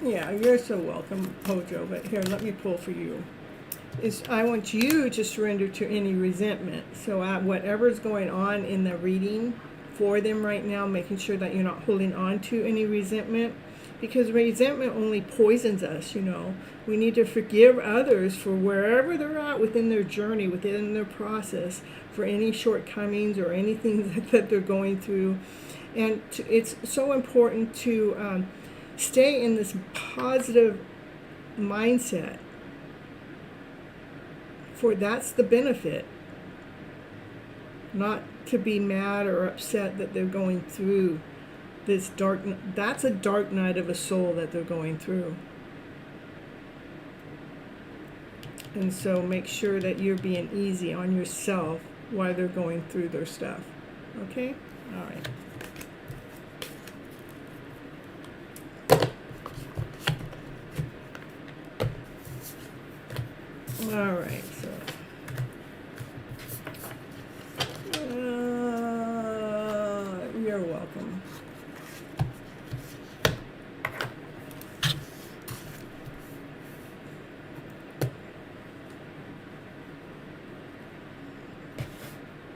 Yeah, you're so welcome, Pojo, but here, let me pull for you. I want you to surrender to any resentment. So whatever's going on in the reading for them right now, making sure that you're not holding on to any resentment, because resentment only poisons us, you know. We need to forgive others for wherever they're at within their journey, within their process, for any shortcomings or anything that they're going through. And it's so important to stay in this positive mindset, for that's the benefit. Not to be mad or upset that they're going through this dark, that's a dark night of a soul that they're going through. And so make sure that you're being easy on yourself while they're going through their stuff. Okay? All right. All right, so you're welcome.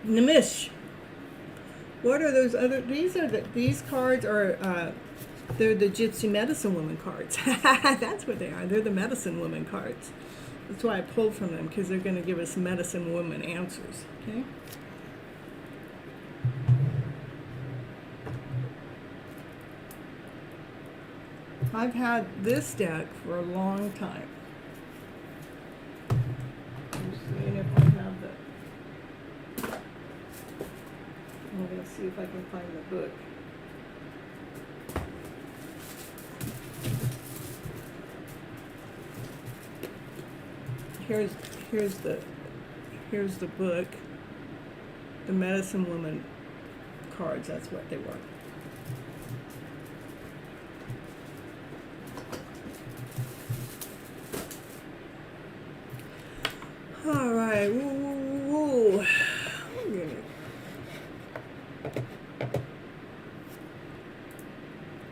Nimish. What are those other? These cards are. They're the Gypsy medicine woman cards. That's what they are. They're the medicine woman cards. That's why I pulled from them, because they're going to give us medicine woman answers. Okay. I've had this deck for a long time. I'm seeing if I have the. I'm going to see if I can find the book. Here's the book. The medicine woman cards. That's what they were. All right. Woo.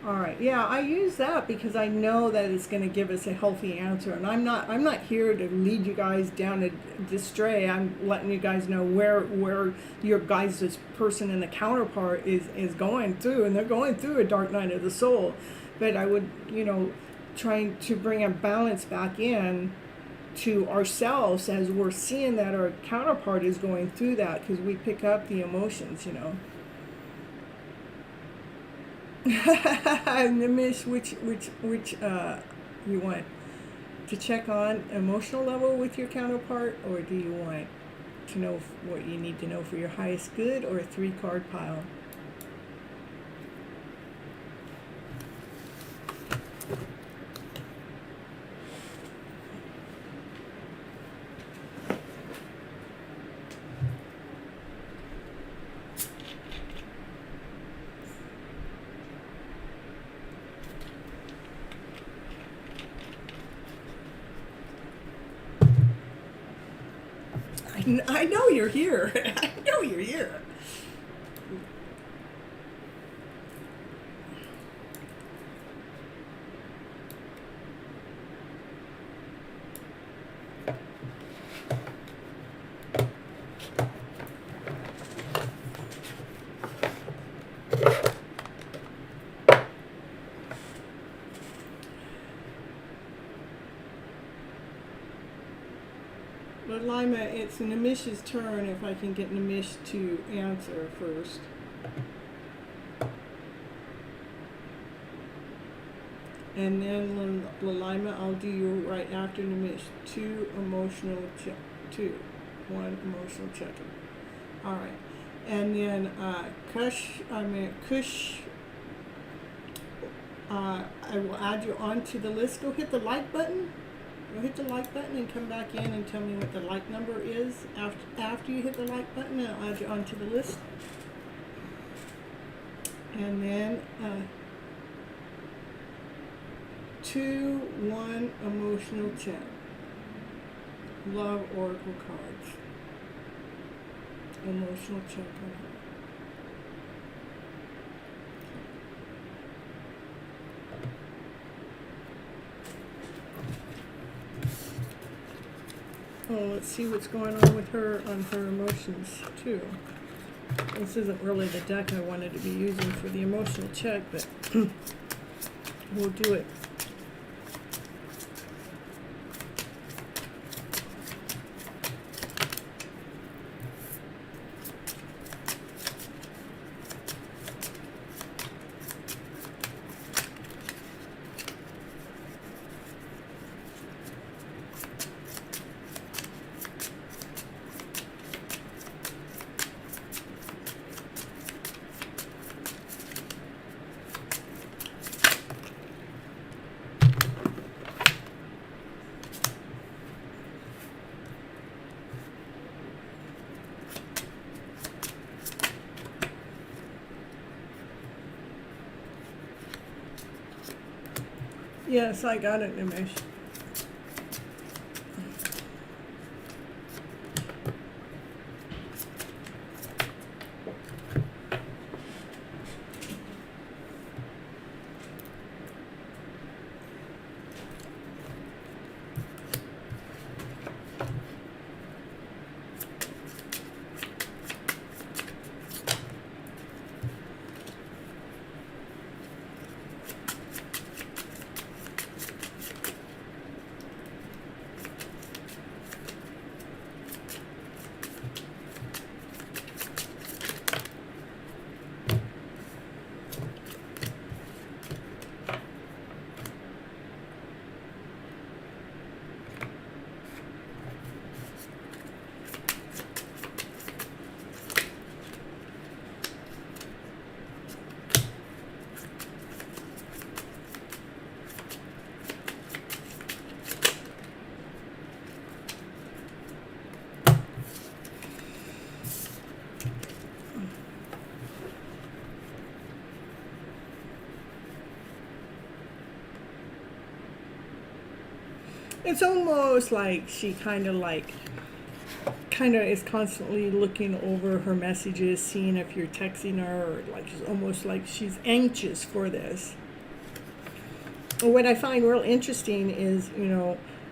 All right. Yeah, I use that because I know that it's going to give us a healthy answer, and I'm not here to lead you guys down a stray. I'm letting you guys know where your guys' person and the counterpart is going through, and they're going through a dark night of the soul. But I would, trying to bring a balance back in to ourselves as we're seeing that our counterpart is going through that, because we pick up the emotions, Nimish, which you want to check on emotional level with your counterpart, or do you want to know what you need to know for your highest good, or a 3-card pile? I know you're here. I know you're here. But Lima, it's Nimish's turn if I can get Nimish to answer first. And then Lima, I'll do you right after Nimish. 1 emotional check-in. All right. And then Kush, I will add you onto the list. Go hit the like button. Go hit the like button and come back in and tell me what the like number is after you hit the like button, and I'll add you onto the list. And then 2-1 emotional check. Love oracle cards. Emotional check on her. Oh, let's see what's going on with her on her emotions too. This isn't really the deck I wanted to be using for the emotional check, but we'll do it. Yes, I got it, Nimesh. It's almost like she kind of is constantly looking over her messages, seeing if you're texting her, or like she's almost like she's anxious for this. What I find real interesting is,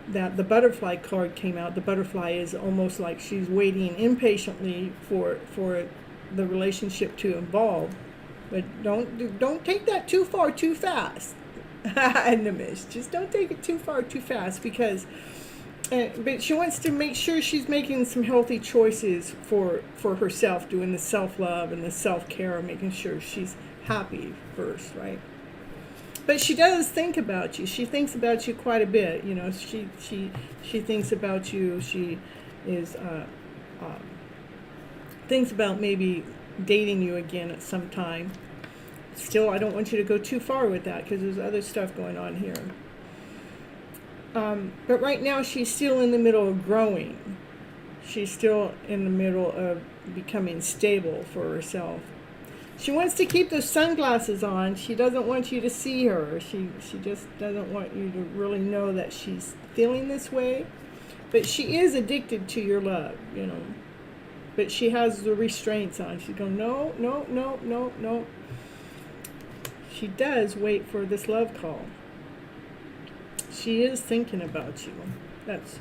that the butterfly card came out. The butterfly is almost like she's waiting impatiently for the relationship to evolve. But don't take that too far too fast. Nimish, just don't take it too far too fast, because but she wants to make sure she's making some healthy choices for herself, doing the self-love and the self-care, making sure she's happy first, right? But she does think about you. She thinks about you quite a bit. She thinks about you. She is thinks about maybe dating you again at some time. Still, I don't want you to go too far with that, because there's other stuff going on here. But right now, she's still in the middle of growing. She's still in the middle of becoming stable for herself. She wants to keep those sunglasses on. She doesn't want you to see her. She just doesn't want you to really know that she's feeling this way. But she is addicted to your love, But she has the restraints on. She's going, no, no, no, no, no. She does wait for this love call. She is thinking about you. It's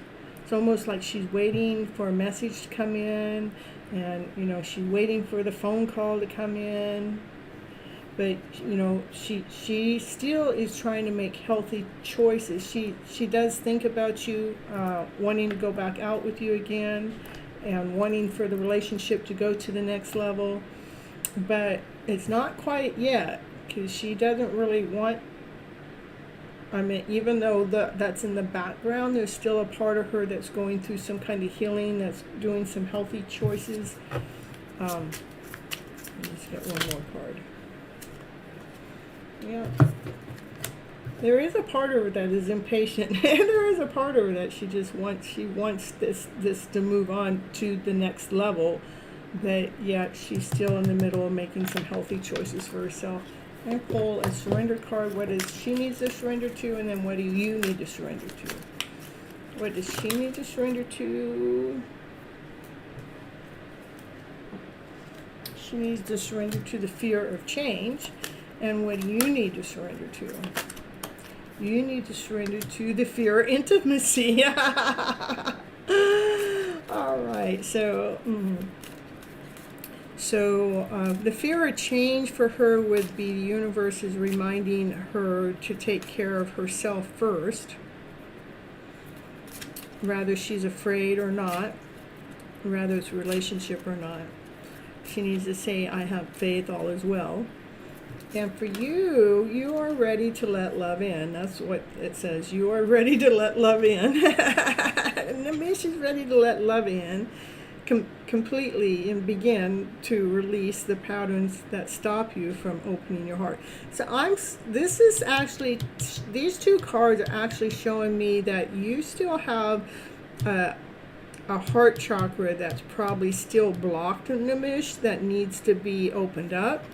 almost like she's waiting for a message to come in, and she's waiting for the phone call to come in. But she still is trying to make healthy choices. She does think about you, wanting to go back out with you again, and wanting for the relationship to go to the next level. But it's not quite yet, because she doesn't really want, even though that's in the background, there's still a part of her that's going through some kind of healing, that's doing some healthy choices. Let's get one more card. Yeah. There is a part of her that is impatient. And there is a part of her that she wants this to move on to the next level. But yet she's still in the middle of making some healthy choices for herself. And pull a surrender card. What does she needs to surrender to, and then what do you need to surrender to? What does she need to surrender to? She needs to surrender to the fear of change. And what do you need to surrender to? You need to surrender to the fear of intimacy. All right, so the fear of change for her would be the universe is reminding her to take care of herself first, whether she's afraid or not, whether it's a relationship or not. She needs to say, I have faith, all is well. And for you, you are ready to let love in. That's what it says. You are ready to let love in. And the mission is ready to let love in completely and begin to release the patterns that stop you from opening your heart. So this is actually, these two cards are actually showing me that you still have a heart chakra that's probably still blocked in the mish that needs to be opened up.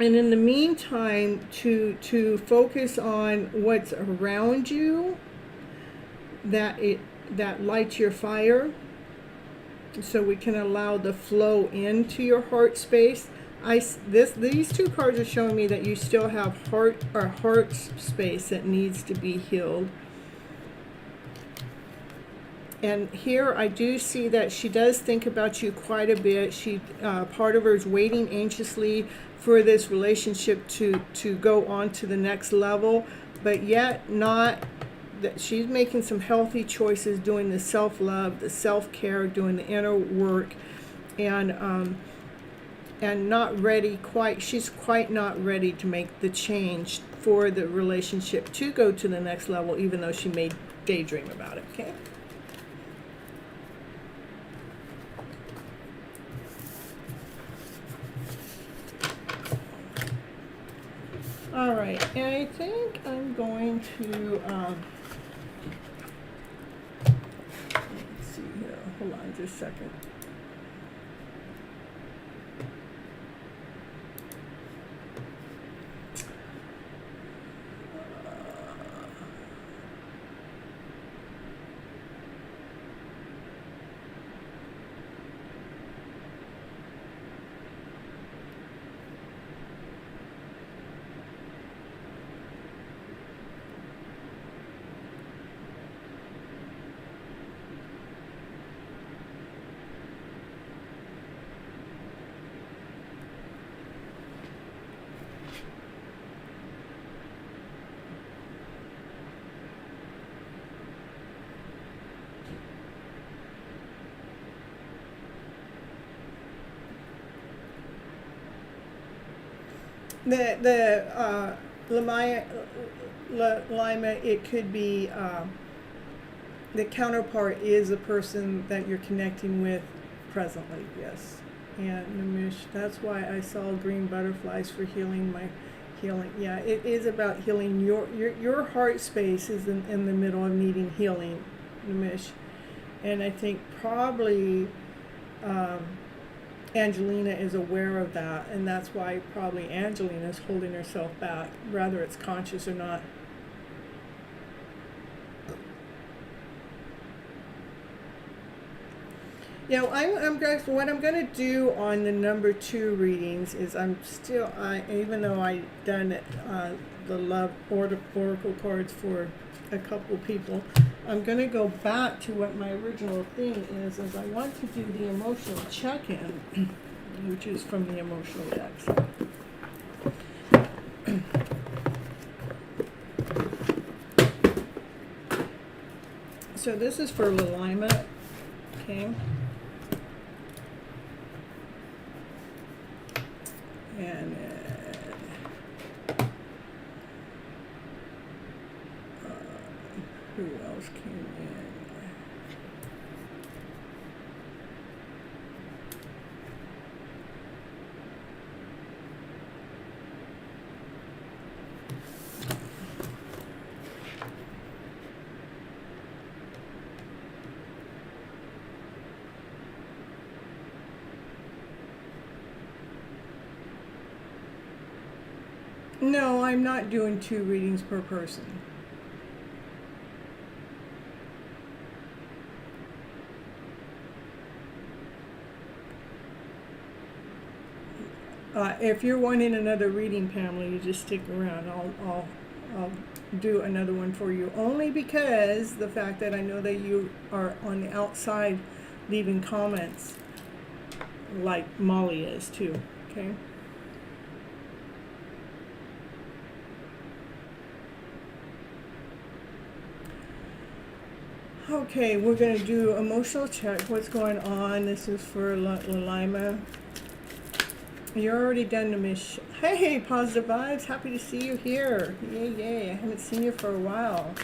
And in the meantime, to focus on what's around you that lights your fire, so we can allow the flow into your heart space. These two cards are showing me that you still have heart space that needs to be healed. And here I do see that she does think about you quite a bit. Part of her is waiting anxiously for this relationship to go on to the next level, but yet not. That she's making some healthy choices, doing the self-love, the self-care, doing the inner work, and not ready quite. She's quite not ready to make the change for the relationship to go to the next level, even though she may daydream about it. Okay. All right, and I think I'm going to, let's see here, hold on just a second. The Lima, it could be the counterpart is a person that you're connecting with presently, yes. And Namish, that's why I saw green butterflies for healing my healing. Yeah, it is about healing. Your heart space is in the middle of needing healing, Namish. And I think probably Angelina is aware of that, and that's why probably Angelina is holding herself back, whether it's conscious or not. Now, what I'm going to do on the number 2 readings is even though I've done the love oracle cards for a couple people, I'm going to go back to what my original thing is I want to do the emotional check-in, which is from the emotional decks. So this is for Lima, okay? And Who else came in? No, I'm not doing 2 readings per person. If you're wanting another reading, Pamela, you just stick around. I'll do another one for you. Only because the fact that I know that you are on the outside leaving comments like Molly is too, okay? Okay, we're going to do emotional check. What's going on? This is for Lima. You're already done the mission. Hey, positive vibes. Happy to see you here. Yay, yay. I haven't seen you for a while.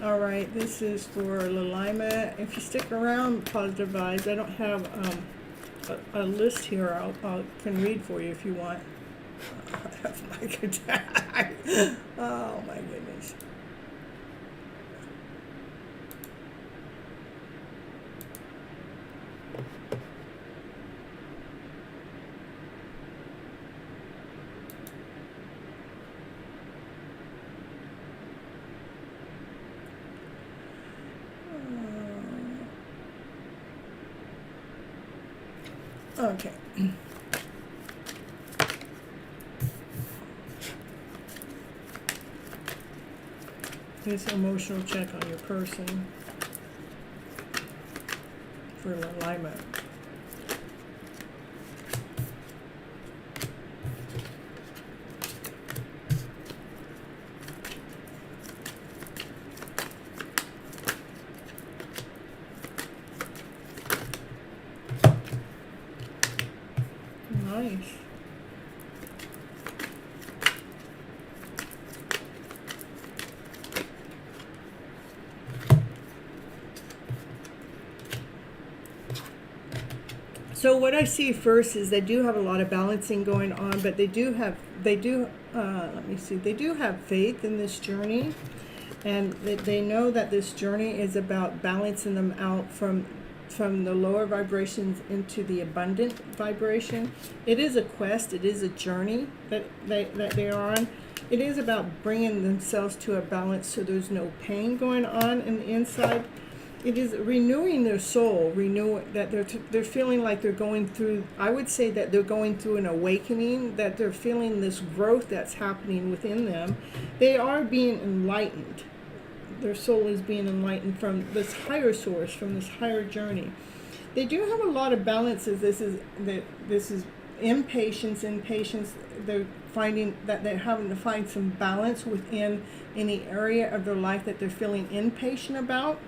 All right, this is for Lima. If you stick around, positive vibes. I don't have a list here. I can read for you if you want. That's my attack. Oh, my goodness. Okay. This emotional check on your person for Lima. Nice. So what I see first is they do have a lot of balancing going on, but they do have faith in this journey, and they know that this journey is about balancing them out from the lower vibrations into the abundant vibration. It is a quest. It is a journey that they are on. It is about bringing themselves to a balance so there's no pain going on in the inside. It is renewing their soul, that they're feeling like they're going through, I would say that they're going through an awakening, that they're feeling this growth that's happening within them. They are being enlightened. Their soul is being enlightened from this higher source, from this higher journey. They do have a lot of balances. This is impatience. They're finding that they're having to find some balance within any area of their life that they're feeling impatient about.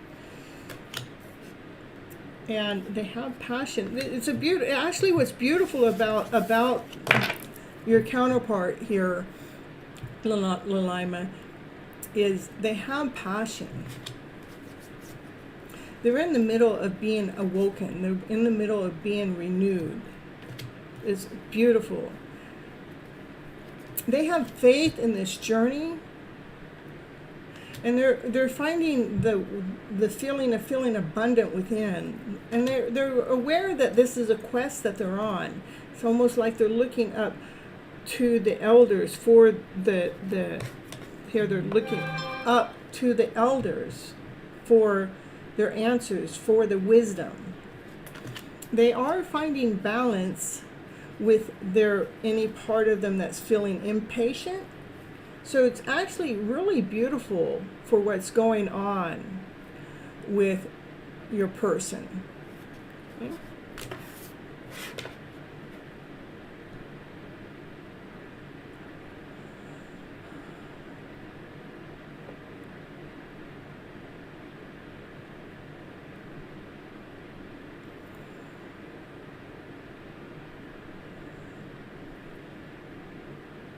And they have passion. It's actually what's beautiful about your counterpart here, Lima, is they have passion. They're in the middle of being awoken. They're in the middle of being renewed. It's beautiful. They have faith in this journey, and they're finding the feeling of feeling abundant within, and they're aware that this is a quest that they're on. It's almost like they're looking up to the elders for here they're looking up to the elders for their answers, for the wisdom. They are finding balance with any part of them that's feeling impatient. So it's actually really beautiful for what's going on with your person. Okay?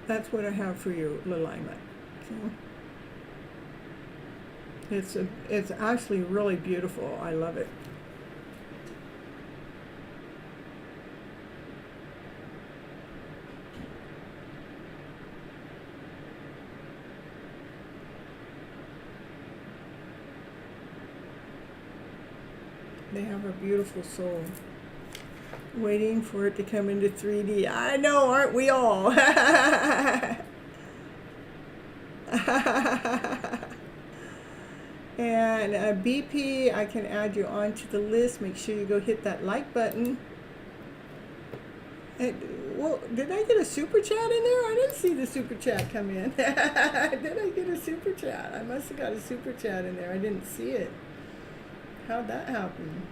That's what I have for you, Lima. Okay. It's actually really beautiful. I love it. They have a beautiful soul. Waiting for it to come into 3D. I know, aren't we all? And BP, I can add you onto the list. Make sure you go hit that like button. Well, did I get a super chat in there? I didn't see the super chat come in. Did I get a super chat? I must have got a super chat in there. I didn't see it. How'd that happen?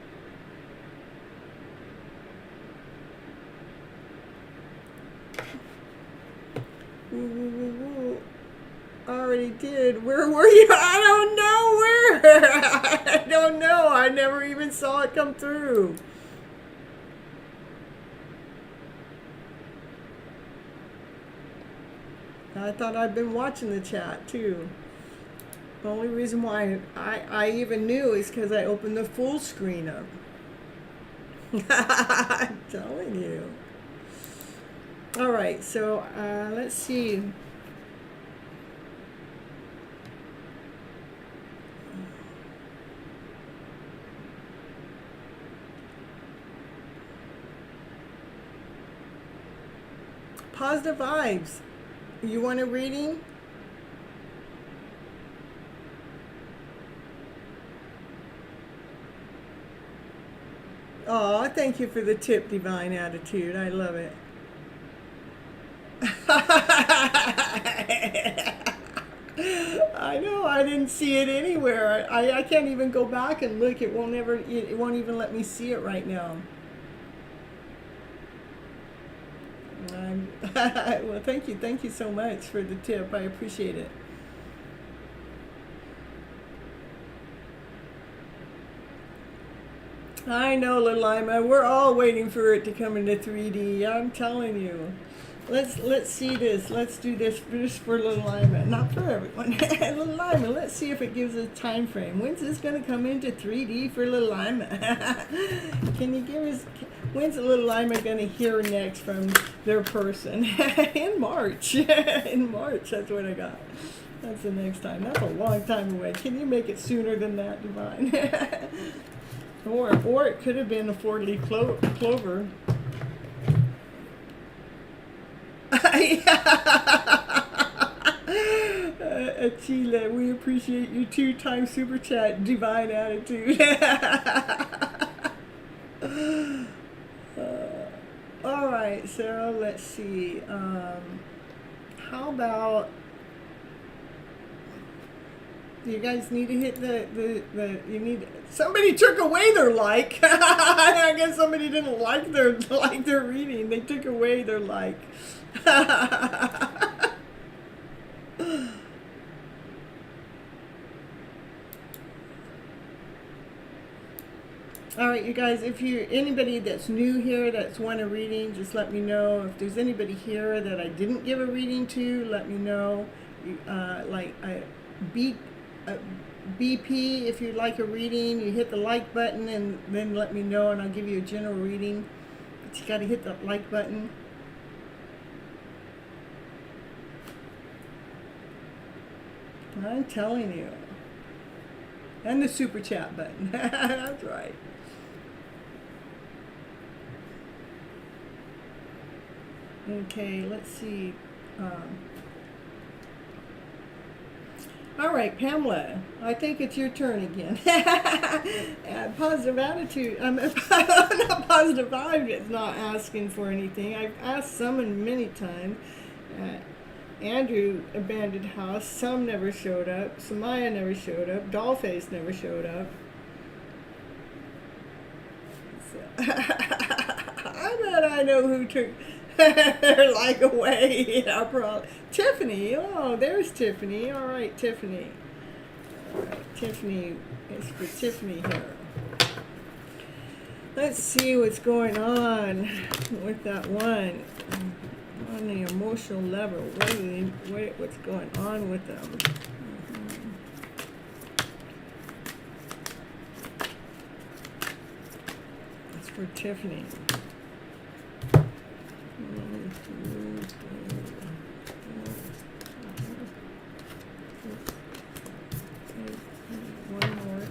Woo. Already did. Where were you? I don't know where. I don't know. I never even saw it come through. I thought I'd been watching the chat too. The only reason why I even knew is because I opened the full screen up. I'm telling you. All right, so let's see. Positive vibes. You want a reading? Oh, thank you for the tip, Divine Attitude. I love it. I know, I didn't see it anywhere. I can't even go back and look. It won't even let me see it right now. Well, thank you so much for the tip. I appreciate it. I know, little Ima. We're all waiting for it to come into 3D. I'm telling you. Let's see this. Let's do this just for little Ima, not for everyone. Little Ima, let's see if it gives a time frame. When's this going to come into 3D for little Ima? Can you give us? When's little Ima going to hear next from their person? In March. In March. That's what I got. That's the next time. That's a long time away. Can you make it sooner than that, Divine? Or it could have been a 4-leaf clover. Chile, we appreciate you 2 times super chat, Divine Attitude. All right, so let's see. How about you guys need to hit somebody took away their like. I guess somebody didn't like their reading. They took away their like. All right, you guys, if anybody that's new here that's want a reading, just let me know. If there's anybody here that I didn't give a reading to, let me know. BP, if you'd like a reading, you hit the like button and then let me know and I'll give you a general reading. But you got to hit the like button. I'm telling you. And the super chat button. That's right. Okay, let's see. All right, Pamela, I think it's your turn again. Positive attitude. Not positive vibe. It's not asking for anything. I've asked someone many times. Andrew abandoned house. Some never showed up. Samaya never showed up. Dollface never showed up. So, I bet I know who took their like away. Yeah, probably. Tiffany. Oh, there's Tiffany. All right, Tiffany. All right, Tiffany. It's for Tiffany here. Let's see what's going on with that one. On the emotional level, what's going on with them? for Tiffany. One more.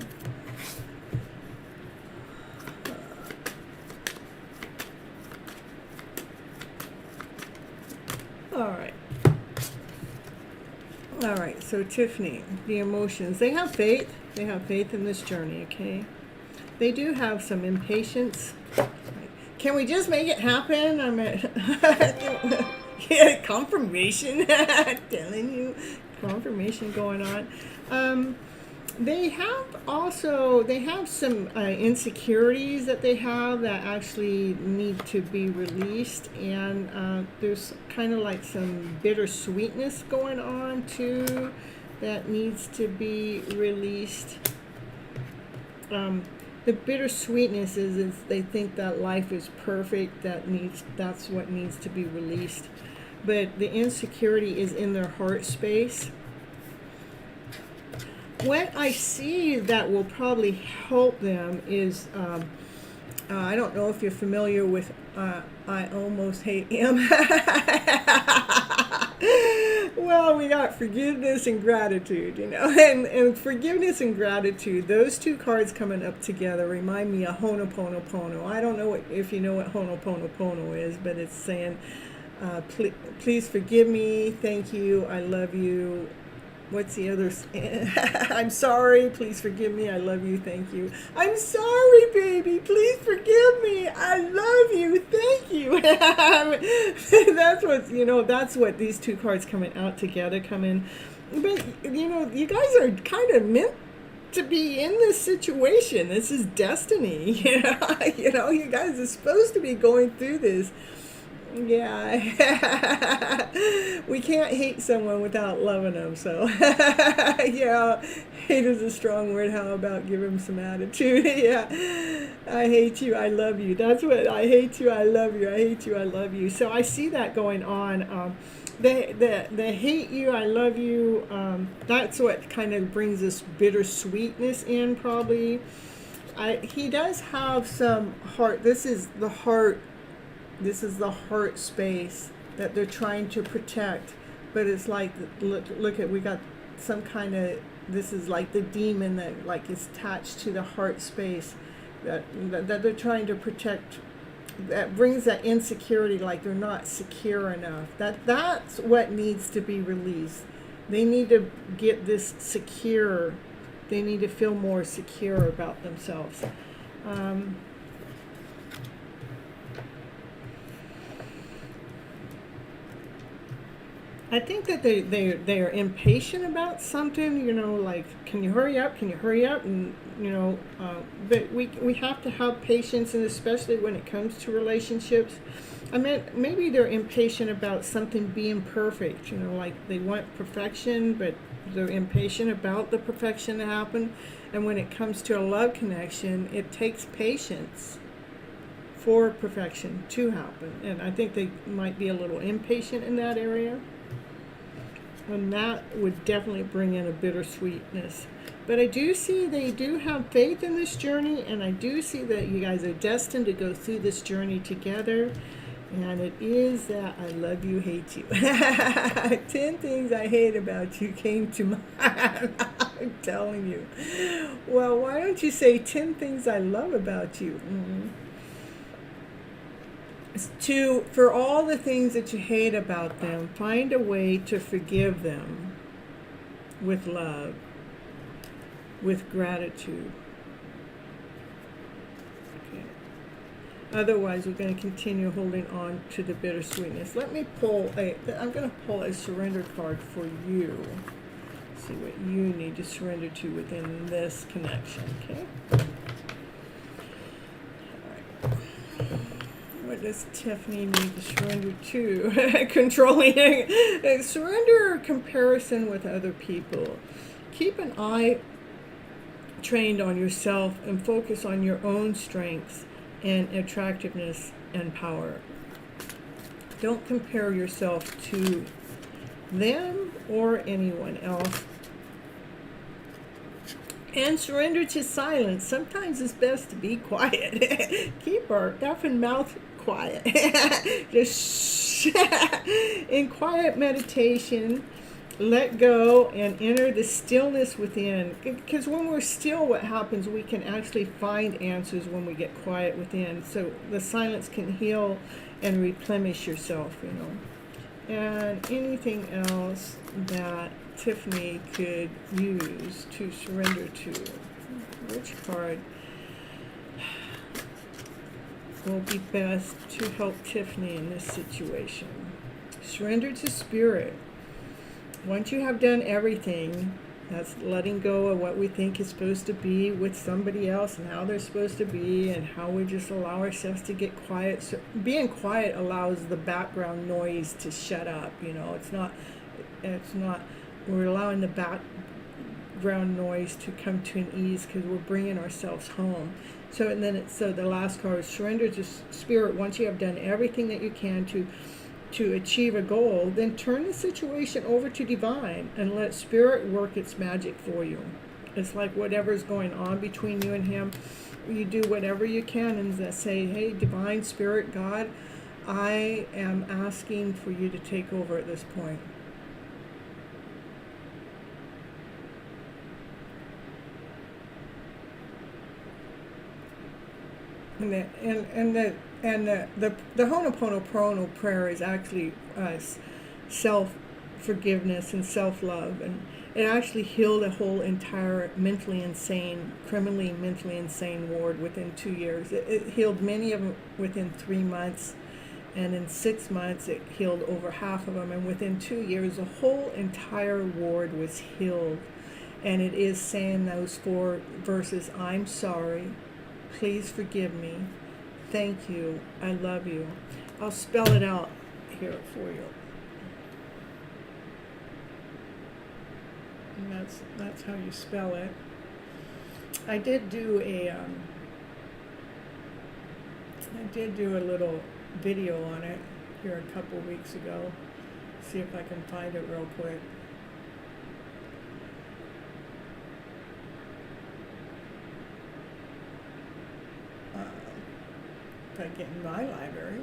All right, so Tiffany, the emotions, they have faith. They have faith in this journey, okay? They do have some impatience. Can we just make it happen? I'm at yeah, confirmation. Telling you, confirmation going on. They have some insecurities that they have that actually need to be released, and there's kind of like some bittersweetness going on too that needs to be released. The bittersweetness is they think that life is perfect. That's what needs to be released, but the insecurity is in their heart space. What I see that will probably help them is, I don't know if you're familiar with I Almost Hate Him. Well, we got forgiveness and gratitude, and forgiveness and gratitude, those two cards coming up together remind me of Ho'oponopono. I don't know if you know what Ho'oponopono is, but it's saying, please forgive me, thank you, I love you. What's the other? I'm sorry, please forgive me, I love you, thank you. I'm sorry, baby, please forgive me, I love you, thank you. That's what these two cards coming out together come in. But, you guys are kind of meant to be in this situation. This is destiny. You guys are supposed to be going through this. Yeah, we can't hate someone without loving them. So, yeah, hate is a strong word. How about give them some attitude? Yeah, I hate you, I love you. That's what I hate you, I love you. I hate you, I love you. So I see that going on. The hate you, I love you. That's what kind of brings this bittersweetness in. Probably, he does have some heart. This is the heart. This is the heart space that they're trying to protect, but it's like, look at, we got some kind of, this is like the demon that like is attached to the heart space that they're trying to protect, that brings that insecurity, like they're not secure enough. That's what needs to be released. They need to get this secure. They need to feel more secure about themselves. I think that they are impatient about something, like, can you hurry up? Can you hurry up? And, but we have to have patience, and especially when it comes to relationships. I mean, maybe they're impatient about something being perfect, like they want perfection, but they're impatient about the perfection to happen. And when it comes to a love connection, it takes patience for perfection to happen. And I think they might be a little impatient in that area. And that would definitely bring in a bittersweetness. But I do see they do have faith in this journey, and I do see that you guys are destined to go through this journey together. And it is that I love you, hate you. 10 things I hate about you came to mind. I'm telling you. Well, why don't you say 10 things I love about you? For all the things that you hate about them, find a way to forgive them with love, with gratitude. Okay. Otherwise, we're going to continue holding on to the bittersweetness. I'm going to pull a surrender card for you. See what you need to surrender to within this connection, okay? All right. What does Tiffany need to surrender to? Controlling. Surrender comparison with other people. Keep an eye trained on yourself and focus on your own strengths and attractiveness and power. Don't compare yourself to them or anyone else. And surrender to silence. Sometimes it's best to be quiet. Keep our effing mouth quiet. Just shh. In quiet meditation, let go and enter the stillness within. Because when we're still, what happens, we can actually find answers when we get quiet within. So the silence can heal and replenish yourself, you know. And anything else that Tiffany could use to surrender to? Which card will be best to help Tiffany in this situation? Surrender to spirit. Once you have done everything, that's letting go of what we think is supposed to be with somebody else and how they're supposed to be and how we just allow ourselves to get quiet. So being quiet allows the background noise to shut up, you know. It's not, we're allowing the background noise to come to an ease because we're bringing ourselves home. So, and then so the last card is surrender to spirit. Once you have done everything that you can to achieve a goal, then turn the situation over to divine and let spirit work its magic for you. It's like whatever's going on between you and him, you do whatever you can and say, hey, divine spirit, God, I am asking for you to take over at this point. And the Ho'oponopono prayer is actually self-forgiveness and self-love, and it actually healed a whole entire criminally mentally insane ward within 2 years. It healed many of them within 3 months, and in 6 months it healed over half of them, and within 2 years the whole entire ward was healed. And it is saying those 4 verses: I'm sorry, please forgive me, thank you, I love you. I'll spell it out here for you. And that's how you spell it. I did do a little video on it here a couple weeks ago. See if I can find it real quick. If I get in my library.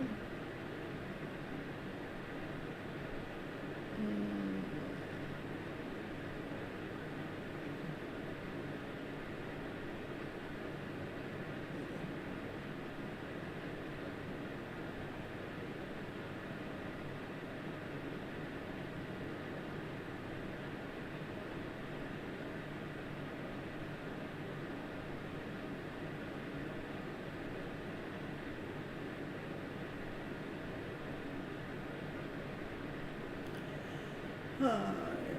Here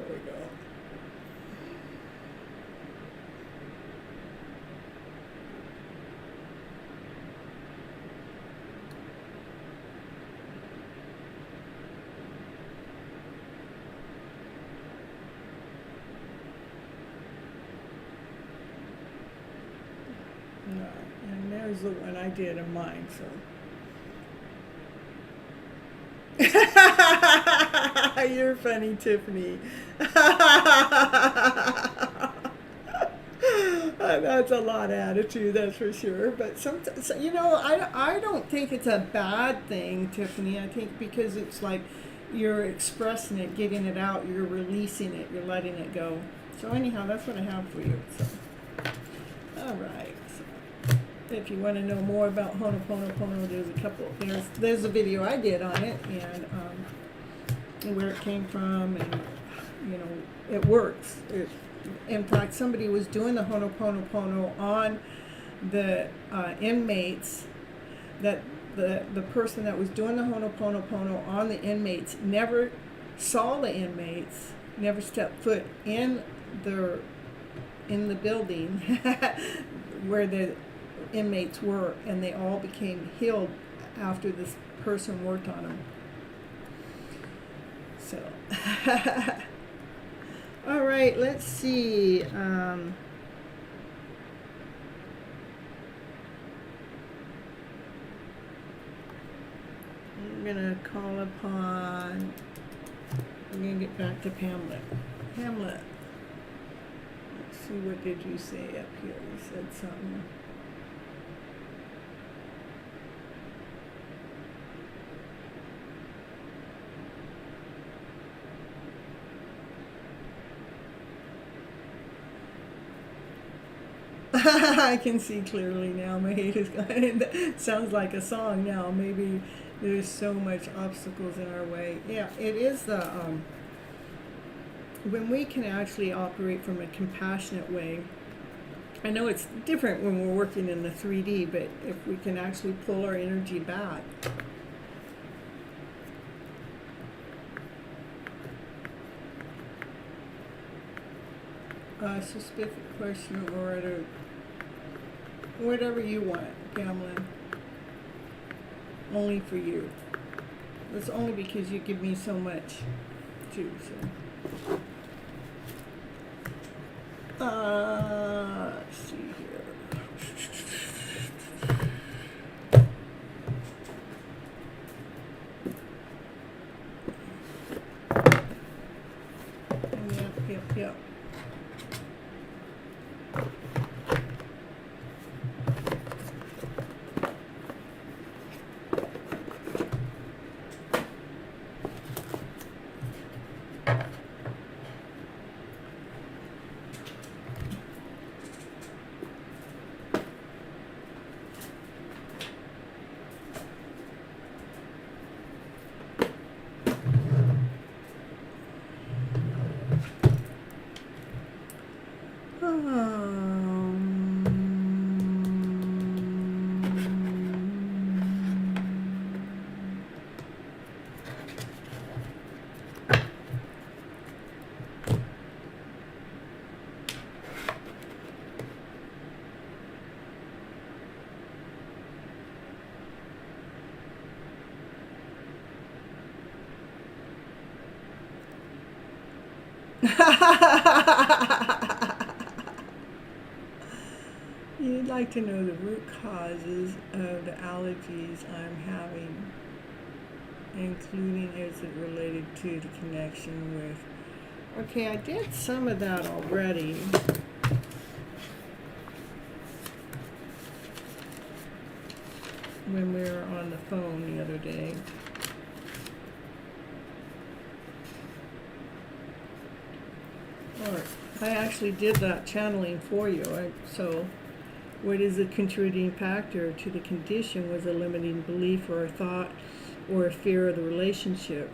we go. And there's the one I did in mine, so. You're funny, Tiffany. That's a lot of attitude, that's for sure. But sometimes, you know, I don't think it's a bad thing, Tiffany. I think because it's like you're expressing it, getting it out, you're releasing it, you're letting it go. So anyhow, that's what I have for you. So, all right. So, if you want to know more about Ho'oponopono, there's a video I did on it, and where it came from, and you know, it works. In fact, somebody was doing the Ho'oponopono on the inmates. That the person that was doing the Ho'oponopono on the inmates never saw the inmates, never stepped foot in the building where the inmates were, and they all became healed after this person worked on them. So, all right, let's see. I'm gonna call upon. I'm gonna get back to Pamela. Pamela, see, what did you say up here? You said something. I can see clearly now. My head is going. Sounds like a song now. Maybe there's so much obstacles in our way. Yeah, it is the when we can actually operate from a compassionate way. I know it's different when we're working in the 3D, but if we can actually pull our energy back. Specific question or whatever you want, Pamela. Only for you. That's only because you give me so much, too. So, let's see here. Yep. You'd like to know the root causes of the allergies I'm having, including is it related to the connection with... Okay, I did some of that already. When we were on the phone the other day. I actually did that channeling for you. So what is the contributing factor to the condition was a limiting belief or a thought or a fear of the relationship.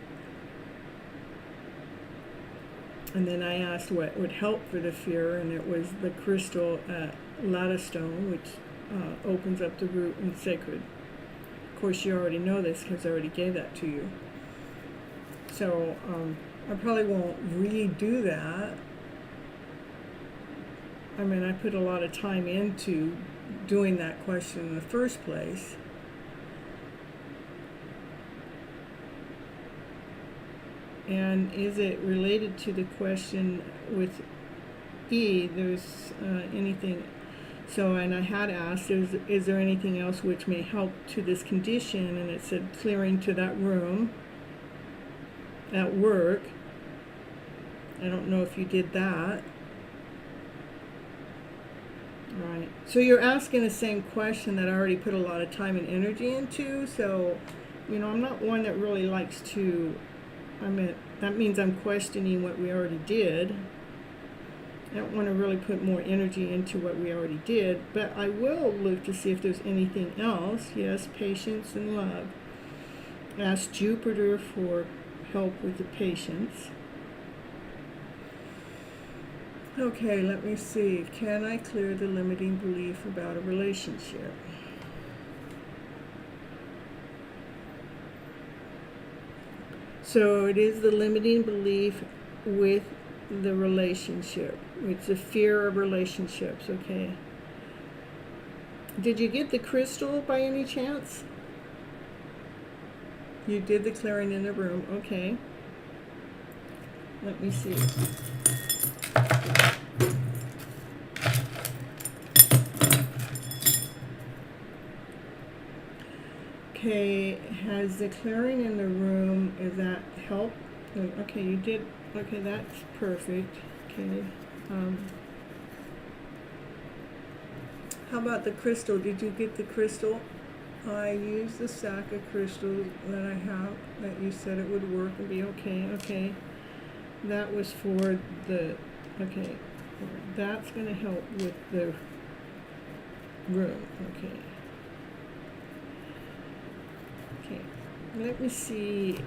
And then I asked what would help for the fear, and it was the crystal lattice stone, which opens up the root and sacred. Of course, you already know this because I already gave that to you. So I probably won't redo that. I mean, I put a lot of time into doing that question in the first place. And is it related to the question with E, there's anything, so, and I had asked, is there anything else which may help to this condition? And it said clearing to that room at work. I don't know if you did that. Right. So you're asking the same question that I already put a lot of time and energy into. So, you know, I'm not one that really likes to, that means I'm questioning what we already did. I don't want to really put more energy into what we already did, but I will look to see if there's anything else. Yes, patience and love. Ask Jupiter for help with the patience. Okay, let me see. Can I clear the limiting belief about a relationship? So it is the limiting belief with the relationship. It's a fear of relationships, okay? Did you get the crystal by any chance? You did the clearing in the room, okay. Let me see. Okay, has the clearing in the room, is that help? Okay, you did, okay, that's perfect. Okay, How about the crystal? Did you get the crystal? I used the sack of crystals that I have that you said it would work and be okay. Okay. That was for the, okay. That's going to help with the room. Okay. Okay. Let me see.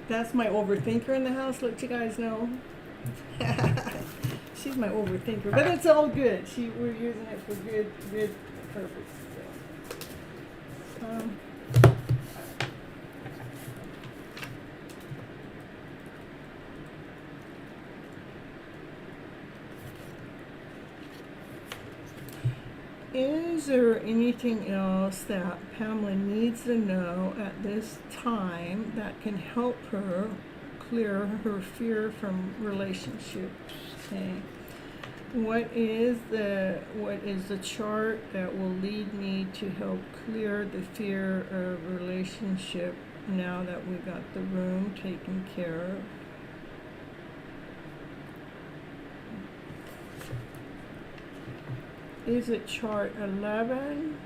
That's my overthinker in the house, let you guys know. She's my overthinker, but it's all good. We're using it for good purpose. So. Is there anything else that Pamela needs to know at this time that can help her clear her fear from relationships? Okay. What is the chart that will lead me to help clear the fear of relationship now that we got the room taken care of? Is it chart 11?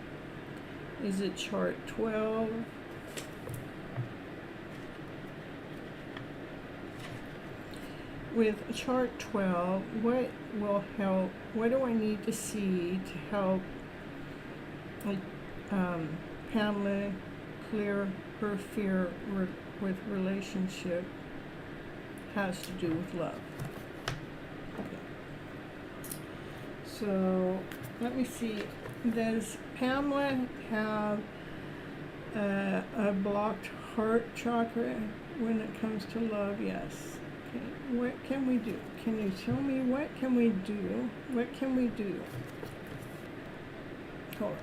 Is it chart 12? With chart 12, what will help? What do I need to see to help Pamela clear her fear with relationship? Has to do with love. Okay. So let me see. Does Pamela have a blocked heart chakra when it comes to love? Yes. Okay. What can we do? Can you tell me what can we do? What can we do? Hold on.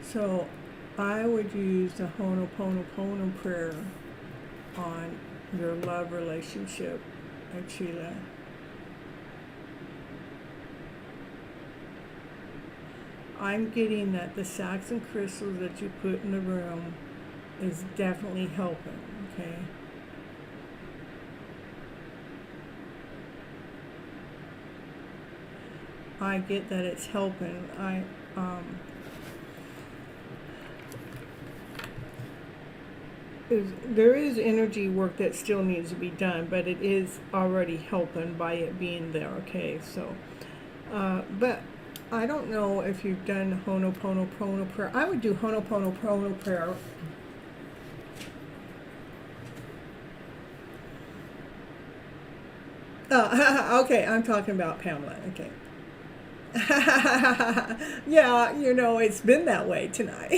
So I would use the Ho'oponopono prayer on your love relationship, Sheila. I'm getting that the sacks and crystals that you put in the room is definitely helping, okay? I get that it's helping. There is energy work that still needs to be done, but it is already helping by it being there, okay? So, but I don't know if you've done Ho'oponopono prayer. I would do Ho'oponopono prayer. Oh, okay, I'm talking about Pamela, okay. Yeah, it's been that way tonight.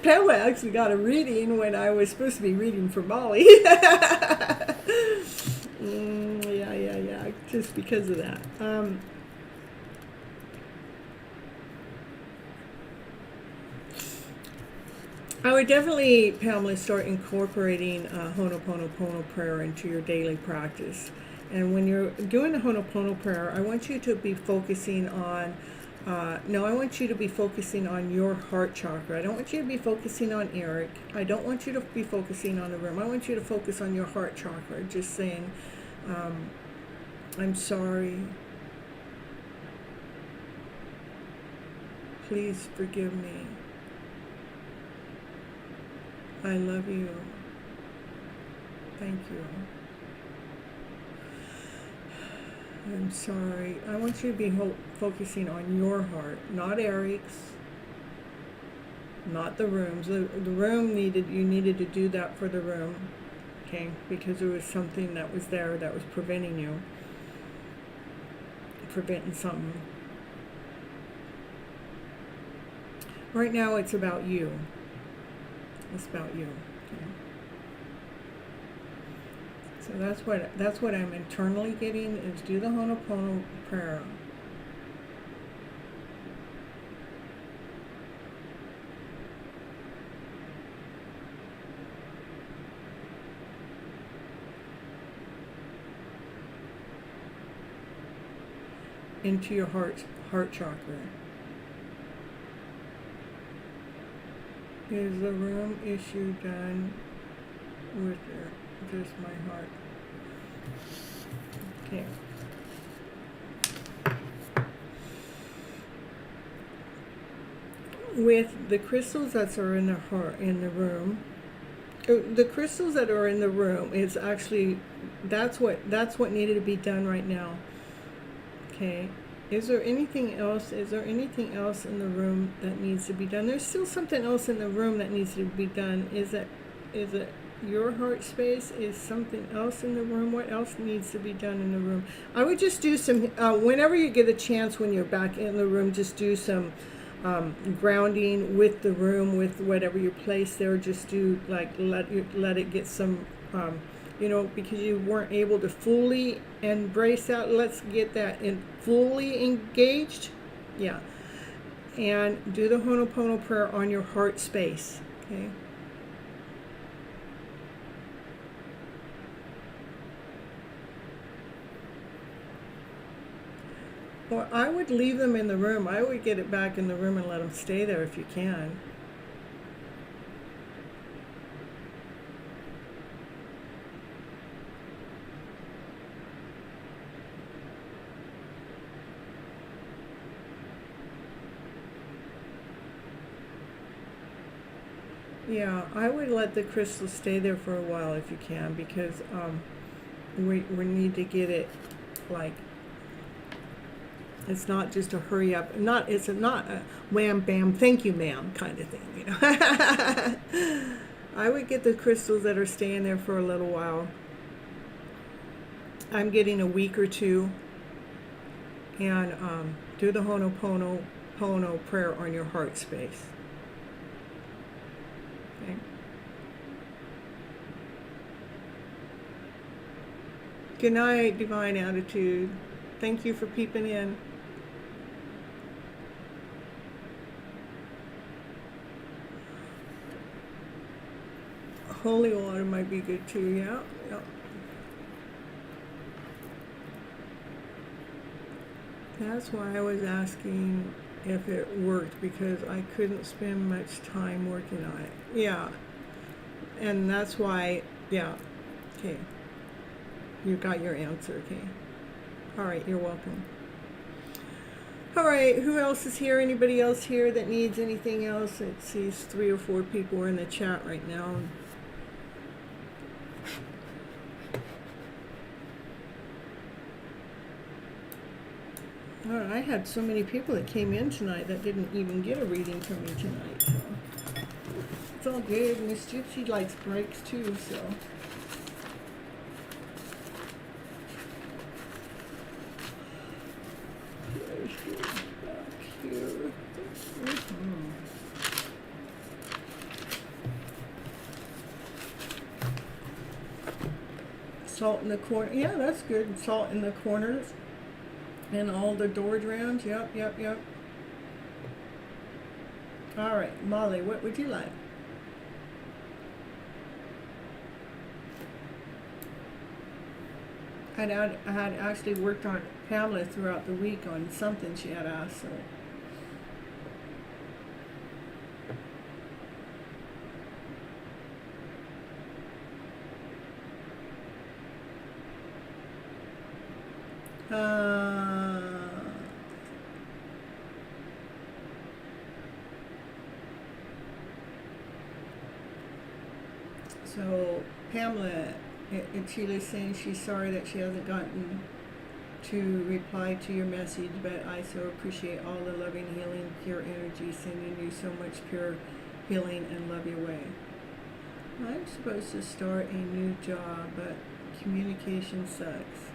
Pamela actually got a reading when I was supposed to be reading for Molly. Yeah, just because of that. I would definitely, Pamela, start incorporating Ho'oponopono prayer into your daily practice. And when you're doing the Ho'oponopono prayer, I want you to be focusing on, I want you to be focusing on your heart chakra. I don't want you to be focusing on Eric. I don't want you to be focusing on the room. I want you to focus on your heart chakra, just saying, I'm sorry. Please forgive me. I love you. Thank you. I'm sorry. I want you to be focusing on your heart, not Eric's, not the room's. The room you needed to do that for the room, okay? Because there was something that was there that was preventing something. Right now it's about you. It's about you. Okay? So that's what I'm internally getting is do the Ho'oponopono prayer. into your heart chakra. Is the room issue done with just my heart? Okay. With the crystals that are in the heart, in the room, the crystals that are in the room is actually, that's what needed to be done right now. Okay. Is there anything else? Is there anything else in the room that needs to be done? There's still something else in the room that needs to be done. Is it your heart space? Is something else in the room? What else needs to be done in the room? I would just do some, whenever you get a chance when you're back in the room, just do some grounding with the room, with whatever you place there. Just do, like, let it get some, you know, because you weren't able to fully embrace that. Let's get that in fully engaged. Yeah. And do the Ho'oponopono prayer on your heart space. Okay. Or I would leave them in the room. I would get it back in the room and let them stay there if you can. Yeah, I would let the crystals stay there for a while if you can, because we need to get it, like, it's not just a hurry up, it's not a wham bam thank you ma'am kind of thing, you know. I would get the crystals that are staying there for a little while. I'm getting a week or two, and do the Ho'oponopono prayer on your heart space. Okay. Good night, Divine Attitude. Thank you for peeping in. Holy water might be good too, yeah. That's why I was asking if it worked, because I couldn't spend much time working on it. Yeah. And that's why, yeah. Okay. You got your answer, okay. All right, you're welcome. All right, who else is here? Anybody else here that needs anything else? It sees 3 or 4 people are in the chat right now. All right, I had so many people that came in tonight that didn't even get a reading from me tonight. So it's all good. Miss Gypsy likes breaks too, so. Salt in the corner. Yeah, that's good. Salt in the corners and all the door jambs. Yep. All right, Molly, what would you like? I had actually worked on Pamela throughout the week on something she had asked. So. So Pamela in Chile is saying she's sorry that she hasn't gotten to reply to your message, but I so appreciate all the loving, healing, pure energy sending you so much pure healing and love your way. I'm supposed to start a new job, but communication sucks.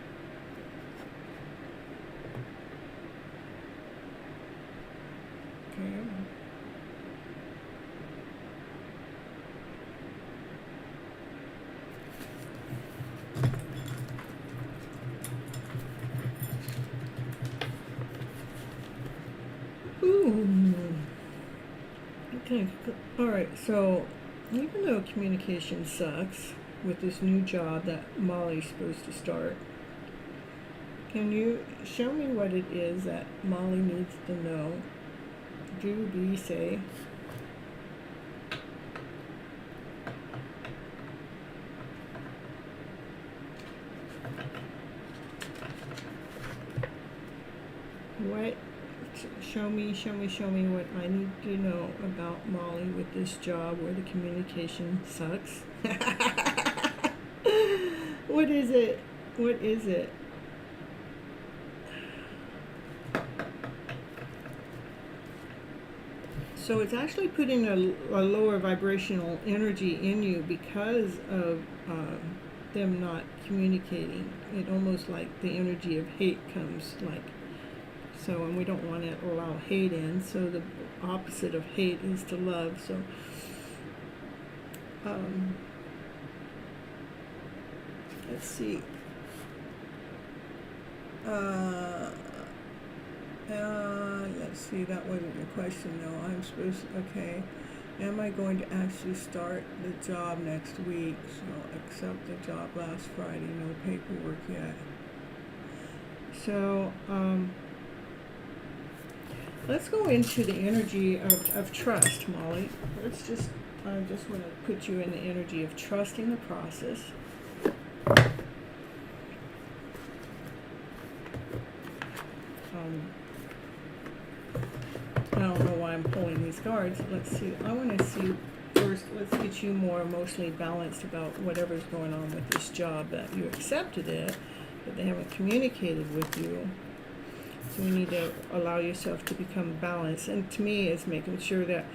Okay. Ooh. Okay. All right. So, even though communication sucks with this new job that Molly's supposed to start, Can you show me what it is that Molly needs to know? Do, be, say. What? Show me what I need to know about Molly with this job where the communication sucks. What is it? What is it? So it's actually putting a lower vibrational energy in you because of them not communicating. It almost like the energy of hate comes like so, and we don't want to allow hate in. So the opposite of hate is to love. So let's see. Let's see, that wasn't the question though. I'm supposed to, okay. Am I going to actually start the job next week? So accept the job last Friday, no paperwork yet. So, let's go into the energy of trust, Molly. I just want to put you in the energy of trusting the process. I don't know why I'm pulling these cards. Let's see. I want to see first, let's get you more emotionally balanced about whatever's going on with this job, that you accepted it, but they haven't communicated with you. So you need to allow yourself to become balanced. And to me, it's making sure that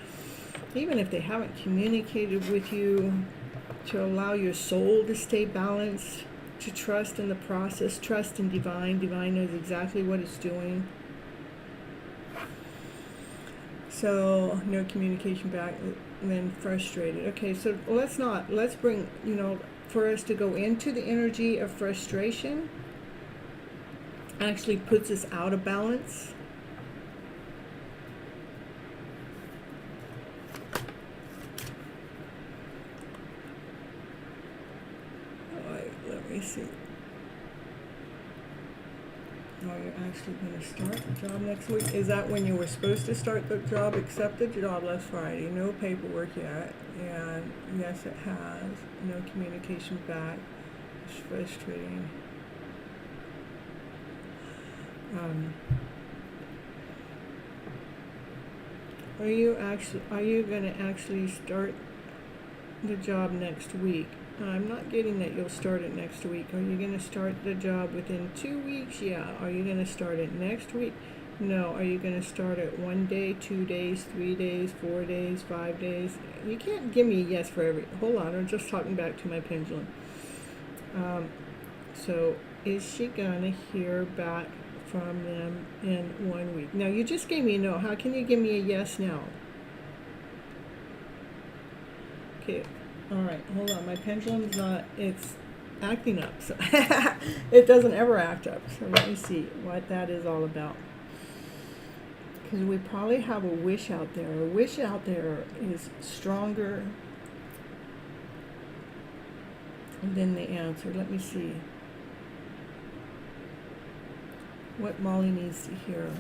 even if they haven't communicated with you, to allow your soul to stay balanced, to trust in the process, trust in divine. Divine knows exactly what it's doing. So no communication back, and then frustrated. Okay, so let's bring, for us to go into the energy of frustration actually puts us out of balance. All right, let me see. Are you actually going to start the job next week? Is that when you were supposed to start the job? Accept the job last Friday. No paperwork yet. And yes, it has. No communication back. It's frustrating. Are you going to actually start the job next week? I'm not getting that you'll start it next week. Are you going to start the job within 2 weeks? Yeah. Are you going to start it next week? No. Are you going to start it 1 day, 2 days, 3 days, 4 days, 5 days? You can't give me a yes for every. Hold on. I'm just talking back to my pendulum. So is she going to hear back from them in 1 week? Now, you just gave me a no. How can you give me a yes now? Okay. All right, hold on. My pendulum's not, it's acting up. So it doesn't ever act up. So let me see what that is all about. Because we probably have a wish out there. A wish out there is stronger than the answer. Let me see what Molly needs to hear.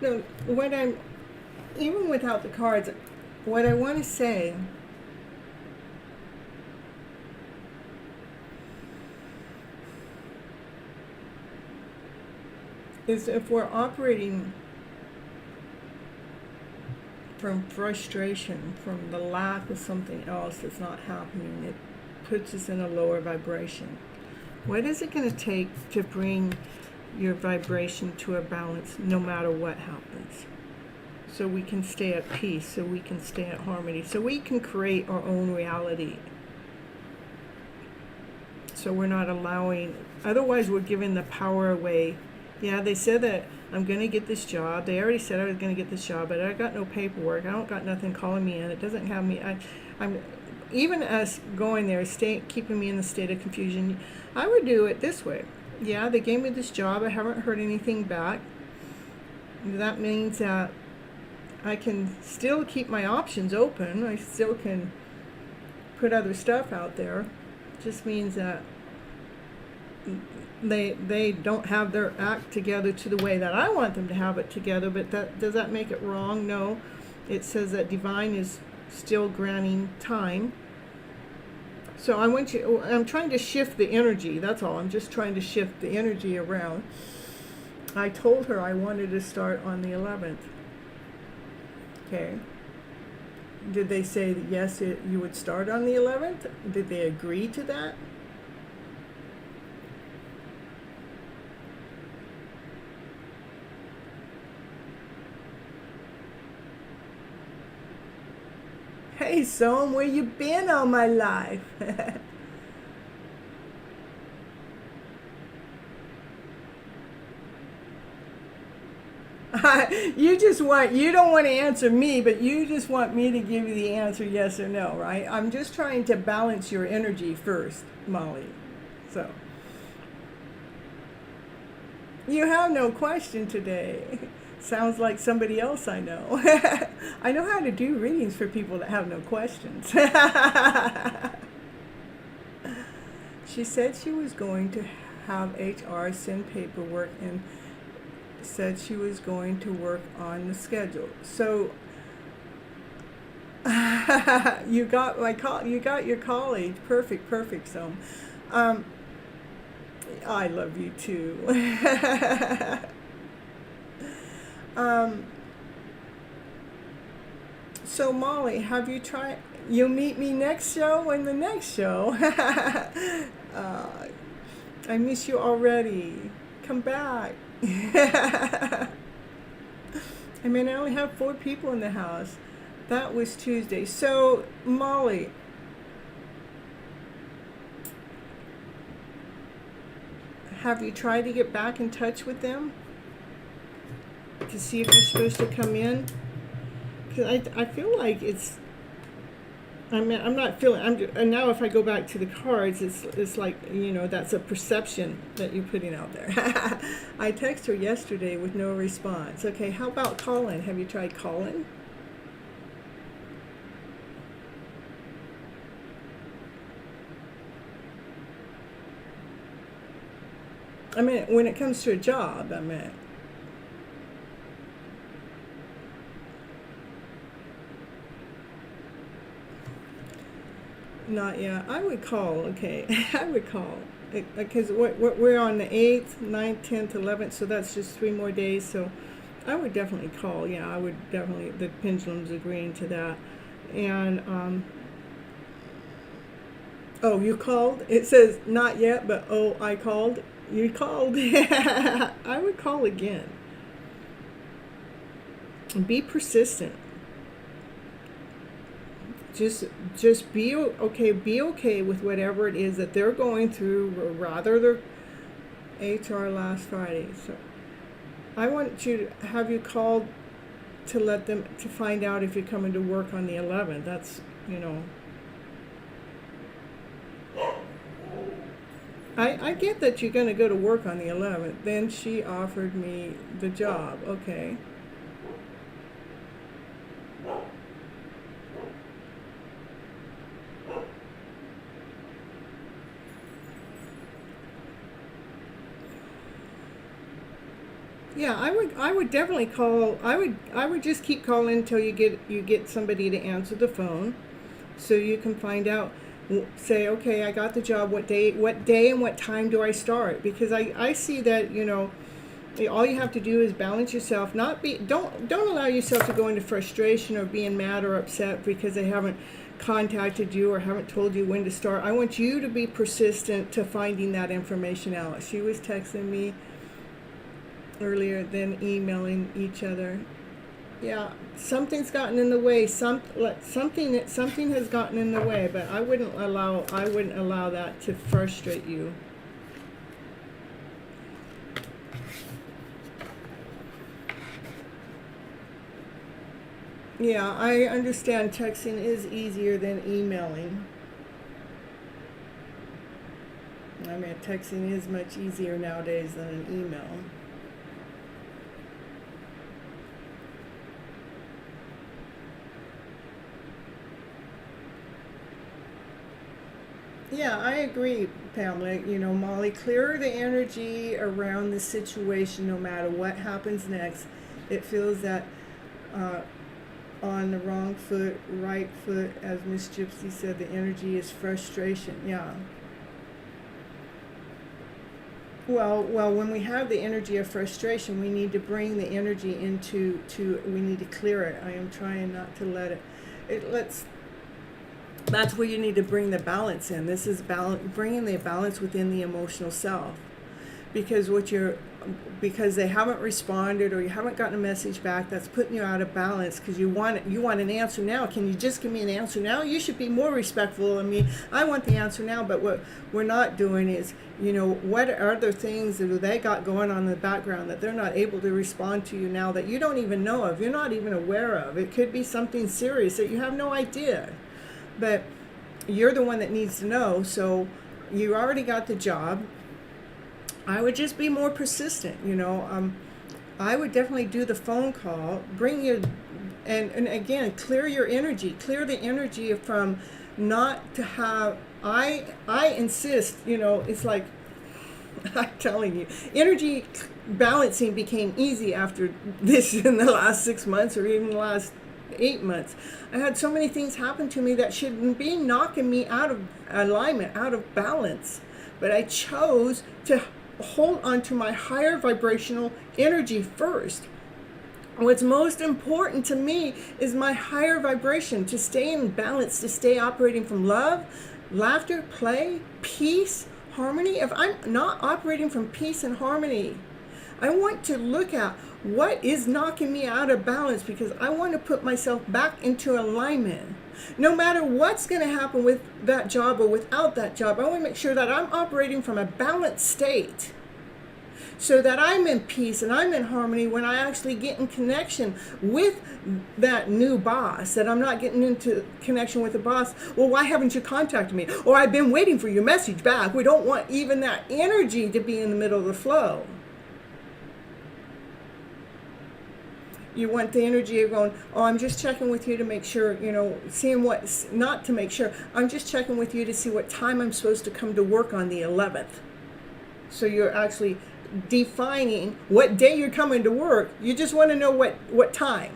No, even without the cards, what I want to say is if we're operating from frustration, from the lack of something else that's not happening, it puts us in a lower vibration. What is it going to take to bring your vibration to a balance no matter what happens? So we can stay at peace, so we can stay at harmony, so we can create our own reality. So we're not allowing, otherwise we're giving the power away. Yeah, they said that I'm going to get this job. They already said I was going to get this job, but I got no paperwork. I don't got nothing calling me in. It doesn't have me. I'm even us going there, keeping me in the state of confusion. I would do it this way. Yeah, they gave me this job. I haven't heard anything back. That means that I can still keep my options open. I still can put other stuff out there. Just means that they don't have their act together to the way that I want them to have it together. But does that make it wrong? No. It says that divine is still granting time. So I'm trying to shift the energy. That's all. I'm just trying to shift the energy around. I told her I wanted to start on the 11th. Okay. Did they say that yes, you would start on the 11th? Did they agree to that? Hey, Soam, where you been all my life? You don't want to answer me, but you just want me to give you the answer yes or no, right? I'm just trying to balance your energy first, Molly. So, you have no question today. Sounds like somebody else I know. I know how to do readings for people that have no questions. She said she was going to have HR send paperwork and said she was going to work on the schedule. So you got you got your college. Perfect. So I love you too. So Molly, have you tried? You'll meet me next show in the next show. I miss you already. Come back. I mean, I only have 4 people in the house. That was Tuesday. So, Molly, have you tried to get back in touch with them to see if you're supposed to come in? Because I feel like it's, I mean, I'm not feeling, and now if I go back to the cards, it's like, that's a perception that you're putting out there. I texted her yesterday with no response. Okay, how about Colin? Have you tried Colin? I mean, when it comes to a job, I mean. Not yet. I would call, okay. I would call. Because we're on the 8th, 9th, 10th, 11th, so that's just 3 more days. So I would definitely call. Yeah, I would definitely, the pendulum's agreeing to that. And, oh, you called? It says not yet, but oh, I called. You called. I would call again. Be persistent. Just be okay. Be okay with whatever it is that they're going through, or rather their HR last Friday. So I want you to have you called to let them to find out if you're coming to work on the 11th. That's I get that you're going to go to work on the 11th. Then she offered me the job. Okay. Yeah, I would definitely call. I would just keep calling until you get somebody to answer the phone, so you can find out. Say, okay, I got the job. What day and what time do I start? Because I see that all you have to do is balance yourself. Don't allow yourself to go into frustration or being mad or upset because they haven't contacted you or haven't told you when to start. I want you to be persistent to finding that information out. She was texting me earlier than emailing each other. Yeah, something's gotten in the way. Something has gotten in the way, but I wouldn't allow that to frustrate you. Yeah, I understand texting is easier than emailing. I mean, texting is much easier nowadays than an email. Yeah, I agree, Pamela. You know, Molly, clear the energy around the situation no matter what happens next. It feels that uh, on the wrong foot, right foot, as Miss Gypsy said, the energy is frustration. Yeah. Well, when we have the energy of frustration, we need to bring the energy we need to clear it. I am trying not to let it. That's where you need to bring the balance in. This is bringing the balance within the emotional self, because because they haven't responded or you haven't gotten a message back, that's putting you out of balance because you want an answer now. Can you just give me an answer now? You should be more respectful of me. I want the answer now. But what we're not doing is, what other things that they got going on in the background that they're not able to respond to you now, that you don't even know of, you're not even aware of. It could be something serious that you have no idea, but you're the one that needs to know. So you already got the job. I would just be more persistent, I would definitely do the phone call, bring your, and again, clear your energy, clear the energy from not to have, I insist, it's like, I'm telling you, energy balancing became easy after this in the last 6 months or even the last 8 months. I had so many things happen to me that shouldn't be knocking me out of alignment, out of balance. But I chose to hold on to my higher vibrational energy first. What's most important to me is my higher vibration, to stay in balance, to stay operating from love, laughter, play, peace, harmony. If I'm not operating from peace and harmony, I want to look at what is knocking me out of balance, because I want to put myself back into alignment. No matter what's going to happen with that job or without that job, I want to make sure that I'm operating from a balanced state, so that I'm in peace and I'm in harmony when I actually get in connection with that new boss, that I'm not getting into connection with the boss. Well, why haven't you contacted me? Or I've been waiting for your message back. We don't want even that energy to be in the middle of the flow. You want the energy of going, oh, I'm just checking with you to make sure, seeing what, not to make sure, I'm just checking with you to see what time I'm supposed to come to work on the 11th. So you're actually defining what day you're coming to work. You just want to know what time.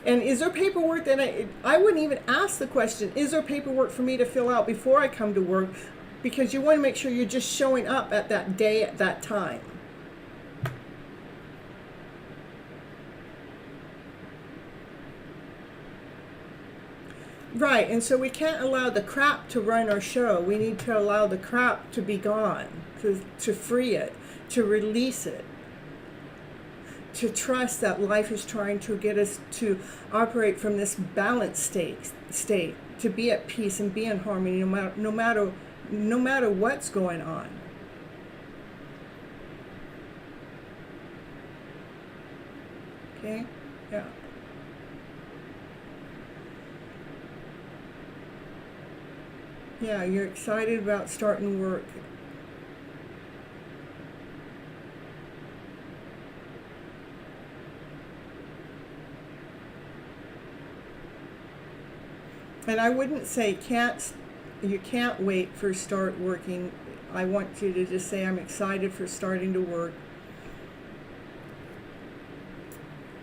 And is there paperwork that I wouldn't even ask the question, is there paperwork for me to fill out before I come to work? Because you want to make sure you're just showing up at that day, at that time. Right, and so we can't allow the crap to run our show. We need to allow the crap to be gone, to free it, to release it, to trust that life is trying to get us to operate from this balanced state, to be at peace and be in harmony no matter what's going on. Okay? Yeah. Yeah, you're excited about starting work. And I wouldn't say you can't wait for start working. I want you to just say, I'm excited for starting to work.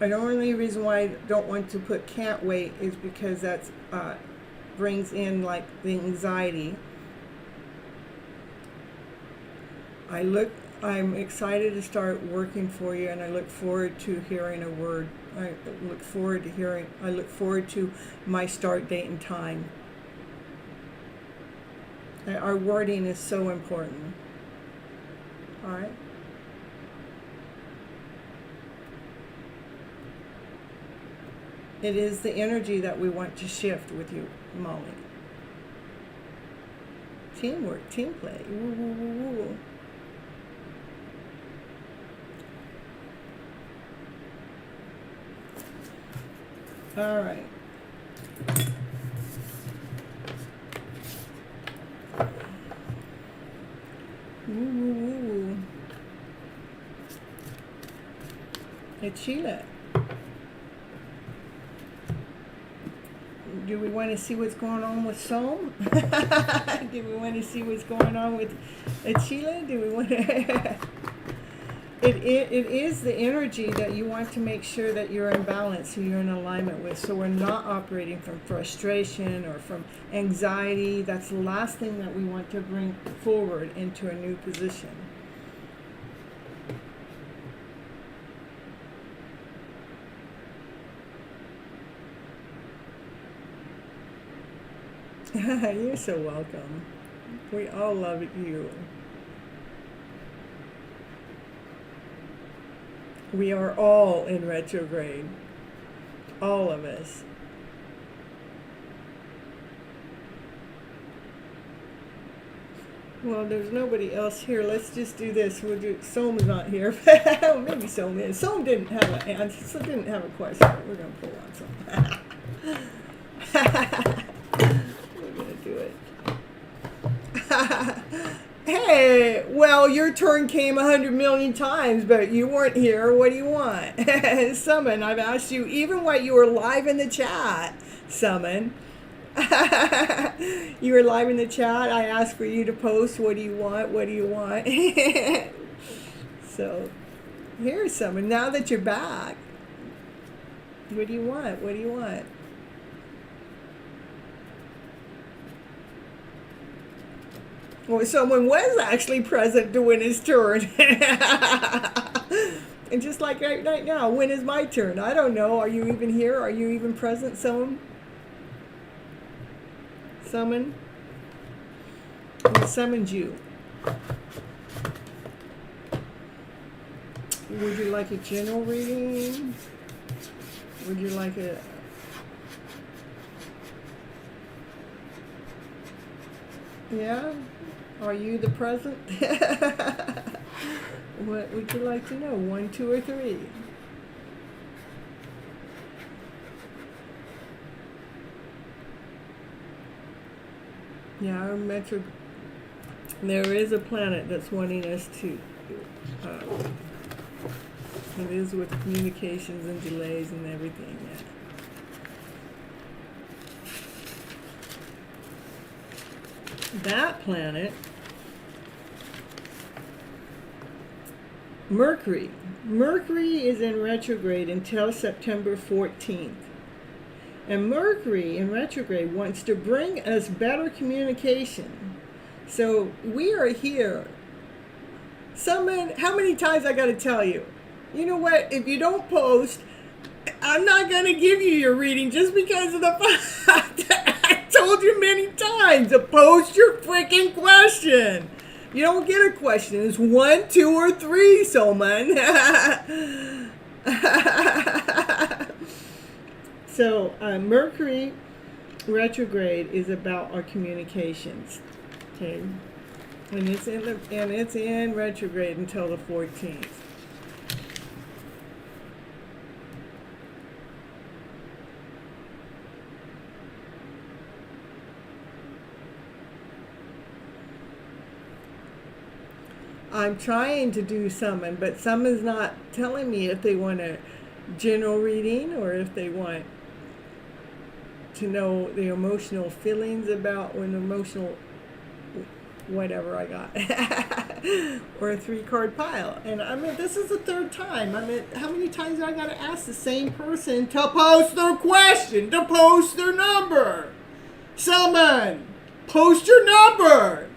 And the only reason why I don't want to put can't wait is because that's brings in like the anxiety. I'm excited to start working for you, and I look forward to hearing a word. I look forward to my start date and time. Our wording is so important. All right. It is the energy that we want to shift with you, Molly. Teamwork, team play. Woo, woo, woo, woo. All right. It's Sheila. Do we want to see what's going on with Soam? Do we want to see what's going on with Sheila? Do we want to? It is the energy that you want to make sure that you're in balance, so you're in alignment with. So we're not operating from frustration or from anxiety. That's the last thing that we want to bring forward into a new position. You're so welcome. We all love you. We are all in retrograde. All of us. Well, there's nobody else here. Let's just do this. We'll do. Soam's not here. Maybe Soam is. Soam didn't have an answer. So didn't have a question. We're gonna pull on Soam. We're gonna do it. Hey, well, your turn came 100 million times, but you weren't here. What do you want? Summon, I've asked you, even while you were live in the chat, Summon. You were live in the chat. I asked for you to post, what do you want? What do you want? So, here's Summon. Now that you're back, what do you want? What do you want? Well, someone was actually present to win his turn. And just like right now, when is my turn? I don't know. Are you even here? Are you even present, Summon? Summon? I summoned you. Would you like a general reading? Would you like a... Yeah? Are you the present? What would you like to know? 1, 2, or 3? Yeah, there is a planet that's wanting us to, it is with communications and delays and everything, yeah. That planet, Mercury. Mercury is in retrograde until September 14th. And Mercury in retrograde wants to bring us better communication. So we are here. Summon, how many times I got to tell you? You know what? If you don't post, I'm not going to give you your reading just because of the fact that I told you many times to post your freaking question. You don't get a question. It's 1, 2, or 3, Soman. So Mercury retrograde is about our communications. Okay, and it's in retrograde until the 14th. I'm trying to do summon, but summon's not telling me if they want a general reading or if they want to know the emotional feelings about an emotional whatever I got. Or a 3-card pile. And I mean, this is the 3rd time. I mean, how many times do I got to ask the same person to post their question, to post their number? Summon, post your number.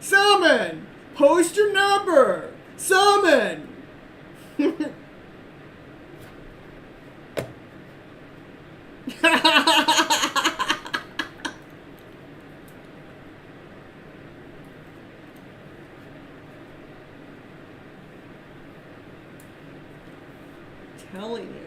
Summon, post your number. Summon. Telling you.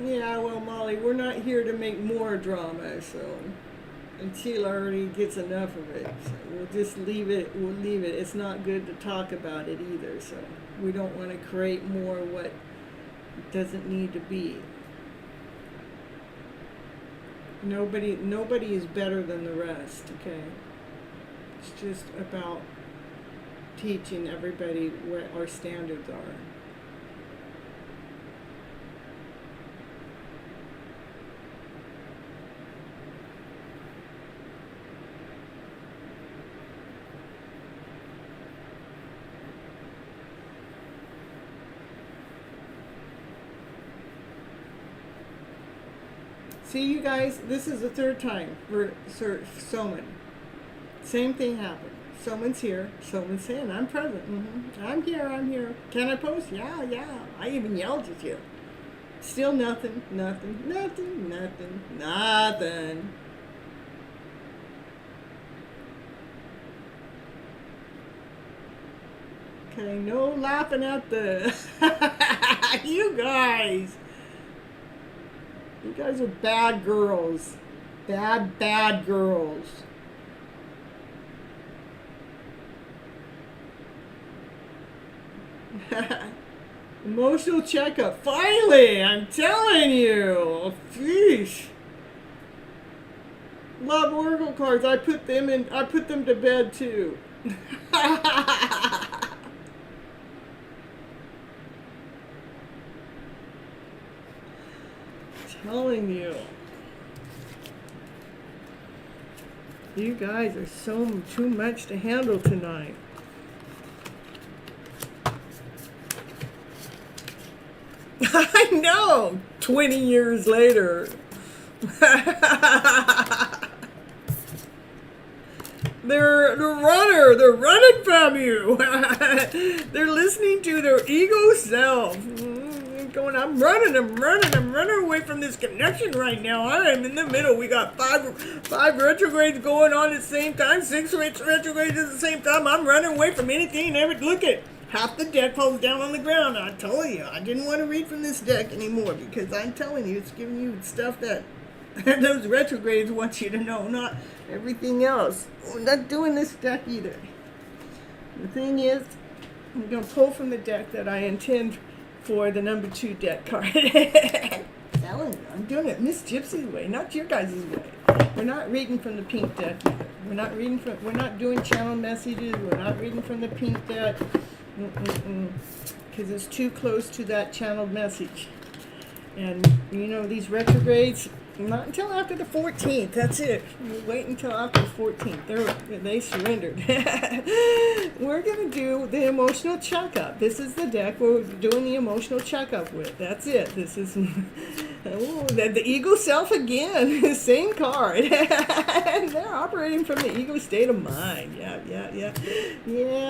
Yeah, well, Molly, we're not here to make more drama, so until already gets enough of it. So we'll just leave it. We'll leave it. It's not good to talk about it either, so we don't want to create more what doesn't need to be. Nobody is better than the rest, okay? It's just about teaching everybody what our standards are. See, you guys, this is the third time for Soman. Same thing happened. Someone's here. Someone's saying, I'm present. I'm here, I'm here. Can I post? Yeah, yeah. I even yelled at you. Still nothing, nothing, nothing, nothing, nothing. Okay, no laughing at the... You guys. You guys are bad girls. Bad girls. Emotional checkup. Finally, I'm telling you. Sheesh. Love oracle cards. I put them to bed too. Telling you. You guys are so too much to handle tonight. I know. 20 years later. They're running from you. They're listening to their ego self. Going, I'm running away from this connection right now. I am in the middle. We got five retrogrades going on at the same time, 6 retrogrades at the same time. I'm running away from anything. Look at half the deck falls down on the ground. I told you, I didn't want to read from this deck anymore because I'm telling you, it's giving you stuff that those retrogrades want you to know, not everything else. We're not doing this deck either. The thing is, I'm going to pull from the deck that I intend for the number 2 deck card. Telling you, I'm doing it Miss Gypsy's way, not your guys' way. We're not reading from the pink deck either. We're not doing channel messages. We're not reading from the pink deck. Because it's too close to that channeled message. And, you know, these retrogrades, not until after the 14th. That's it. We'll wait until after the 14th. They surrendered. We're going to do the emotional checkup. This is the deck we're doing the emotional checkup with. That's it. This is the ego self again. Same card. They're operating from the ego state of mind. Yeah.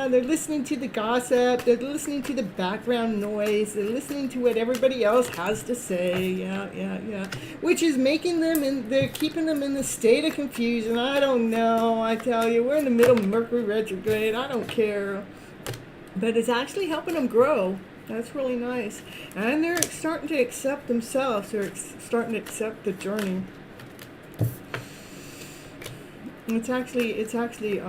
They're listening to the gossip. They're listening to the background noise. They're listening to what everybody else has to say. Yeah. Which is making them, they're keeping them in the state of confusion. I don't know. I tell you, we're in the middle of Mercury retrograde. I don't care. But it's actually helping them grow. That's really nice. And they're starting to accept themselves. They're starting to accept the journey. It's actually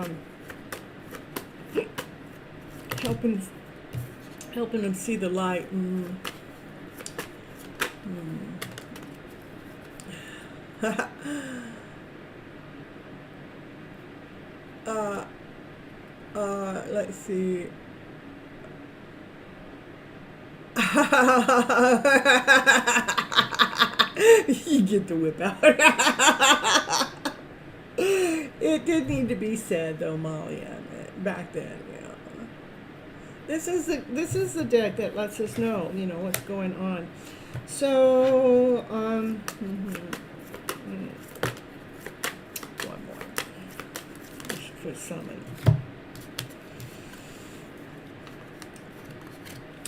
helping them see the light. Let's see. You get the whip out. It did need to be said, though, Molly. Back then, This is the deck that lets us know, what's going on. So, one more for summon.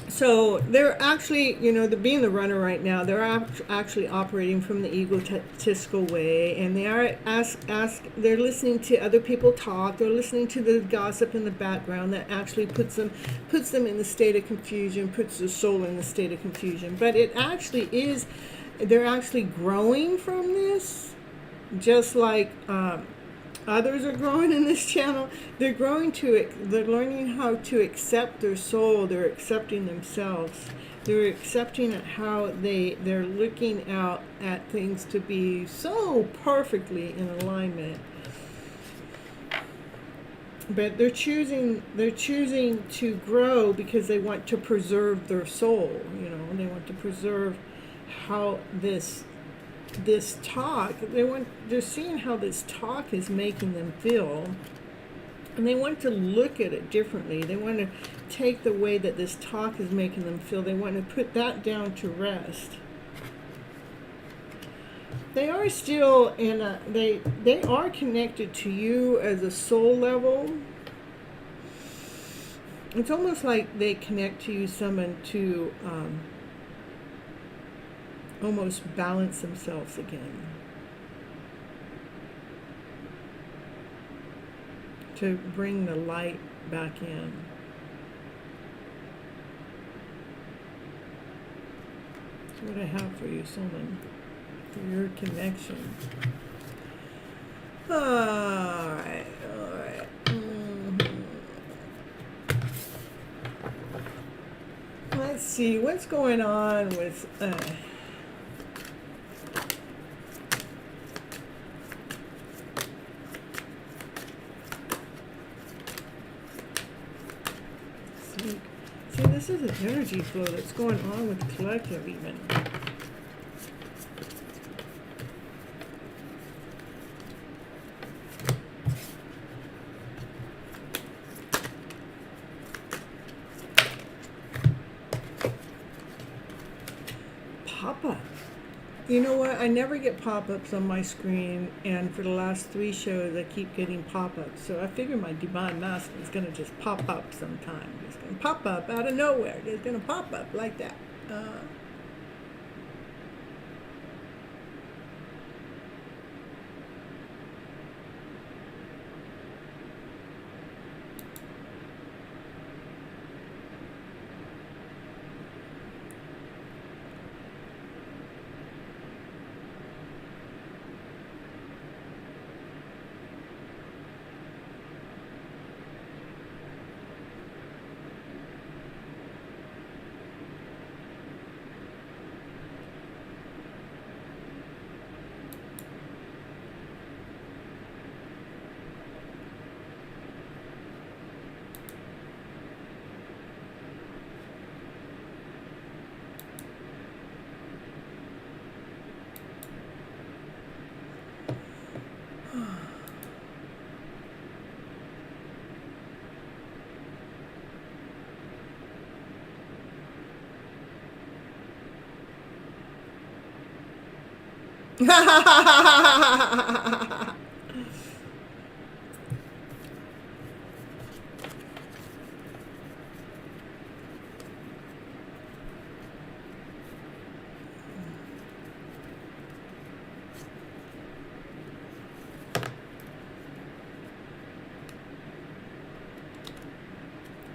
So they're actually, they're being the runner right now. They're actually operating from the egotistical way, and they are they're listening to other people talk. They're listening to the gossip in the background that actually puts them in the state of confusion, puts the soul in the state of confusion. But it actually is, they're actually growing from this, just like others are growing in this channel. They're growing they're learning how to accept their soul. They're accepting themselves. They're accepting how they're looking out at things to be so perfectly in alignment. But they're choosing to grow because they want to preserve their soul, you know, and they want to preserve how this talk, they're seeing how this talk is making them feel, and they want to look at it differently. They want to take the way that this talk is making them feel, they want to put that down to rest. They are still in a, they are connected to you as a soul level. It's almost like they connect to you, someone to almost balance themselves again, to bring the light back in. That's what I have for you, someone, for your connection. All right. Let's see what's going on with see, this is an energy flow that's going on with the collective even. Pop-up. You know what? I never get pop-ups on my screen, and for the last 3 shows I keep getting pop-ups. So I figure my divine masculine is going to just pop up sometime. It's going to pop up out of nowhere. It's going to pop up like that.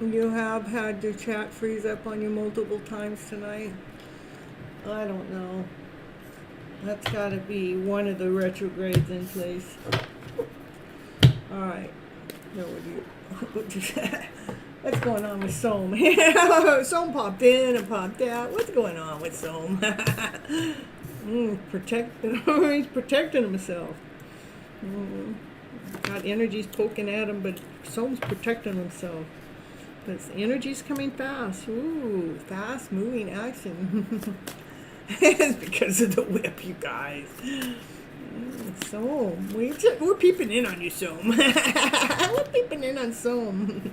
You have had your chat freeze up on you multiple times tonight. I don't know. That's got to be one of the retrogrades in place. All right. No, what's going on with Soam? Soam popped in and popped out. What's going on with Soam? He's protecting himself. Got energies poking at him, but Soam's protecting himself. But energy's coming fast. Ooh, fast moving action. It's because of the whip, you guys. Soam, we're peeping in on you, Soam. We're peeping in on Soam.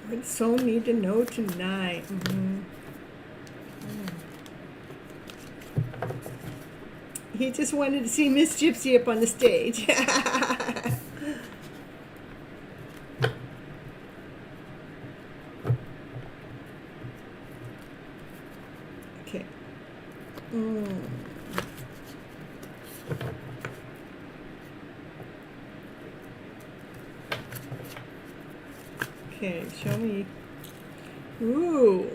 What does Soam need to know tonight? He just wanted to see Miss Gypsy up on the stage. Okay. Okay, show me. Ooh.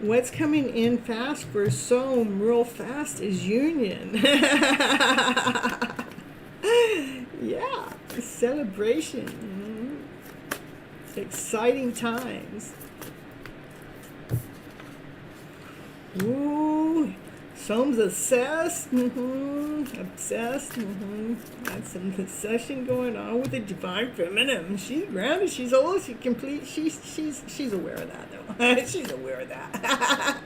What's coming in fast for Soam real fast is union. Yeah, celebration. Exciting times. Ooh, Some's obsessed. Obsessed. Got some obsession going on with the divine feminine. She's grounded. She's old. She's complete. She's aware of that though. She's aware of that.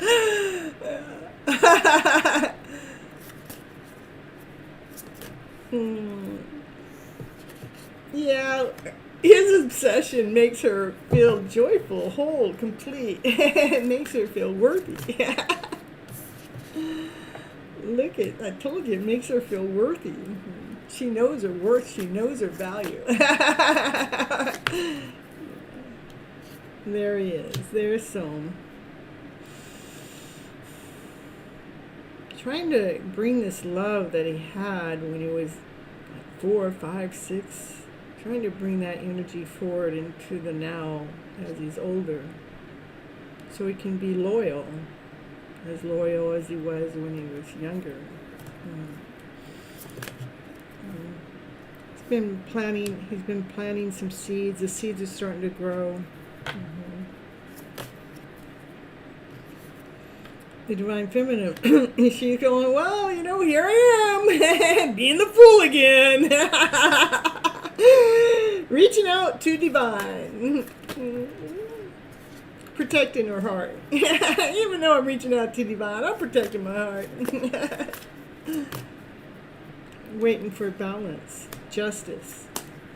Yeah, his obsession makes her feel joyful, whole, complete. It makes her feel worthy. Look at, I told you, it makes her feel worthy. She knows her worth. She knows her value. There he is. There's Soam. Trying to bring this love that he had when he was 4, 5, 6. Trying to bring that energy forward into the now as he's older. So he can be loyal as he was when he was younger. He's been planting some seeds. The seeds are starting to grow. The divine feminine, she's going, well, here I am, being the fool again. Reaching out to divine. Protecting her heart. Even though I'm reaching out to divine, I'm protecting my heart. Waiting for balance, justice,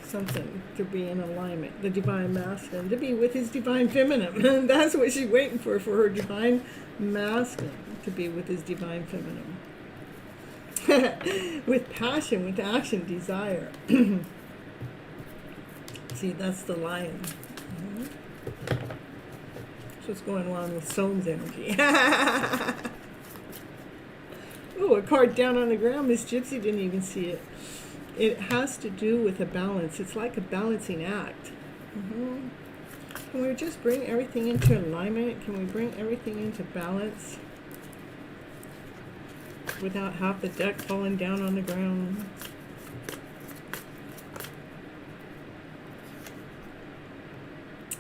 something to be in alignment. The divine masculine to be with his divine feminine. That's what she's waiting for her divine masculine to be with his divine feminine. With passion, with action, desire. See, that's the lion. That's what's going on with Soam's energy. Oh, a card down on the ground. Miss Gypsy didn't even see it. It has to do with a balance. It's like a balancing act. Can we just bring everything into alignment? Can we bring everything into balance without half the deck falling down on the ground?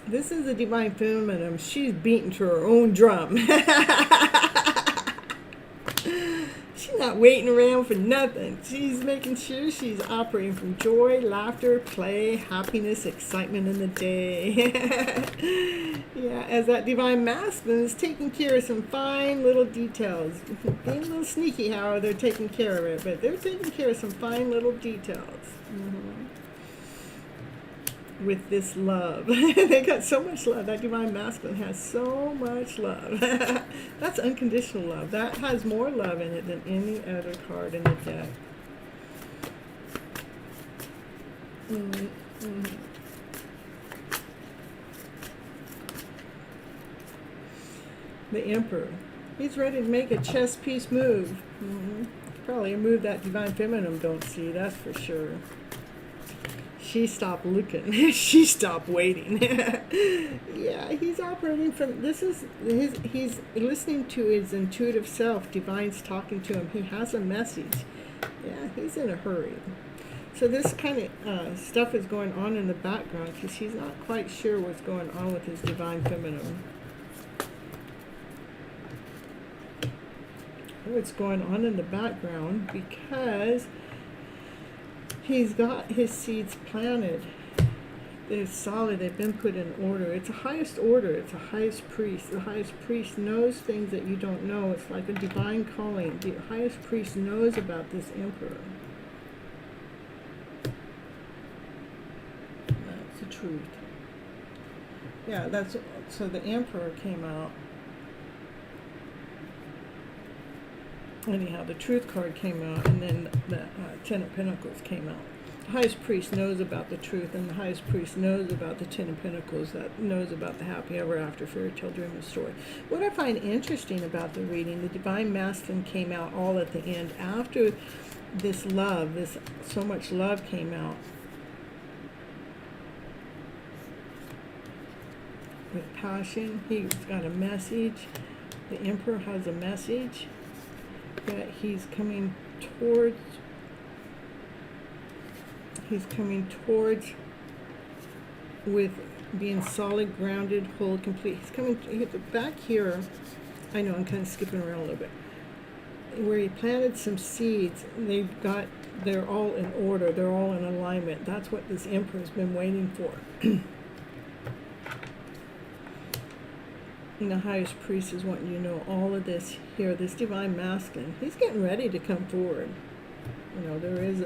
This is the divine feminine. She's beating to her own drum. She's not waiting around for nothing. She's making sure she's operating from joy, laughter, play, happiness, excitement in the day. Yeah, as that divine masculine is taking care of some fine little details. Being a little sneaky how they're taking care of it, but they're taking care of some fine little details. With this love. They got so much love. That divine masculine has so much love. That's unconditional love. That has more love in it than any other card in the deck. The Emperor. He's ready to make a chess piece move. Probably a move that divine feminine don't see, that's for sure. She stopped looking. She stopped waiting. Yeah, he's operating from, he's listening to his intuitive self. Divine's talking to him. He has a message. Yeah, he's in a hurry. So this kind of stuff is going on in the background because he's not quite sure what's going on with his divine feminine. What's going on in the background because he's got his seeds planted. They're solid. They've been put in order. It's a highest order. It's a highest priest. The highest priest knows things that you don't know. It's like a divine calling. The highest priest knows about this emperor. That's the truth. Yeah, that's, so the emperor came out. Anyhow, the truth card came out, and then the Ten of Pentacles came out. The highest priest knows about the truth, and the highest priest knows about the Ten of Pentacles, that knows about the happy ever after fairy tale dream and story. What I find interesting about the reading, the divine masculine came out all at the end. After this love, this so much love came out. With passion, he's got a message. The emperor has a message that he's coming towards with Being solid, grounded, whole, complete. He's coming back here. I know I'm kind of skipping around a little bit. Where he planted some seeds, and they're all in order. They're all in alignment. That's what this emperor's been waiting for. And the highest priest is wanting you to know all of this here, this divine masculine. He's getting ready to come forward. You know, there is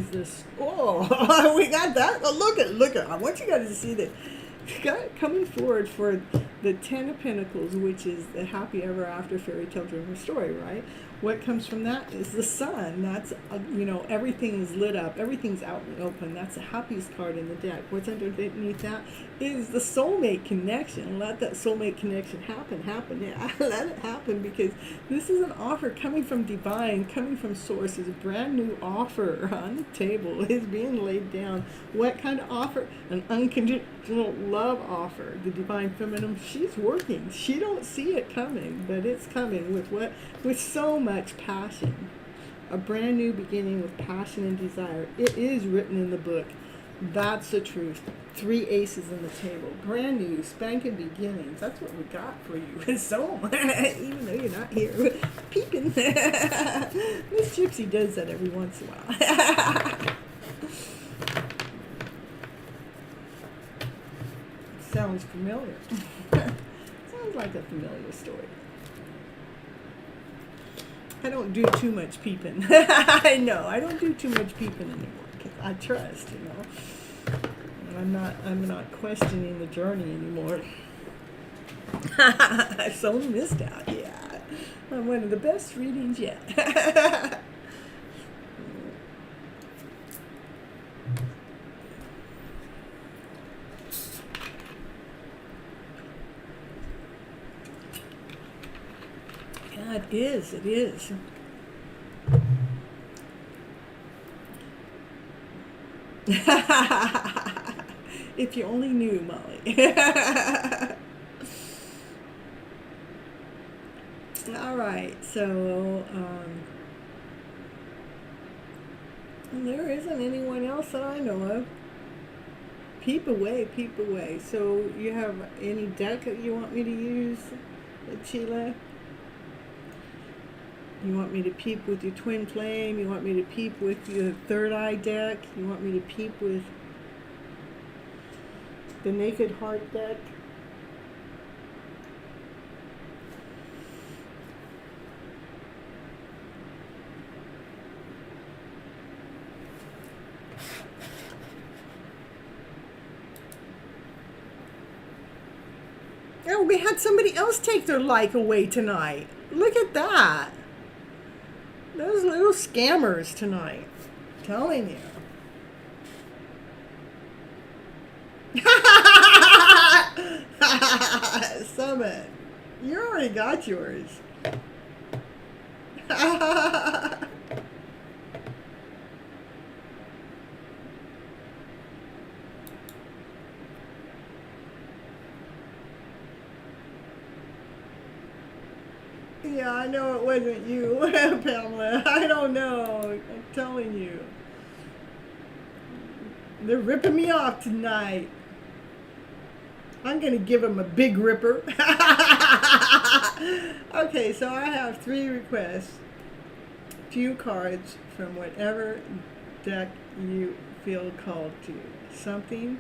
this. Oh, we got that. Oh, look at. I want you guys to see this. Coming forward for the Ten of Pentacles, which is the happy ever after fairy tale driven story, right? What comes from that is the sun. That's, you know, everything is lit up. Everything's out in the open. That's the happiest card in the deck. What's underneath that is the soulmate connection. Let that soulmate connection happen. Yeah, let it happen, because this is an offer coming from divine, coming from source. It's a brand new offer on the table. Is being laid down. What kind of offer? An unconditional love offer. The divine feminine, she's working. She don't see it coming, but it's coming with so much passion. A brand new beginning with passion and desire. It is written in the book. That's the truth. 3 aces on the table. Brand new, spanking beginnings. That's what we got for you. So, even though you're not here, peeping. Miss Gypsy does that every once in a while. Sounds familiar. Sounds like a familiar story. I don't do too much peeping. I know, I don't do too much peeping anymore, because I trust, you know. I'm not questioning the journey anymore. So missed out, yeah. I'm one of the best readings yet. Yeah, it is. If you only knew, Molly. All right, so there isn't anyone else that I know of. Peep away. So you have any deck that you want me to use, Sheila? You want me to peep with your twin flame? You want me to peep with your third eye deck? You want me to peep with the naked heart deck? Oh, we had somebody else take their like away tonight. Look at that. Those little scammers tonight. I'm telling you. Summit. You already got yours. Yeah, I know it wasn't you, Pamela. I don't know. I'm telling you. They're ripping me off tonight. I'm going to give them a big ripper. Okay, so I have 3 requests. 2 cards from whatever deck you feel called to. Something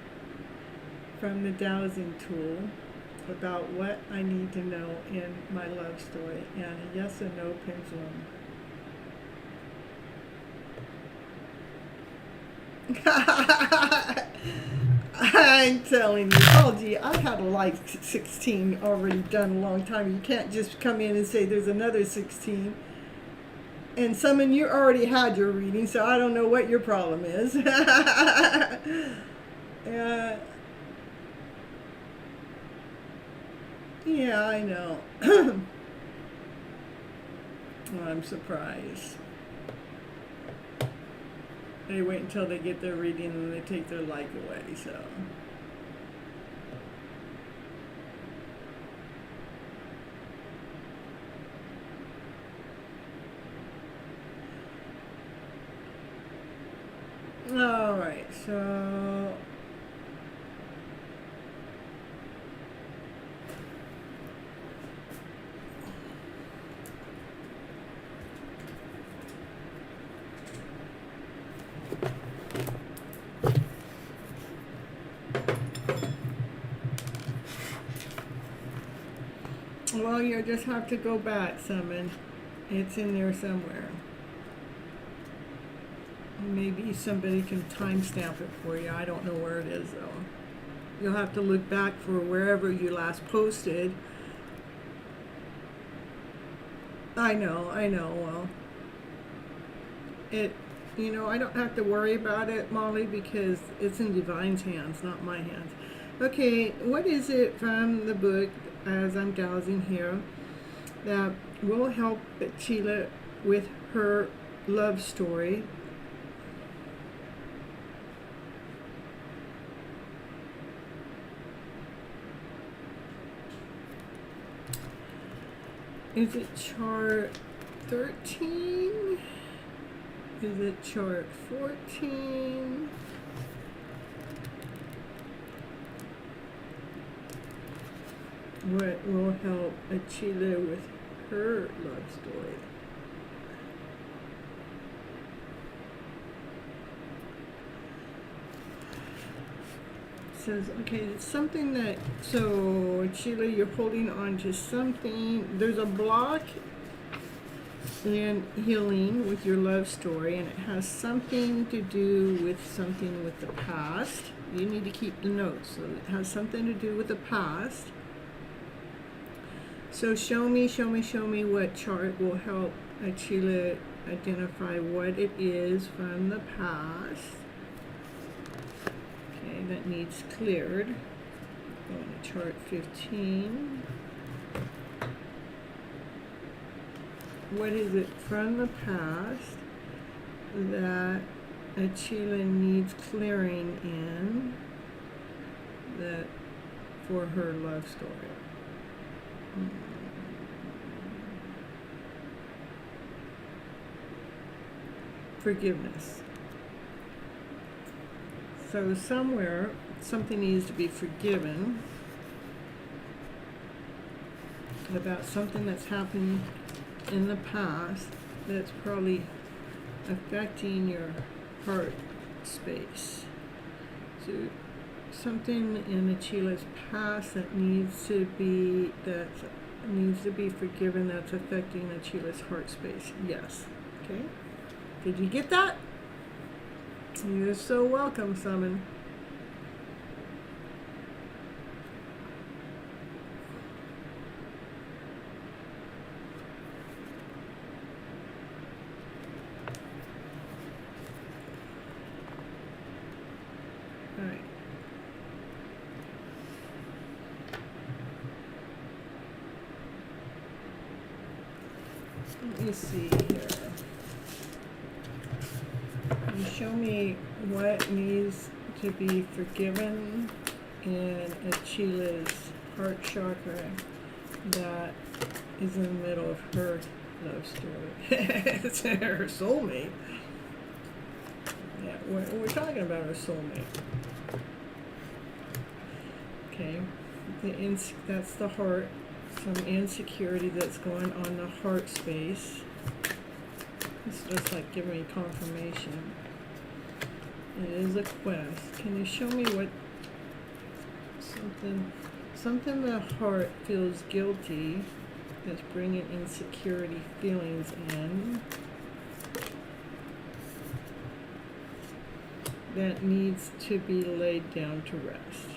from the dowsing tool about what I need to know in my love story, and a yes or no pendulum. I'm telling you, oh gee, I had a like 16 already done a long time. You can't just come in and say there's another 16. And some of you already had your reading, so I don't know what your problem is. Yeah, I know. I'm surprised. They wait until they get their reading and they take their like away, so. All right, so Well, you just have to go back, Summon. It's in there somewhere. Maybe somebody can timestamp it for you. I don't know where it is, though. You'll have to look back for wherever you last posted. I know. Well, I don't have to worry about it, Molly, because it's in Divine's hands, not my hands. Okay, what is it from the book, as I'm dowsing here, that will help Sheila with her love story? Is it chart 13? Is it chart 14? What will help Sheila with her love story? Says, okay, it's something that, so Sheila, you're holding on to something. There's a block in healing with your love story, and it has something to do with something with the past. You need to keep the notes. So it has something to do with the past. So show me what chart will help Sheila identify what it is from the past. Okay, that needs cleared. Going to chart 15. What is it from the past that Sheila needs clearing in that for her love story? Forgiveness. So somewhere something needs to be forgiven about something that's happened in the past that's probably affecting your heart space. So something in Sheila's past that needs to be forgiven, that's affecting Sheila's heart space. Yes. Okay. Did you get that? You're so welcome, Summon. All right. Let me see here. You show me what needs to be forgiven in Sheila's heart chakra that is in the middle of her love story. It's her soulmate. Yeah, we're talking about her soulmate. Okay, that's the heart. Some insecurity that's going on the heart space. It's just like giving me confirmation. It is a quest. Can you show me what something the heart feels guilty that's bringing insecurity feelings in that needs to be laid down to rest?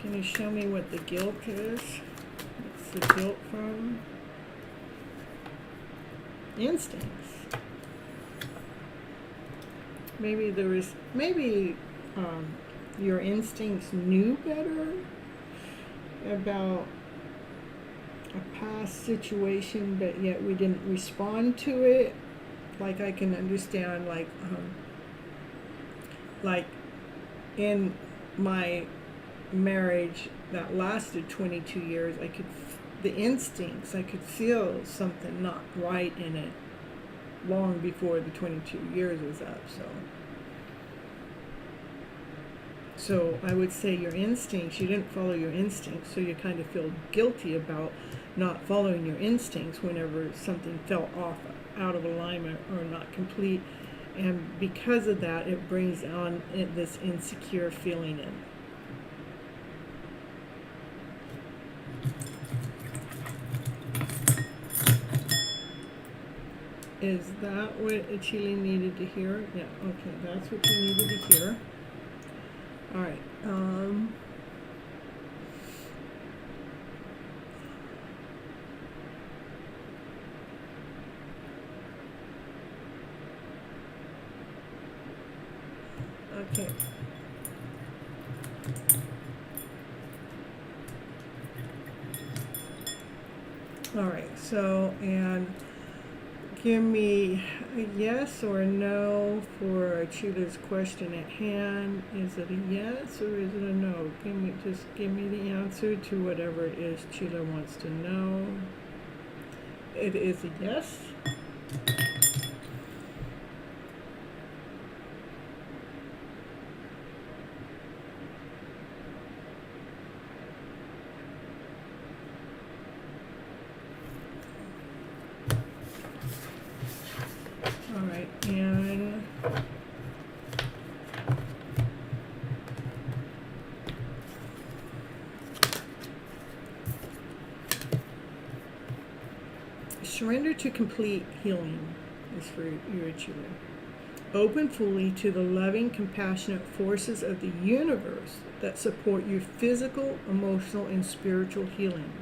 Can you show me what the guilt is? What's the guilt from? Instincts. Maybe your instincts knew better about a past situation, but yet we didn't respond to it. Like I can understand, like in my marriage that lasted 22 years, I could feel something not right in it long before the 22 years was up. So I would say your instincts, you didn't follow your instincts, so you kind of feel guilty about not following your instincts whenever something fell off, out of alignment, or not complete And because of that, it brings on this insecure feeling in. Is that what Chile needed to hear? Yeah, okay, that's what you needed to hear. All right. Okay. All right, so, and give me a yes or a no for Chila's question at hand. Is it a yes or is it a no? Just give me the answer to whatever it is Chila wants to know. It is a yes. All right, and surrender to complete healing is for your children. Open fully to the loving, compassionate forces of the universe that support your physical, emotional, and spiritual healing.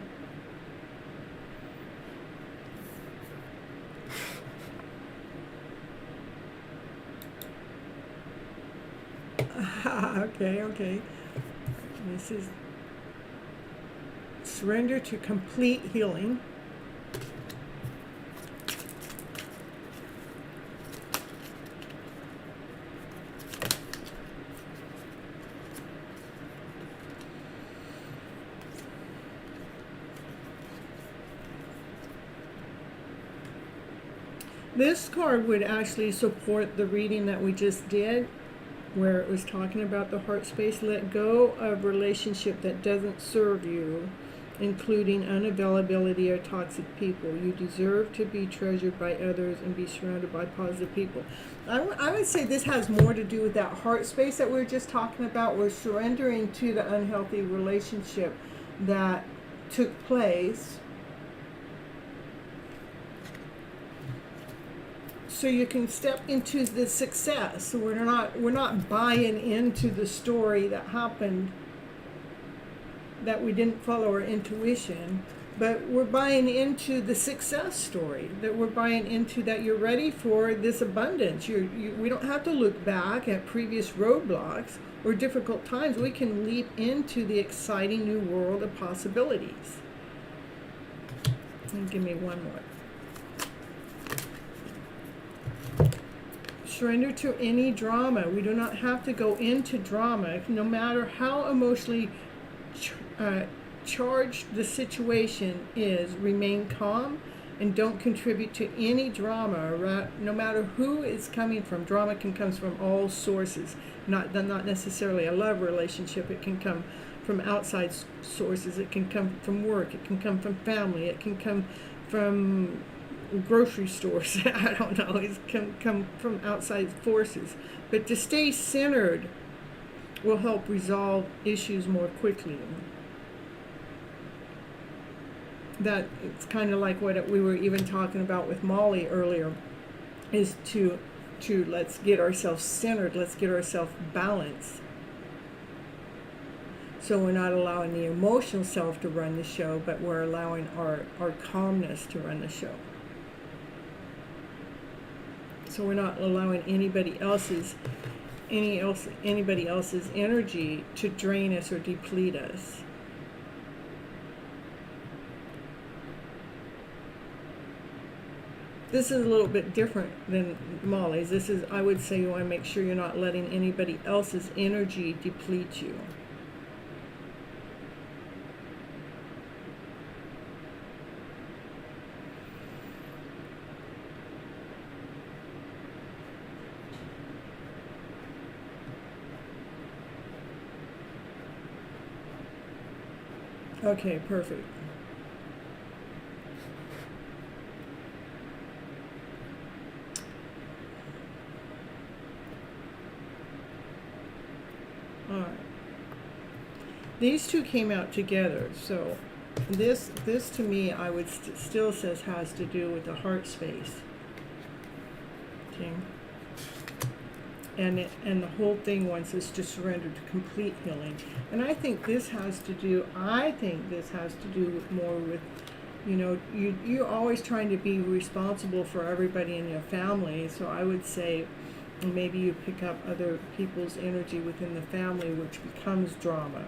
Okay. This is surrender to complete healing. This card would actually support the reading that we just did, where it was talking about the heart space. Let go of relationship that doesn't serve you, including unavailability or toxic people. You deserve to be treasured by others and be surrounded by positive people. I would say this has more to do with that heart space that we were just talking about. We're surrendering to the unhealthy relationship that took place, so you can step into the success. So we're not buying into the story that happened, that we didn't follow our intuition, but we're buying into the success story, that we're buying into that you're ready for this abundance. We don't have to look back at previous roadblocks or difficult times. We can leap into the exciting new world of possibilities. And give me one more. Surrender to any drama. We do not have to go into drama. No matter how emotionally charged the situation is, remain calm and don't contribute to any drama. No matter who it's coming from. Drama can come from all sources. Not necessarily a love relationship. It can come from outside sources. It can come from work. It can come from family. It can come from grocery stores. I don't know. It can come from outside forces. But to stay centered will help resolve issues more quickly. That it's kind of like what we were even talking about with Molly earlier, is to let's get ourselves centered, let's get ourselves balanced. So we're not allowing the emotional self to run the show, but we're allowing our calmness to run the show. So we're not allowing anybody else's energy to drain us or deplete us. This is a little bit different than Molly's. This is, I would say, you want to make sure you're not letting anybody else's energy deplete you. Okay, perfect. these two came out together. So this to me, I would still says has to do with the heart space. Okay. And the whole thing wants us to surrender to complete healing. And I think this has to do with more with, you know, you're always trying to be responsible for everybody in your family. So I would say maybe you pick up other people's energy within the family, which becomes drama.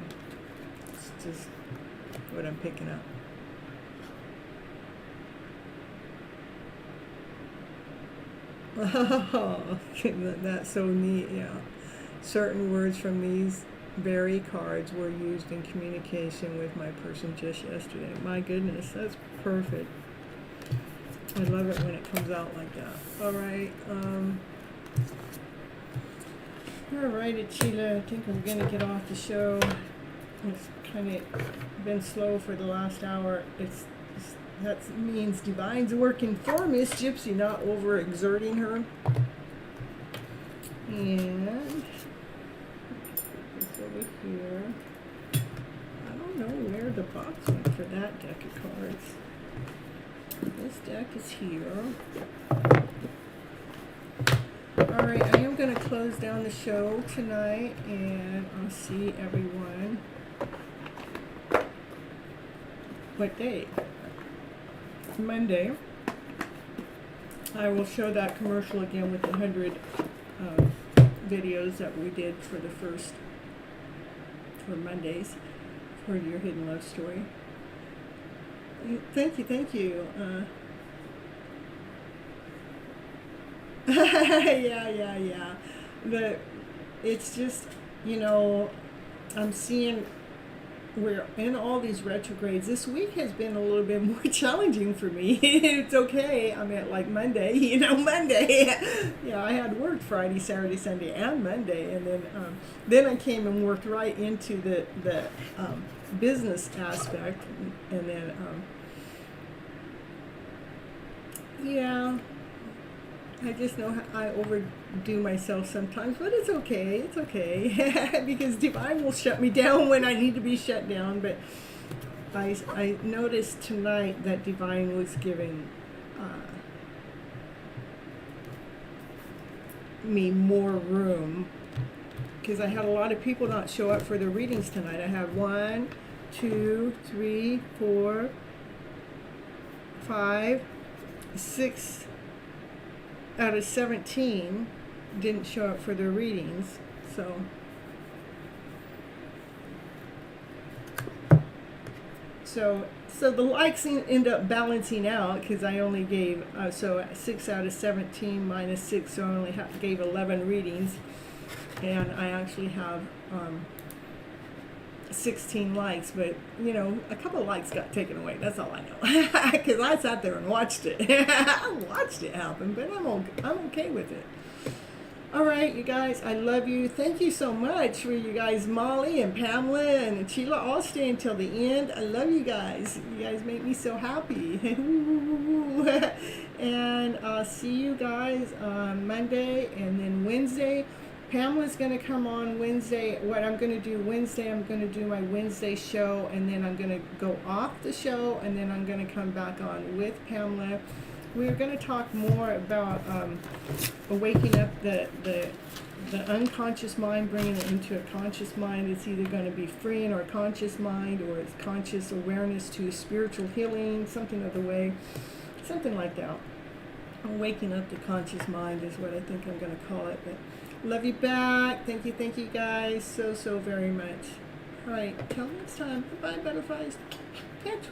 It's just what I'm picking up. Oh, that's so neat, yeah. Certain words from these very cards were used in communication with my person just yesterday. My goodness, that's perfect. I love it when it comes out like that. All right. All right, Sheila, I think I'm going to get off the show. It's kind of been slow for the last hour. That means Divine's working for Miss Gypsy, not overexerting her. And this over here. I don't know where the box went for that deck of cards. This deck is here. Alright, I am going to close down the show tonight, and I'll see everyone. What day? Monday. I will show that commercial again with the 100 videos that we did for Mondays for your Hidden Love Story. Thank you. Yeah. But it's just, you know, I'm seeing we're in all these retrogrades. This week has been a little bit more challenging for me. It's okay. I mean, like Monday, Monday. Yeah, I had worked Friday, Saturday, Sunday, and Monday, and then I came and worked right into the business aspect, and then yeah. I just know I overdo myself sometimes, but it's okay. It's okay because Divine will shut me down when I need to be shut down. But I noticed tonight that Divine was giving me more room because I had a lot of people not show up for their readings tonight. I have 1, 2, 3, 4, 5, 6 out of 17 didn't show up for their readings, so the likes end up balancing out because I only gave 6 out of 17 minus 6, so I only gave 11 readings, and I actually have 16 likes, but a couple of likes got taken away. That's all I know because I sat there and watched it. I watched it happen, but I'm okay with it. All right, you guys, I love you. Thank you so much for you guys, Molly and Pamela and Sheila, all stay until the end. I love you guys. You guys make me so happy. And I'll see you guys on Monday and then Wednesday. Pamela's going to come on Wednesday. What I'm going to do Wednesday, I'm going to do my Wednesday show, and then I'm going to go off the show, and then I'm going to come back on with Pamela. We're going to talk more about waking up the unconscious mind, bringing it into a conscious mind. It's either going to be freeing our conscious mind, or it's conscious awareness to spiritual healing, something of the way, something like that. Waking up the conscious mind is what I think I'm going to call it. But love you back. Thank you guys so very much. All right, till next time. Bye, butterflies. Catch.